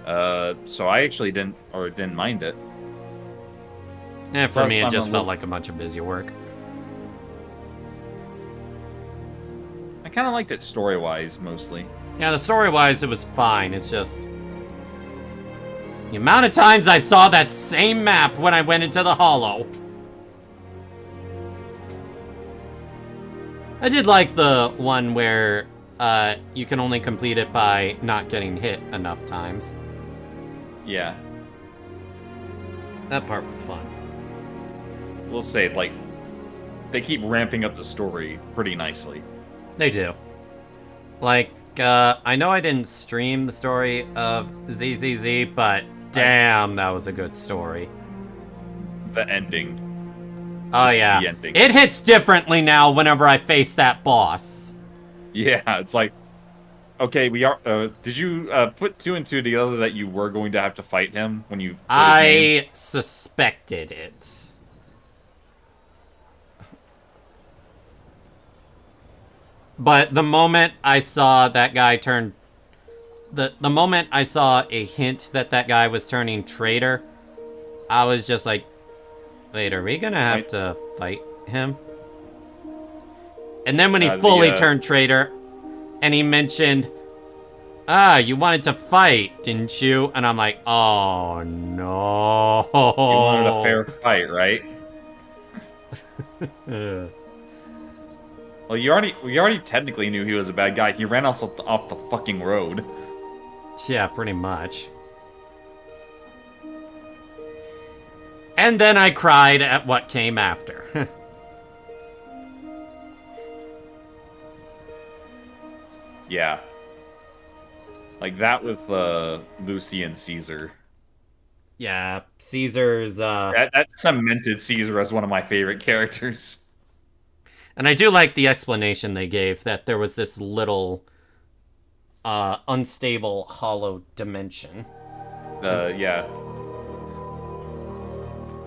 B: So I actually didn't mind it.
A: Yeah, for
B: Plus,
A: me, it
B: I'm
A: just
B: a
A: felt
B: li-
A: like a bunch of busy work.
B: I kind of liked it story-wise, mostly.
A: Yeah, the story-wise, it was fine. It's just the amount of times I saw that same map when I went into the Hollow. I did like the one where you can only complete it by not getting hit enough times.
B: Yeah.
A: That part was fun.
B: We'll say, like, they keep ramping up the story pretty nicely.
A: They do. Like, I know I didn't stream the story of ZZZ, but damn, that was a good story.
B: The ending.
A: Oh
B: Just
A: yeah.
B: the ending.
A: It hits differently now whenever I face that boss.
B: Yeah, it's like, okay, we are. Did you put two and two together that you were going to have to fight him when you? heard his name?
A: I suspected it. But the moment I saw that guy turn... The moment I saw a hint that that guy was turning traitor, I was just like, wait, are we gonna have to fight him? And then when he fully turned traitor, and he mentioned, you wanted to fight, didn't you? And I'm like, oh no.
B: You wanted a fair fight, right? Well, we already technically knew he was a bad guy. He ran off the fucking road.
A: Yeah, pretty much. And then I cried at what came after.
B: Yeah. Like that with Lucy and Caesar.
A: Yeah, Caesar's
B: That cemented Caesar as one of my favorite characters.
A: And I do like the explanation they gave that there was this little unstable hollow dimension.
B: Yeah.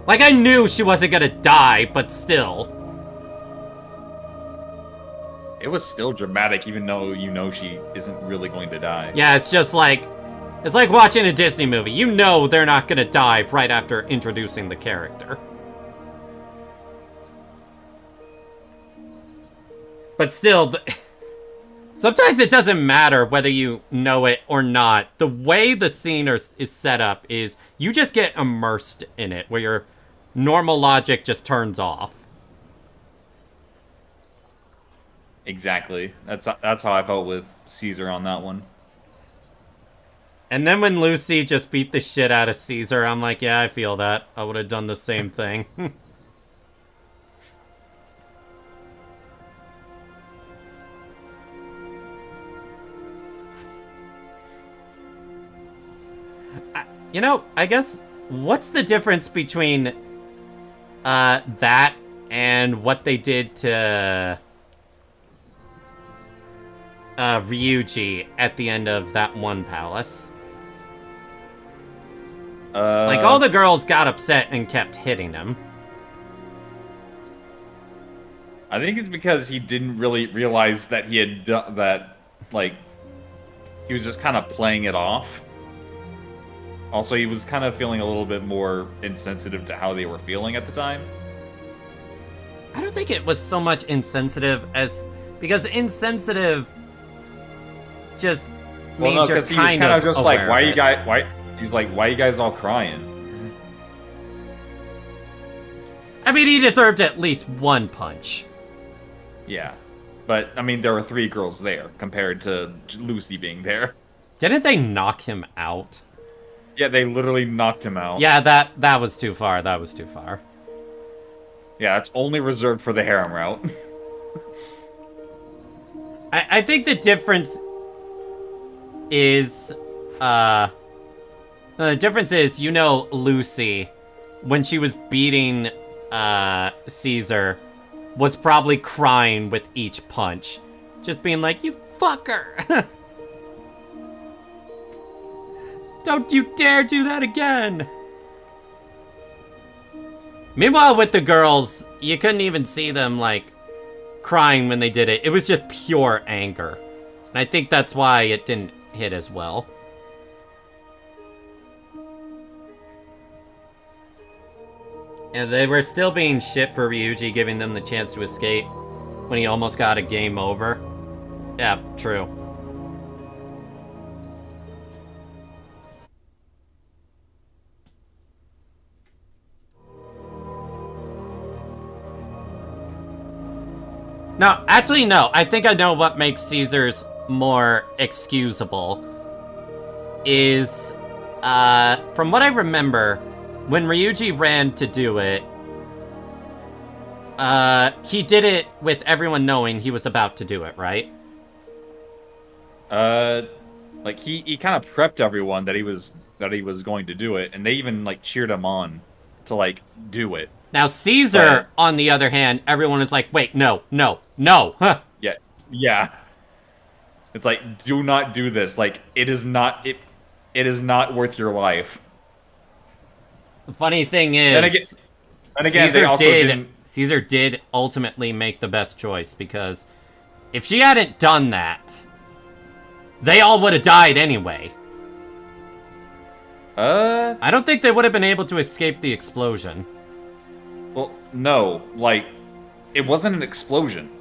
A: Like, I knew she wasn't gonna die, but still.
B: It was still dramatic, even though you know she isn't really going to die.
A: Yeah, it's just like... It's like watching a Disney movie. You know they're not gonna die right after introducing the character. But still... Sometimes it doesn't matter whether you know it or not. The way the scene is set up is you just get immersed in it, where your normal logic just turns off.
B: Exactly. That's how I felt with Caesar on that one.
A: And then when Lucy just beat the shit out of Caesar, I'm like, yeah, I feel that. I would have done the same thing. You know, I guess, what's the difference between that and what they did to Ryuji at the end of that one palace? Like, all the girls got upset and kept hitting him.
B: I think it's because he didn't really realize that he had done that, like, he was just kind of playing it off. Also, he was kind of feeling a little bit more insensitive to how they were feeling at the time.
A: I don't think it was so much insensitive as... Because insensitive just means you're
B: because he was kind of just
A: aware
B: like, why
A: of
B: you
A: it.
B: guys, he's like, why you guys all crying?
A: I mean, he deserved at least one punch.
B: Yeah. But I mean, there were 3 girls there compared to Lucy being there.
A: Didn't they knock him out?
B: Yeah, they literally knocked him out.
A: Yeah, that was too far. That was too far.
B: Yeah, it's only reserved for the harem route.
A: I think the difference is, the difference is, you know, Lucy, when she was beating, Caesar, was probably crying with each punch. Just being like, you fucker! Don't you dare do that again! Meanwhile, with the girls, you couldn't even see them, like, crying when they did it. It was just pure anger. And I think that's why it didn't hit as well. And they were still being shit for Ryuji, giving them the chance to escape when he almost got a game over. Yeah, true. No, actually, no. I think I know what makes Caesar's more excusable. Is, from what I remember, when Ryuji ran to do it, he did it with everyone knowing he was about to do it, right?
B: Like he kind of prepped everyone that he was going to do it, and they even like cheered him on to like do it.
A: Now Caesar, on the other hand, everyone is like, wait, no, huh.
B: Yeah. It's like, do not do this. Like, it is not worth your life.
A: The funny thing is,
B: and again,
A: Caesar did ultimately make the best choice, because if she hadn't done that, they all would have died anyway. I don't think they would have been able to escape the explosion.
B: Well, no, like, it wasn't an explosion.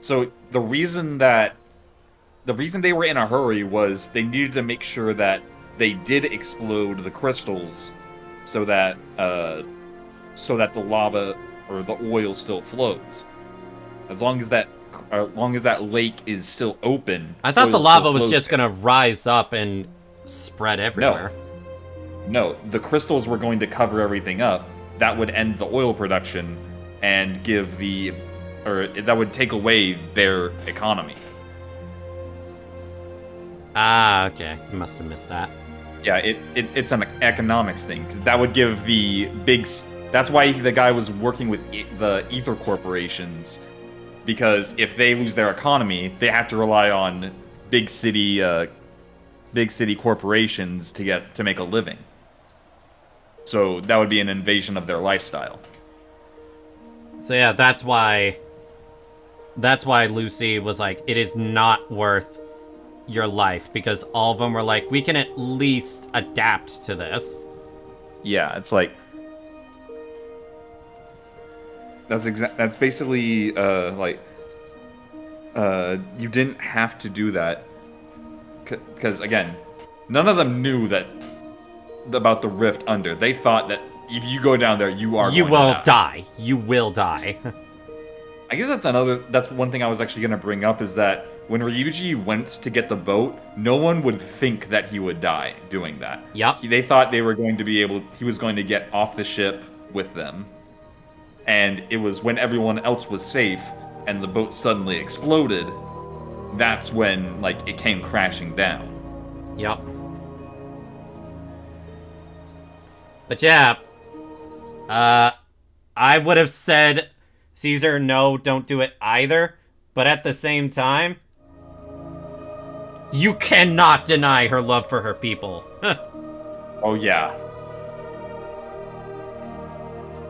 B: So the reason they were in a hurry was they needed to make sure that they did explode the crystals so that the lava or the oil still flows. As long as that lake is still open.
A: I thought the lava was just gonna rise up and spread everywhere.
B: No, the crystals were going to cover everything up. That would end the oil production and that would take away their economy.
A: Ah, okay. You must have missed that.
B: Yeah, it's an economics thing. That would give the big... That's why the guy was working with the ether corporations, because if they lose their economy, they have to rely on big city corporations to make a living. So that would be an invasion of their lifestyle.
A: So yeah, that's why Lucy was like, it is not worth your life, because all of them were like, we can at least adapt to this.
B: Yeah, it's like that's basically you didn't have to do that, because again, none of them knew about the rift under. They thought that if you go down there, you will
A: die. You will die.
B: I guess that's one thing I was actually going to bring up, is that when Ryuji went to get the boat, no one would think that he would die doing that.
A: Yep.
B: They thought he was going to get off the ship with them. And it was when everyone else was safe and the boat suddenly exploded, that's when, like, it came crashing down.
A: Yep. But yeah, I would have said, Caesar, no, don't do it either. But at the same time, you cannot deny her love for her people.
B: Oh yeah.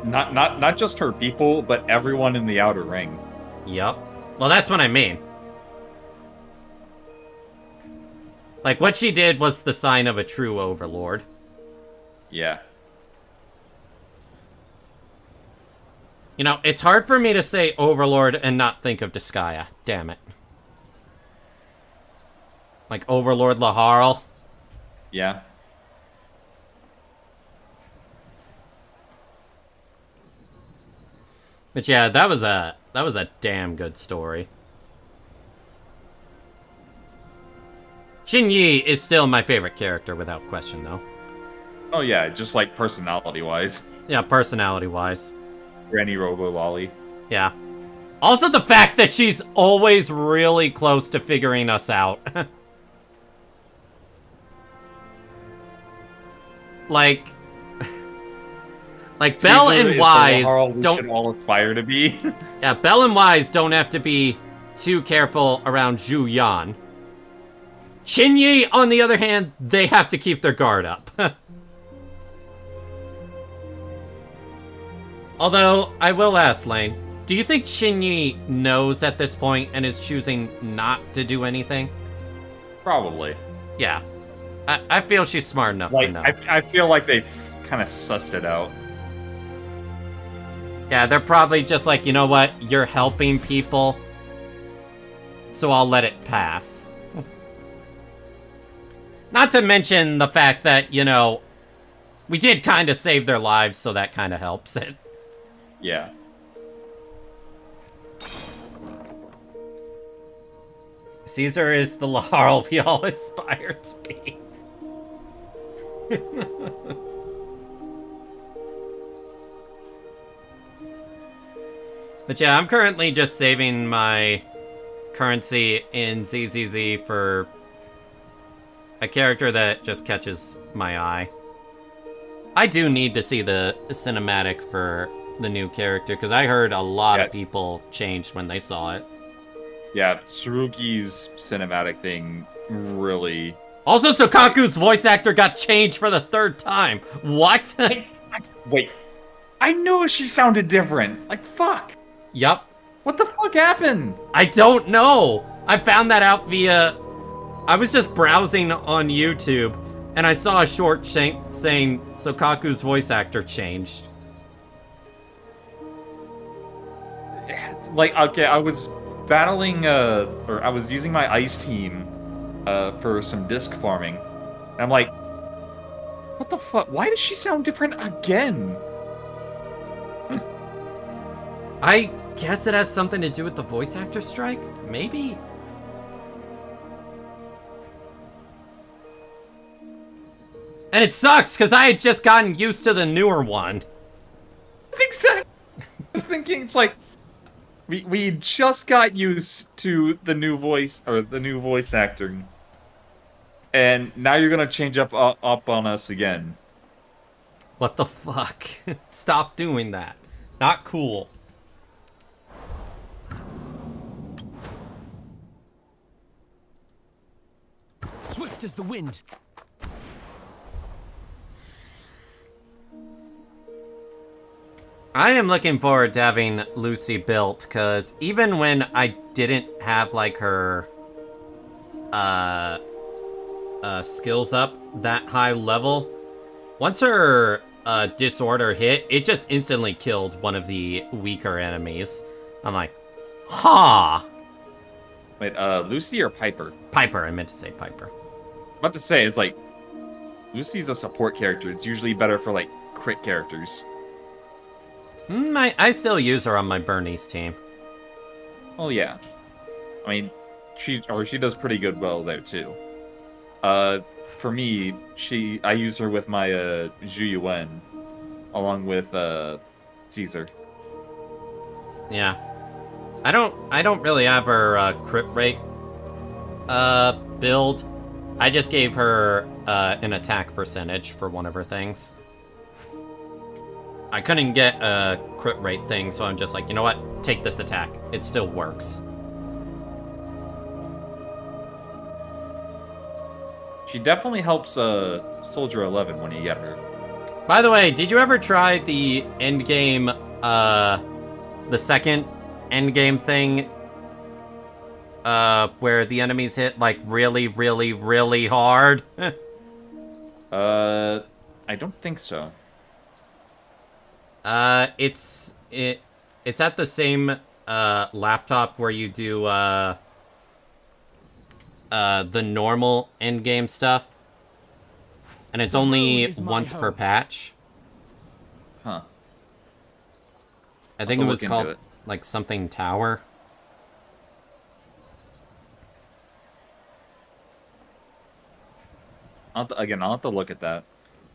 B: Not just her people, but everyone in the Outer Ring.
A: Yep. Well, that's what I mean. Like, what she did was the sign of a true overlord.
B: Yeah.
A: You know, it's hard for me to say overlord and not think of Disgaea. Damn it. Like Overlord Laharl.
B: Yeah.
A: But yeah, that was a damn good story. Shin Yi is still my favorite character without question, though.
B: Oh yeah, just like personality-wise.
A: Yeah, personality-wise.
B: Granny Robo Lolly.
A: Yeah. Also the fact that she's always really close to figuring us out. Like Belle
B: Caesar
A: and
B: is the
A: Wise
B: Laharl we
A: don't.
B: should all aspire to be.
A: Yeah, Belle and Wise don't have to be too careful around Zhu Yan. Shin Yi, on the other hand, they have to keep their guard up. Although, I will ask, Lane, do you think Shin Yi knows at this point and is choosing not to do anything?
B: Probably.
A: Yeah. I feel she's smart enough to
B: Like,
A: know.
B: I feel like they've kind of sussed it out.
A: Yeah, they're probably just like, you know what? You're helping people, so I'll let it pass. Not to mention the fact that, you know, we did kind of save their lives, so that kind of helps it.
B: Yeah.
A: Caesar is the Laharl we all aspire to be. But yeah, I'm currently just saving my currency in ZZZ for a character that just catches my eye. I do need to see the cinematic for the new character, because I heard a lot of people changed when they saw it.
B: Yeah, Tsurugi's cinematic thing really...
A: Also, Sokaku's voice actor got changed for the 3rd time. What?
B: Wait. I knew she sounded different. Like, fuck.
A: Yup.
B: What the fuck happened?
A: I don't know. I found that out via... I was just browsing on YouTube, and I saw a short saying Sokaku's voice actor changed.
B: Like, okay, I was battling, or I was using my ice team, for some disc farming. And I'm like, what the fuck? Why does she sound different again?
A: I guess it has something to do with the voice actor strike? Maybe? And it sucks, because I had just gotten used to the newer one.
B: That's exactly. I was thinking, it's like, we just got used to the new voice, or the new voice acting. And now you're gonna change up on us again.
A: What the fuck? Stop doing that. Not cool.
E: Swift as the wind.
A: I am looking forward to having Lucy built, because even when I didn't have, like, her skills up that high level, once her disorder hit, it just instantly killed one of the weaker enemies. I'm like, ha!
B: Wait, Lucy or Piper?
A: Piper, I meant to say Piper.
B: I'm about to say, it's like, Lucy's a support character. It's usually better for, like, crit characters.
A: I still use her on my Bernice team.
B: Oh yeah, I mean, she does pretty good well there too. For me, I use her with my Zhu Yuan, along with Caesar.
A: Yeah, I don't really have her crit rate build. I just gave her an attack percentage for one of her things. I couldn't get a crit rate thing, so I'm just like, you know what? Take this attack. It still works.
B: She definitely helps Soldier 11 when you get her.
A: By the way, did you ever try the endgame, the second endgame thing? Where the enemies hit, like, really, really, really hard?
B: I don't think so.
A: It's at the same laptop where you do the normal endgame stuff, and it's only once per patch.
B: Huh.
A: I think it was called
B: it.
A: like something tower.
B: I'll have to look at that.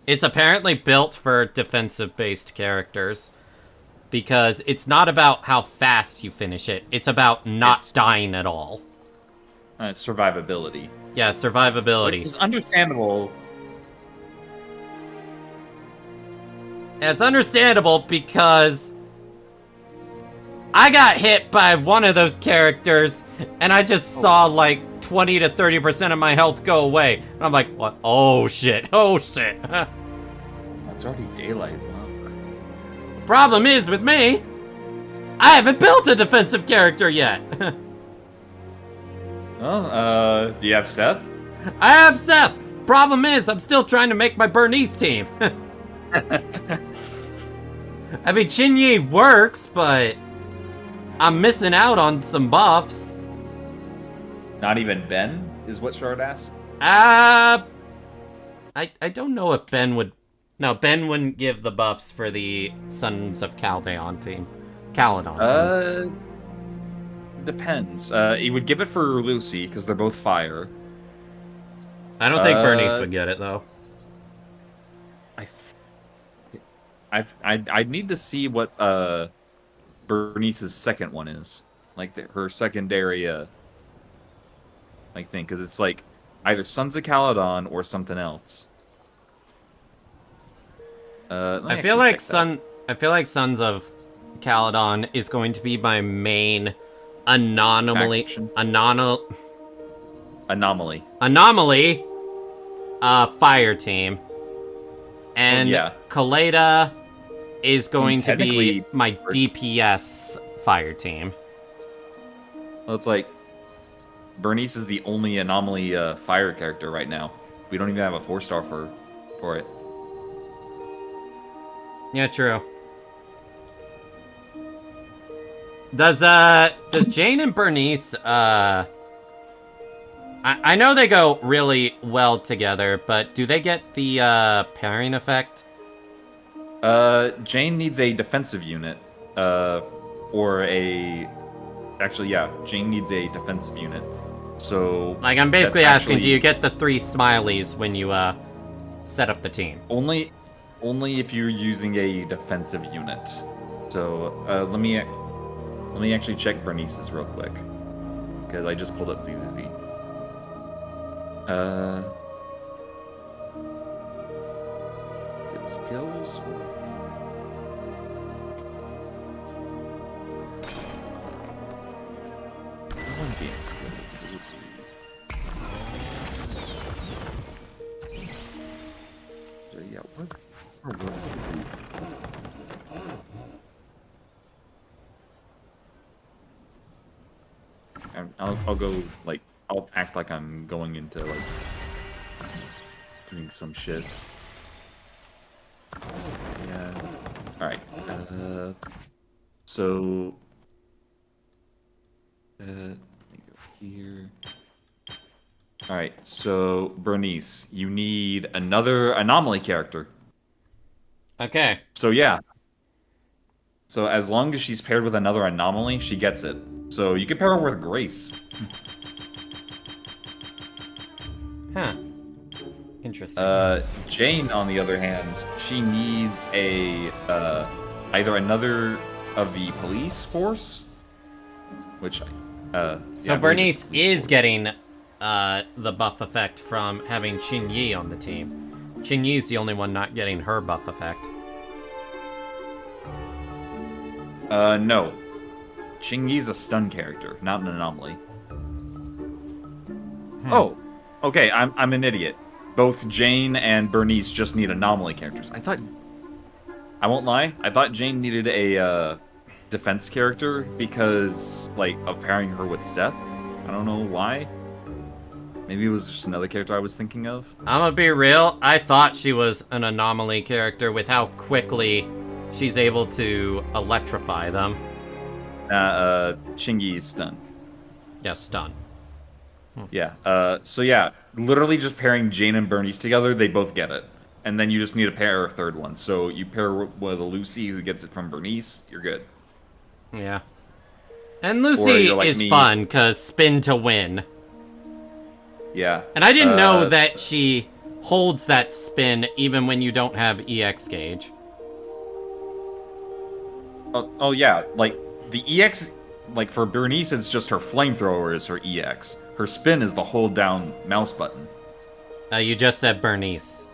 A: It's apparently built for defensive-based characters because it's not about how fast you finish it. It's about not dying at all.
B: Survivability.
A: Yeah, survivability.
B: Which is understandable.
A: It's understandable because I got hit by one of those characters and I just saw like 20 to 30% of my health go away. And I'm like, what? Oh shit. Oh shit.
B: It's already daylight. Wow.
A: Problem is with me, I haven't built a defensive character yet.
B: Well, do you have Seth?
A: I have Seth. Problem is, I'm still trying to make my Bernice team. I mean, Xinyi works, but I'm missing out on some buffs.
B: Not even Ben, is what Shard asked?
A: I don't know if Ben would... No, Ben wouldn't give the buffs for the Sons of Caledon team.
B: Depends. He would give it for Lucy, because they're both fire.
A: I don't think Bernice would get it, though.
B: I'd need to see what Bernice's second one is, like her secondary like thing, because it's like either Sons of Caledon or something else.
A: I feel like Sons of Caledon is going to be my main anomaly fire team, and Kaleda is going to be my DPS fire team.
B: Well, it's like Bernice is the only anomaly fire character right now. We don't even have a 4-star for it.
A: Yeah, true. Does Jane and Bernice I know they go really well together, but do they get the pairing effect?
B: Jane needs a defensive unit, Jane needs a defensive unit. So
A: like, I'm basically asking, do you get the 3 smileys when you set up the team?
B: Only if you're using a defensive unit. So let me actually check Bernice's real quick, because I just pulled up ZZZ. Is it skills? One game skills. So yeah, where will I'll go, like, I'll act like I'm going into, like, doing some shit. Yeah. Alright. So... let me go here. Alright, so, Bernice, you need another anomaly character.
A: Okay.
B: So, yeah. So, as long as she's paired with another anomaly, she gets it. So, you can pair her with Grace.
A: Huh. Interesting.
B: Jane, on the other hand, she needs a, either another of the police force, which,
A: so Bernice is getting, the buff effect from having Xinyi on the team. Xinyi's the only one not getting her buff effect.
B: No. Xinyi's a stun character, not an anomaly. Oh, okay, I'm an idiot. Both Jane and Bernice just need anomaly characters. I won't lie, I thought Jane needed a defense character because, like, of pairing her with Seth. I don't know why. Maybe it was just another character I was thinking of.
A: I'm gonna be real, I thought she was an anomaly character with how quickly she's able to electrify them.
B: Xinyi is stun.
A: Yeah, stun.
B: Yeah, so yeah, literally just pairing Jane and Bernice together, they both get it. And then you just need to pair a third one. So you pair with a Lucy who gets it from Bernice, you're good.
A: Yeah. And Lucy
B: like
A: is
B: me.
A: fun, because spin to win.
B: Yeah.
A: And I didn't know that she holds that spin even when you don't have EX gauge.
B: Oh yeah, like the EX, like for Bernice, it's just her flamethrower is her EX. Her spin is the hold down mouse button.
A: You just said Bernice.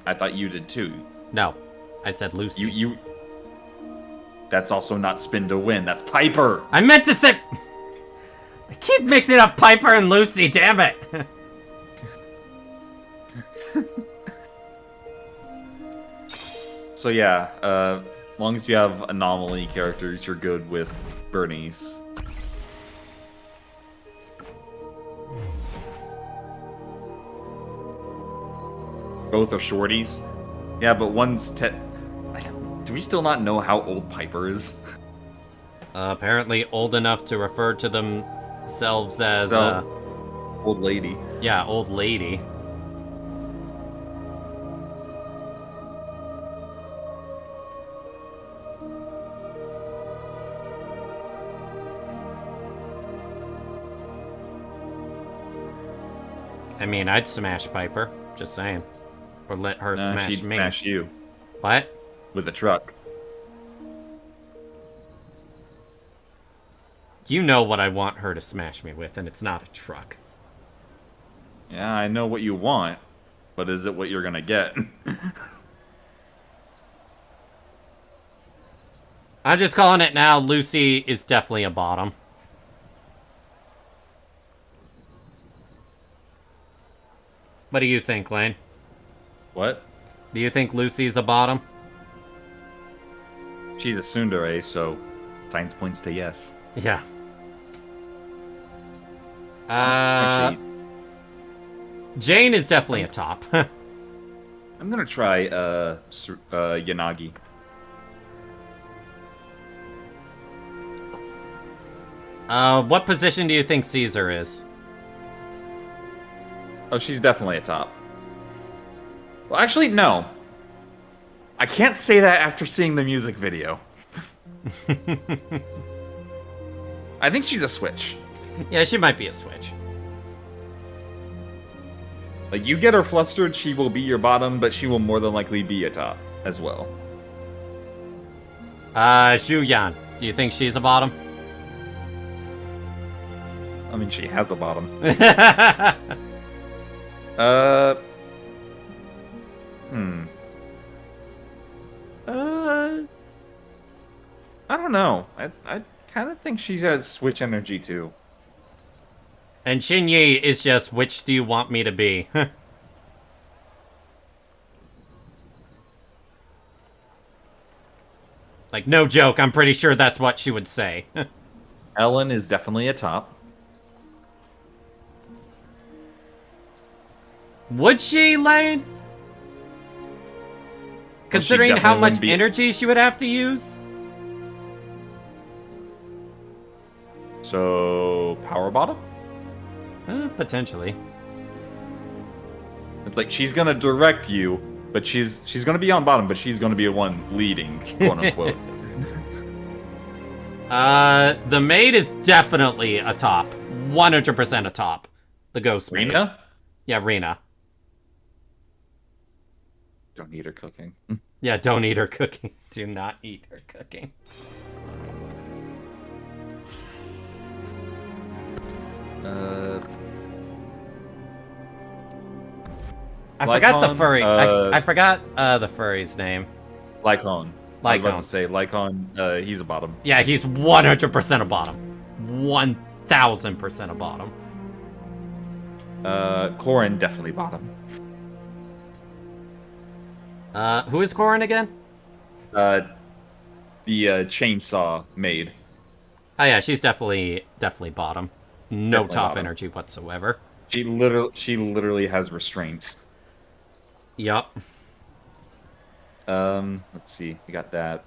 B: I thought you did too.
A: No, I said Lucy.
B: You. That's also not spin to win. That's Piper.
A: I meant to say. I keep mixing up Piper and Lucy. Damn it.
B: So yeah, as long as you have anomaly characters, you're good with Bernice. Both are shorties. Yeah, but one's do we still not know how old Piper is?
A: Apparently old enough to refer to themselves as,
B: old lady.
A: Yeah, old lady. I mean, I'd smash Piper. Just saying. Or let her smash
B: she'd
A: me.
B: Smash you.
A: What?
B: With a truck.
A: You know what I want her to smash me with, and it's not a truck.
B: Yeah, I know what you want, but is it what you're gonna get?
A: I'm just calling it now. Lucy is definitely a bottom. What do you think, Lane?
B: What?
A: Do you think Lucy's a bottom?
B: She's a tsundere, so science points to yes.
A: Yeah.
B: Actually,
A: Jane is definitely a top.
B: I'm gonna try Yanagi.
A: What position do you think Caesar is?
B: Oh, she's definitely a top. Well, actually, no. I can't say that after seeing the music video. I think she's a switch.
A: Yeah, she might be a switch.
B: Like, you get her flustered, she will be your bottom, but she will more than likely be a top as well.
A: Zhu Yan, do you think she's a bottom?
B: I mean, she has a bottom. I don't know. I kind of think she's at switch energy too.
A: And Xin Yi is just, which do you want me to be? Like, no joke, I'm pretty sure that's what she would say.
B: Ellen is definitely a top.
A: Would she, Lane? Considering how
B: definitely
A: much
B: wouldn't be-
A: energy she would have to use?
B: So, power bottom?
A: Potentially.
B: It's like she's gonna direct you, but she's gonna be on bottom, but she's gonna be the one leading, quote unquote.
A: The maid is definitely a top. 100% a top. The ghost maid.
B: Rena?
A: Yeah, Rena.
B: Don't need her cooking.
A: Yeah, don't eat her cooking. Do not eat her cooking. I forgot the
B: Lycon,
A: furry. I forgot the furry's name.
B: Lycon. I was about
A: Lycon.
B: to say Lycon. He's a bottom.
A: Yeah, he's 100% a bottom. 1000% a bottom.
B: Corin definitely bottom.
A: Who is Corin again?
B: The chainsaw maid.
A: Oh yeah, she's definitely bottom. No
B: Definitely
A: top
B: bottom.
A: energy whatsoever.
B: She literally has restraints.
A: Yup.
B: Let's see. We got that.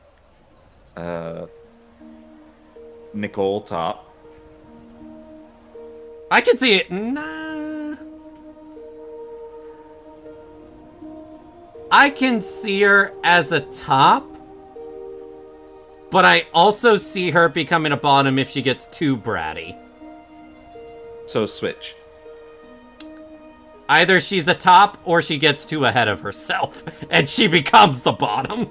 B: Nicole top.
A: I can see it. Nah. I can see her as a top, but I also see her becoming a bottom if she gets too bratty.
B: So switch.
A: Either she's a top or she gets too ahead of herself and she becomes the bottom.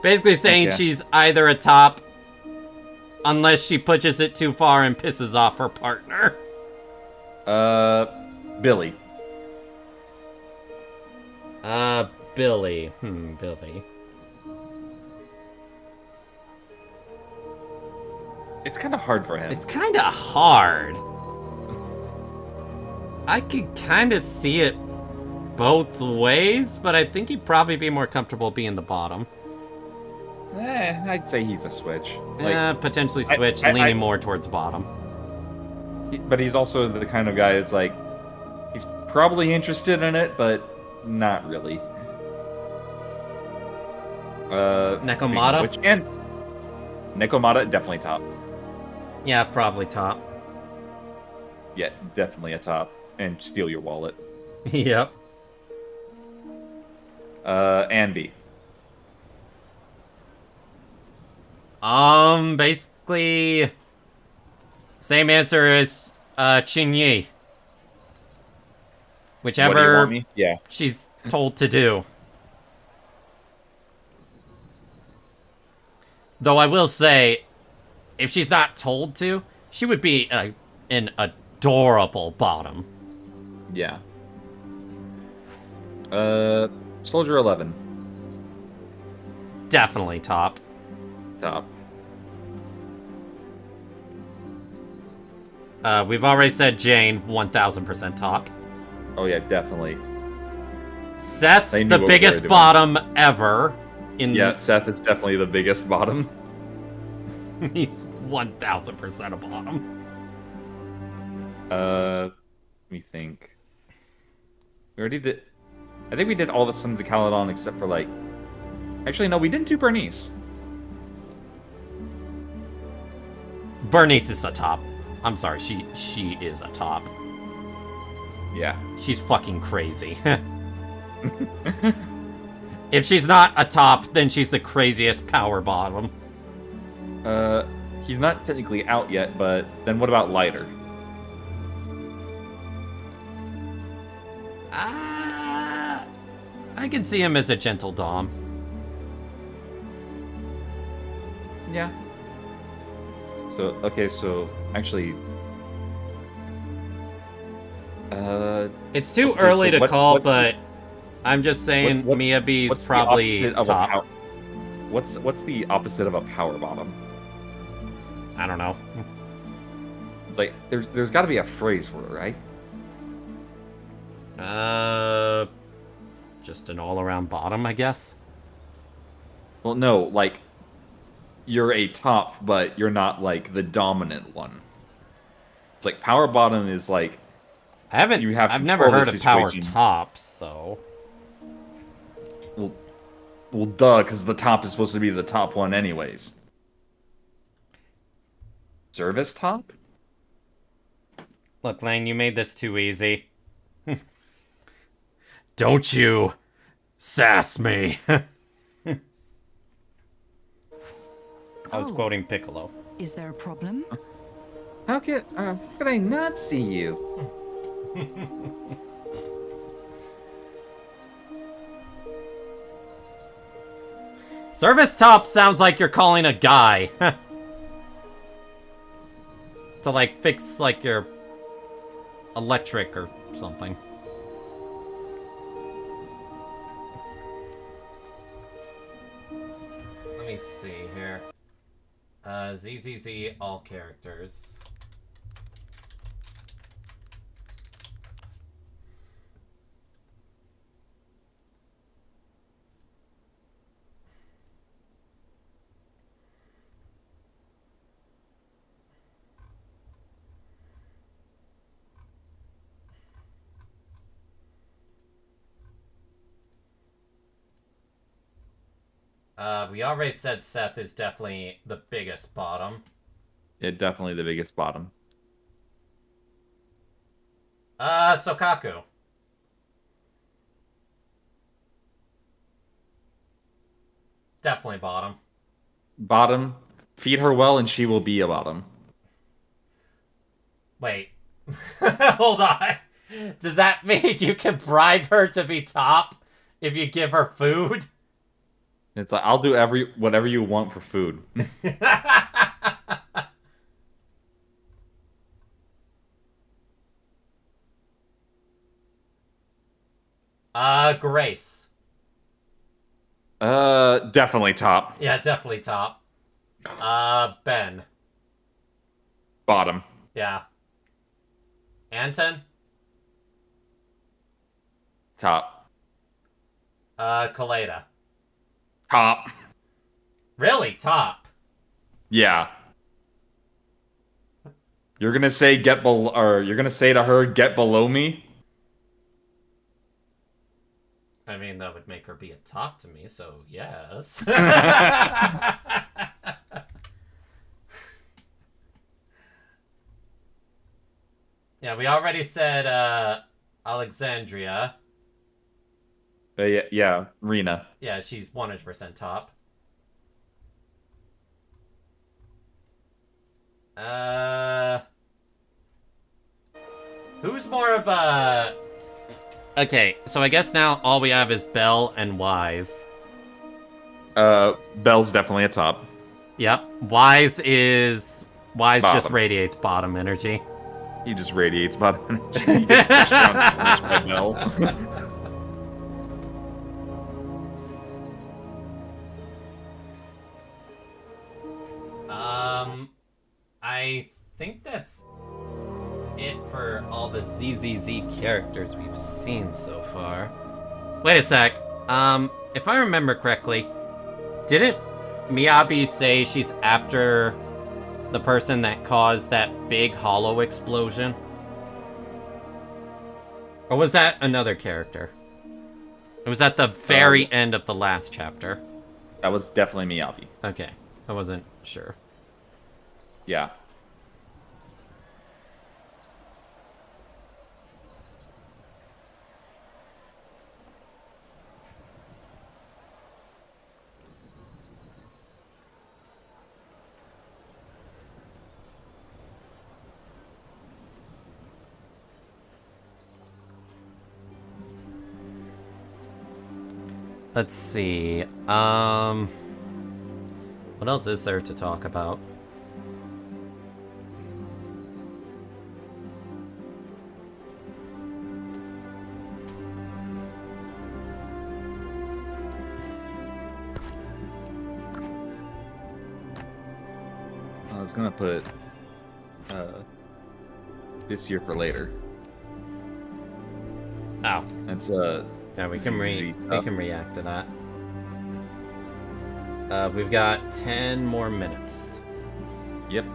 A: Basically saying
B: Okay.
A: she's either a top unless she pushes it too far and pisses off her partner.
B: Billy.
A: Billy. Billy.
B: It's kind of hard for him.
A: It's kind of hard. I could kind of see it both ways, but I think he'd probably be more comfortable being the bottom.
B: I'd say he's a switch. Like,
A: Potentially switch,
B: I-
A: leaning more towards bottom.
B: but he's also the kind of guy that's like, he's probably interested in it, but not really.
A: Nekomata?
B: Which and Nekomata definitely top.
A: Yeah, probably top.
B: Yeah, definitely a top. And steal your wallet.
A: Yep.
B: Anby.
A: Basically, same answer as Qingyi.
B: What do you
A: Whichever
B: want me? Yeah.
A: she's told to do. Though I will say, if she's not told to, she would be an adorable bottom.
B: Yeah. Soldier 11.
A: Definitely top.
B: Top.
A: We've already said Jane, 1000% top.
B: Oh yeah, definitely.
A: Seth,
B: They knew
A: the
B: what we were
A: biggest
B: doing.
A: bottom ever.
B: Yeah, Seth is definitely the biggest bottom.
A: He's 1000% a bottom.
B: Let me think. We already did. I think we did all the Sons of Caledon except for like. Actually, no, we didn't do Bernice.
A: Bernice is a top. I'm sorry, she is a top.
B: Yeah.
A: She's fucking crazy. If she's not a top, then she's the craziest power bottom.
B: He's not technically out yet, but then what about Lighter?
A: I can see him as a gentle dom.
B: Yeah. So okay, so actually,
A: It's too
B: okay,
A: early
B: so
A: to call,
B: what's the-
A: but I'm just saying Miyabi's
B: what's the
A: probably
B: opposite of a
A: top.
B: what's the opposite of a power bottom?
A: I don't know.
B: It's like there's got to be a phrase for it, right?
A: Just an all-around bottom, I guess.
B: Well, no, like you're a top, but you're not like the dominant one. It's like power bottom is like you have
A: I've never
B: control of
A: heard
B: the
A: of power
B: situation.
A: top, so.
B: well, duh, because the top is supposed to be the top one, anyways. Service top?
A: Look, Lang, you made this too easy. Don't you sass me. I was
D: Oh.
A: quoting Piccolo.
D: Is there a problem?
B: How could I not see you?
A: Service top sounds like you're calling a guy. To, like, fix, like, your electric or something. Let me see here. ZZZ, all characters. We already said Seth is definitely the biggest bottom.
B: Yeah, definitely the biggest bottom.
A: Sokaku. Definitely bottom.
B: Bottom. Feed her well and she will be a bottom.
A: Wait, Hold on. Does that mean you can bribe her to be top if you give her food?
B: It's like, I'll do whatever you want for food.
A: Grace.
B: Definitely top.
A: Yeah, definitely top. Ben.
B: Bottom.
A: Yeah. Anton?
B: Top.
A: Kaleda.
B: Top.
A: Really? Top?
B: Yeah. You're gonna say you're gonna say to her, get below me?
A: I mean, that would make her be a top to me, so yes. Yeah, we already said, Alexandria.
B: Yeah, Rena.
A: Yeah, she's 100% top. Who's more of a... Okay, so I guess now all we have is Belle and Wise.
B: Belle's definitely a top.
A: Yep. Wise just
B: Bottom.
A: radiates bottom energy.
B: He just radiates bottom energy. He gets pushed around the corners by Belle.
A: I think that's it for all the ZZZ characters we've seen so far. Wait a sec. If I remember correctly, didn't Miyabi say she's after the person that caused that big hollow explosion? Or was that another character? It was at the very end of the last chapter.
B: That was definitely Miyabi.
A: Okay, I wasn't sure.
B: Yeah.
A: Let's see. What else is there to talk about?
B: I was gonna put this year for later.
A: Oh,
B: It's
A: yeah, we can
B: ZZZ
A: we
B: stuff.
A: can react to that. We've got 10 more minutes.
B: Yep.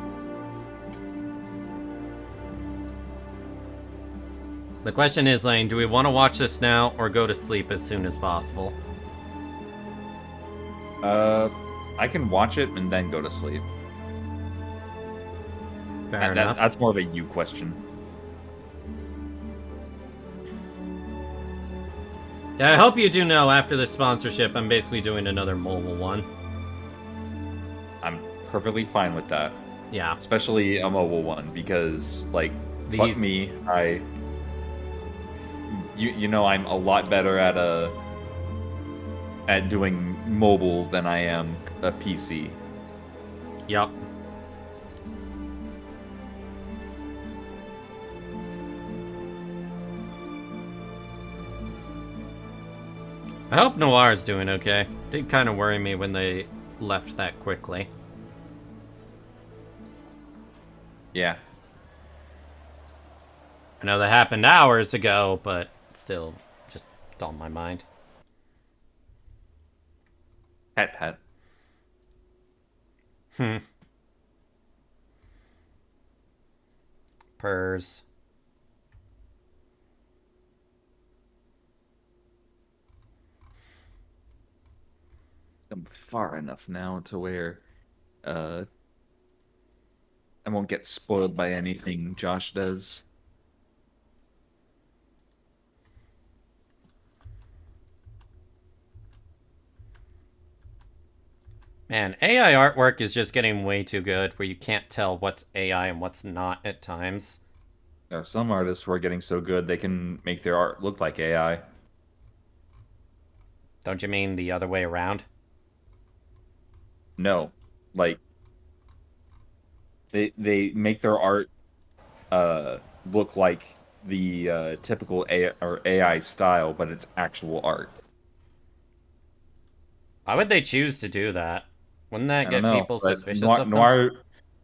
A: The question is, Lane, do we want to watch this now or go to sleep as soon as possible?
B: I can watch it and then go to sleep.
A: Fair enough.
B: That's more of a you question.
A: Yeah, I hope you do know after this sponsorship, I'm basically doing another mobile one.
B: I'm perfectly fine with that.
A: Yeah.
B: Especially a mobile one, because, like, fuck
A: These-
B: me, you know I'm a lot better at doing mobile than I am a PC.
A: Yup. I hope Noir's doing okay. Did kind of worry me when they left that quickly.
B: Yeah.
A: I know that happened hours ago, but still just on my mind.
B: Pat.
A: Purrs.
B: I'm far enough now to where I won't get spoiled by anything Josh does.
A: Man, AI artwork is just getting way too good where you can't tell what's AI and what's not at times.
B: There are some artists who are getting so good they can make their art look like AI.
A: Don't you mean the other way around?
B: No, like they make their art look like the typical AI style, but it's actual art.
A: Why would they choose to do that? Wouldn't that
B: I
A: get
B: don't know,
A: people
B: but
A: suspicious of them?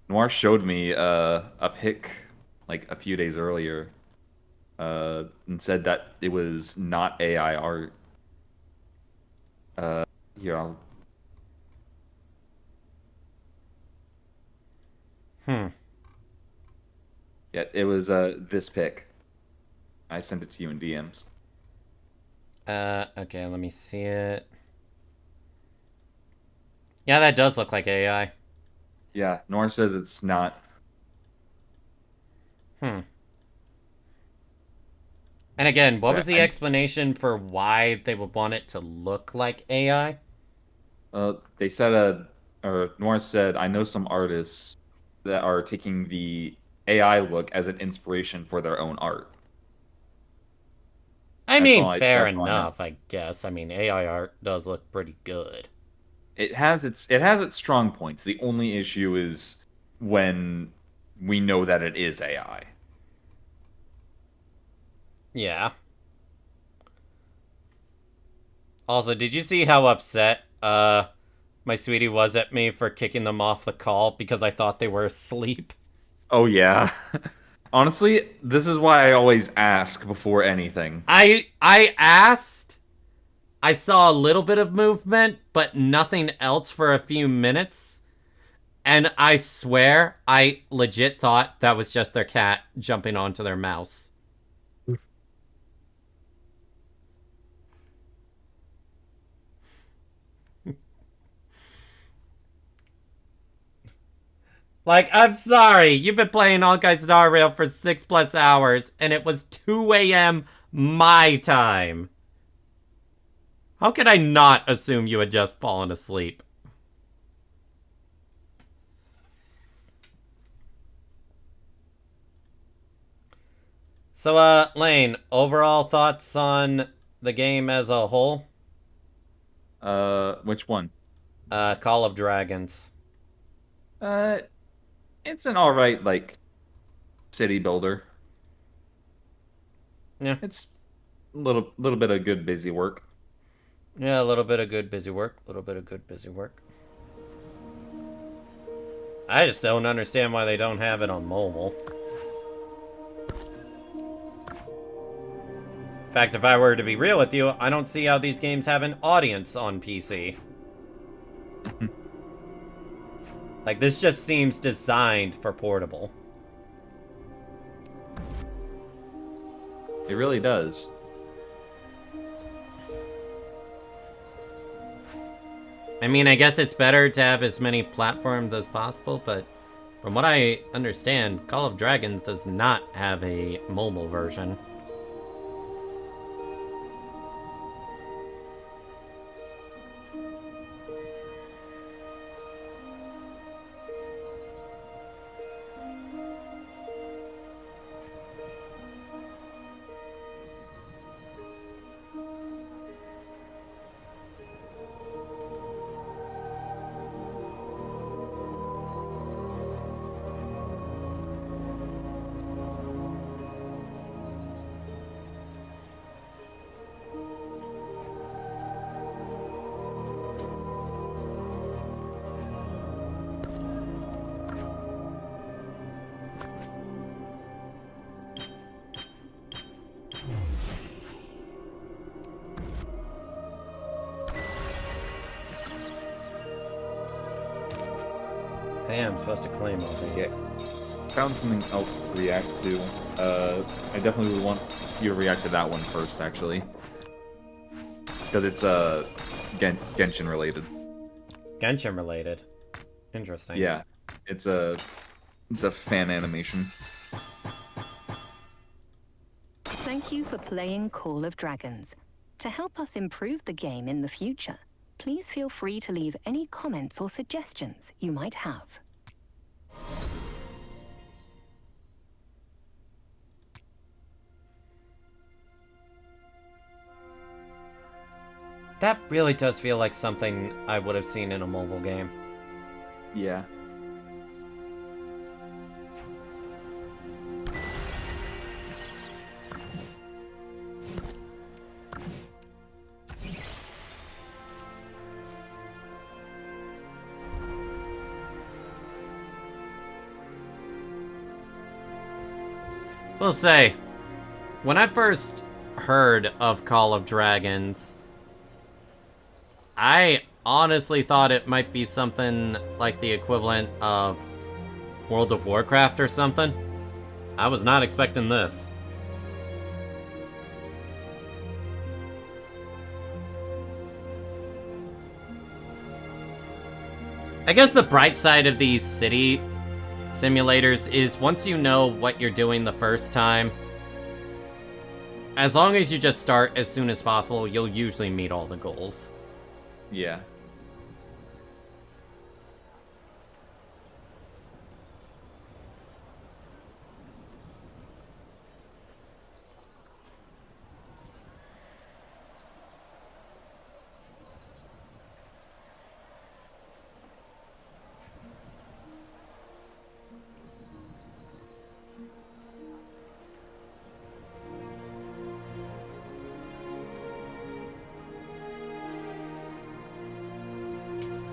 B: Noir showed me a pic like a few days earlier, and said that it was not AI art. Here, I'll...
A: Hmm.
B: Yeah, it was this pic. I sent it to you in DMs.
A: Okay, let me see it. Yeah, that does look like AI.
B: Yeah, Noir says it's not.
A: Hmm. And again, what
B: So
A: was the explanation for why they would want it to look like AI?
B: They said, or Noir said, I know some artists that are taking the AI look as an inspiration for their own art.
A: I mean,
B: that's
A: fair
B: all I know.
A: enough, I guess. I mean, AI art does look pretty good.
B: It has its strong points. The only issue is when we know that it is AI.
A: Yeah. Also, did you see how upset my sweetie was at me for kicking them off the call because I thought they were asleep?
B: Oh yeah. Honestly, this is why I always ask before anything.
A: I asked. I saw a little bit of movement, but nothing else for a few minutes. And I swear, I legit thought that was just their cat jumping onto their mouse. Like, I'm sorry, you've been playing Honkai Star Rail for 6+ hours, and it was 2 a.m. my time. How could I not assume you had just fallen asleep? So, Lane, overall thoughts on the game as a whole?
B: Which one?
A: Call of Dragons.
B: It's an alright, like, city builder.
A: Yeah.
B: It's a little bit of good busy work.
A: Yeah, a little bit of good busy work. A little bit of good busy work. I just don't understand why they don't have it on mobile. In fact, if I were to be real with you, I don't see how these games have an audience on PC. Like, this just seems designed for portable.
B: It really does.
A: I mean, I guess it's better to have as many platforms as possible, but from what I understand, Call of Dragons does not have a mobile version. Hey, I'm supposed to claim all these.
B: Found something else to react to. I definitely would want you to react to that one first, actually. Because it's Genshin related.
A: Genshin related. Interesting.
B: Yeah, it's a fan animation.
G: Thank you for playing Call of Dragons. To help us improve the game in the future, please feel free to leave any comments or suggestions you might have.
A: That really does feel like something I would have seen in a mobile game.
B: Yeah.
A: We'll say, when I first heard of Call of Dragons, I honestly thought it might be something like the equivalent of World of Warcraft or something. I was not expecting this. I guess the bright side of these city simulators is once you know what you're doing the first time, as long as you just start as soon as possible, you'll usually meet all the goals.
B: Yeah.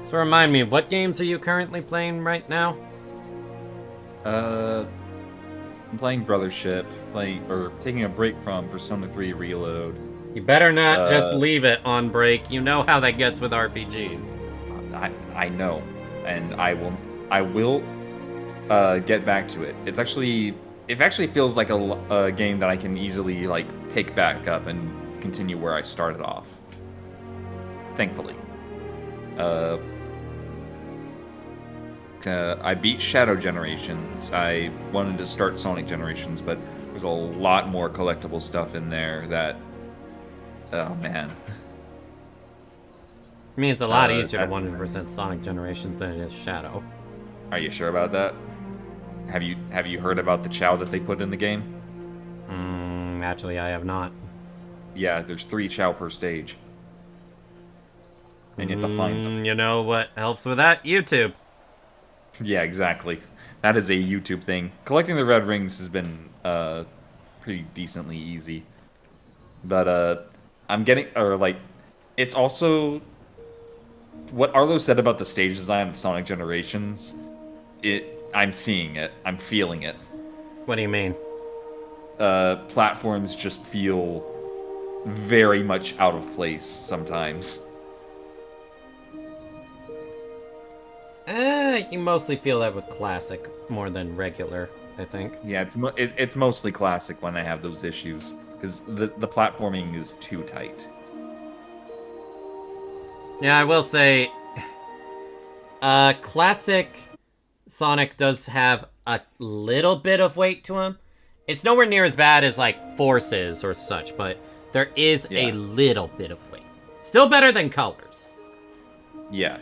A: So remind me, what games are you currently playing right now?
B: I'm playing Brothership, taking a break from Persona 3 Reload.
A: You better not just leave it on break. You know how that gets with RPGs.
B: I know, and I will get back to it. It actually feels like a game that I can easily like pick back up and continue where I started off. Thankfully. I beat Shadow Generations. I wanted to start Sonic Generations, but there's a lot more collectible stuff in there that... Oh, man.
A: I mean, it's a lot easier to 100% Sonic Generations than it is Shadow.
B: Are you sure about that? Have you heard about the chow that they put in the game?
A: Actually, I have not.
B: Yeah, there's 3 chow per stage. And you have to find them.
A: You know what helps with that? YouTube.
B: Yeah, exactly. That is a YouTube thing. Collecting the red rings has been pretty decently easy. But I'm getting, it's also what Arlo said about the stage design of Sonic Generations. I'm seeing it. I'm feeling it.
A: What do you mean?
B: Platforms just feel very much out of place sometimes.
A: You mostly feel that with classic more than regular, I think.
B: Yeah, it's mostly classic when I have those issues, because the platforming is too tight.
A: Yeah, I will say, classic Sonic does have a little bit of weight to him. It's nowhere near as bad as, like, Forces or such, but there is a little bit of weight. Still better than Colors.
B: Yeah.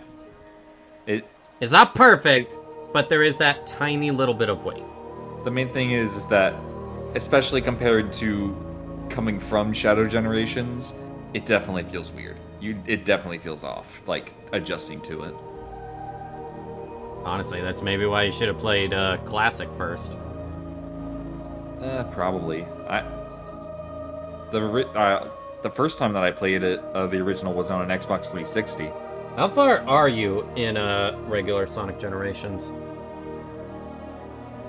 A: It's not perfect, but there is that tiny little bit of weight.
B: The main thing is that, especially compared to coming from Shadow Generations, it definitely feels weird. It definitely feels off, like, adjusting to it.
A: Honestly, that's maybe why you should have played Classic first.
B: Probably. The first time that I played it, the original was on an Xbox 360.
A: How far are you in regular Sonic Generations?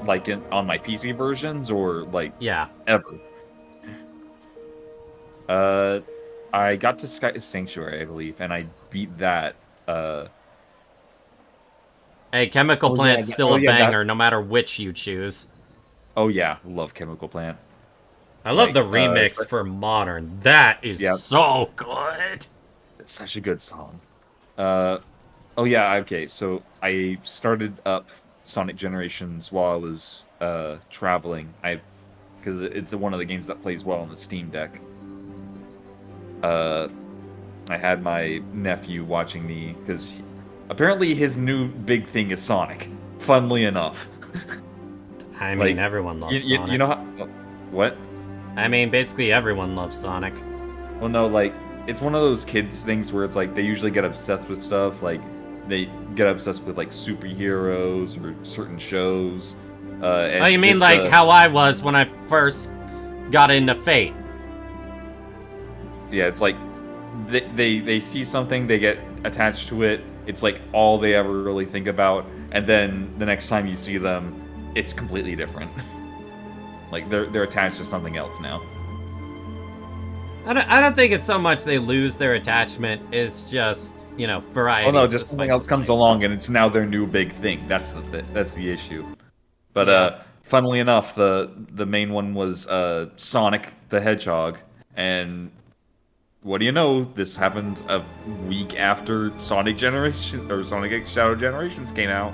B: Like on my PC versions, or like ever? I got to Sky Sanctuary, I believe, and I beat that.
A: Hey, Chemical Plant's still a banger, no matter which you choose.
B: Oh yeah, love Chemical Plant.
A: I love the remix for Modern. That is so good.
B: It's such a good song. Oh yeah, okay, so I started up Sonic Generations while I was traveling. Because it's one of the games that plays well on the Steam Deck. I had my nephew watching me, because apparently his new big thing is Sonic. Funnily enough.
A: I mean, everyone loves Sonic.
B: You know how... What?
A: I mean, basically everyone loves Sonic.
B: Well, no, like, it's one of those kids things where it's like they usually get obsessed with stuff, like they get obsessed with like superheroes or certain shows.
A: Oh, you mean like how I was when I first got into Fate?
B: Yeah, it's like they see something, they get attached to it. It's like all they ever really think about, and then the next time you see them, it's completely different. Like they're attached to something else now.
A: I don't think it's so much they lose their attachment. It's just, you know, variety.
B: Oh no,
A: is the
B: just something
A: spice
B: else
A: of
B: comes
A: life.
B: along, and it's now their new big thing. That's the issue. But
A: Yeah.
B: funnily enough, the main one was Sonic the Hedgehog, and what do you know? This happened a week after Sonic Generation or Sonic X Shadow Generations came out,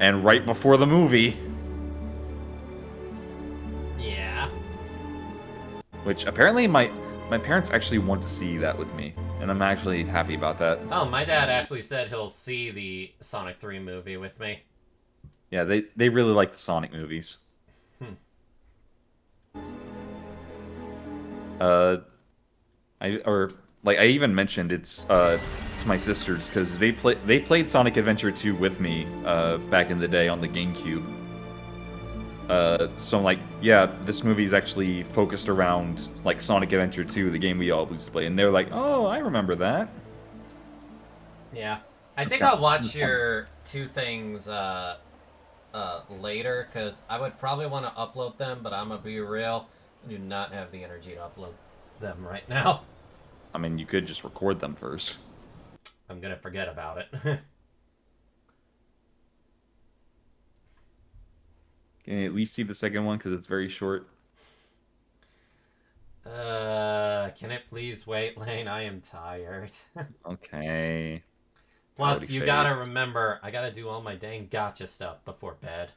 B: and right before the movie,
A: Yeah.
B: which apparently my parents actually want to see that with me, and I'm actually happy about that.
A: Oh, my dad actually said he'll see the Sonic 3 movie with me.
B: Yeah, they really like the Sonic movies. I even mentioned it's to my sisters because they played Sonic Adventure 2 with me back in the day on the GameCube. So I'm like, yeah, this movie is actually focused around like Sonic Adventure 2, the game we always play, and they're like, oh, I remember that.
A: Yeah. I think I'll watch your two things later, because I would probably want to upload them, but I'm going to be real. I do not have the energy to upload them right now.
B: I mean, you could just record them first.
A: I'm going to forget about it.
B: Can you at least see the second one because it's very short?
A: Can it please wait, Lane? I am tired.
B: Okay.
A: Plus,
B: Already
A: you
B: faded.
A: gotta remember, I gotta do all my dang gotcha stuff before bed.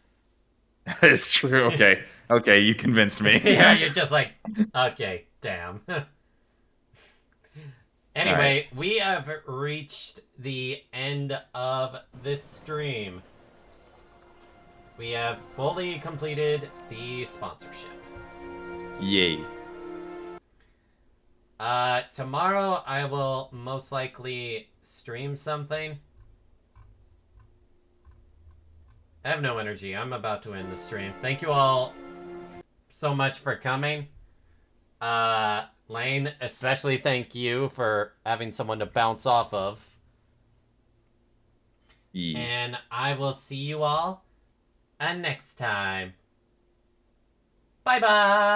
B: It's true. Okay. Okay, you convinced me.
A: Yeah, you're just like, okay, damn. Anyway, we have reached the end of this stream. We have fully completed the sponsorship.
B: Yay.
A: Tomorrow I will most likely stream something. I have no energy. I'm about to end the stream. Thank you all so much for coming. Lane, especially thank you for having someone to bounce off of.
B: Yeah.
A: And I will see you all next time. Bye-bye!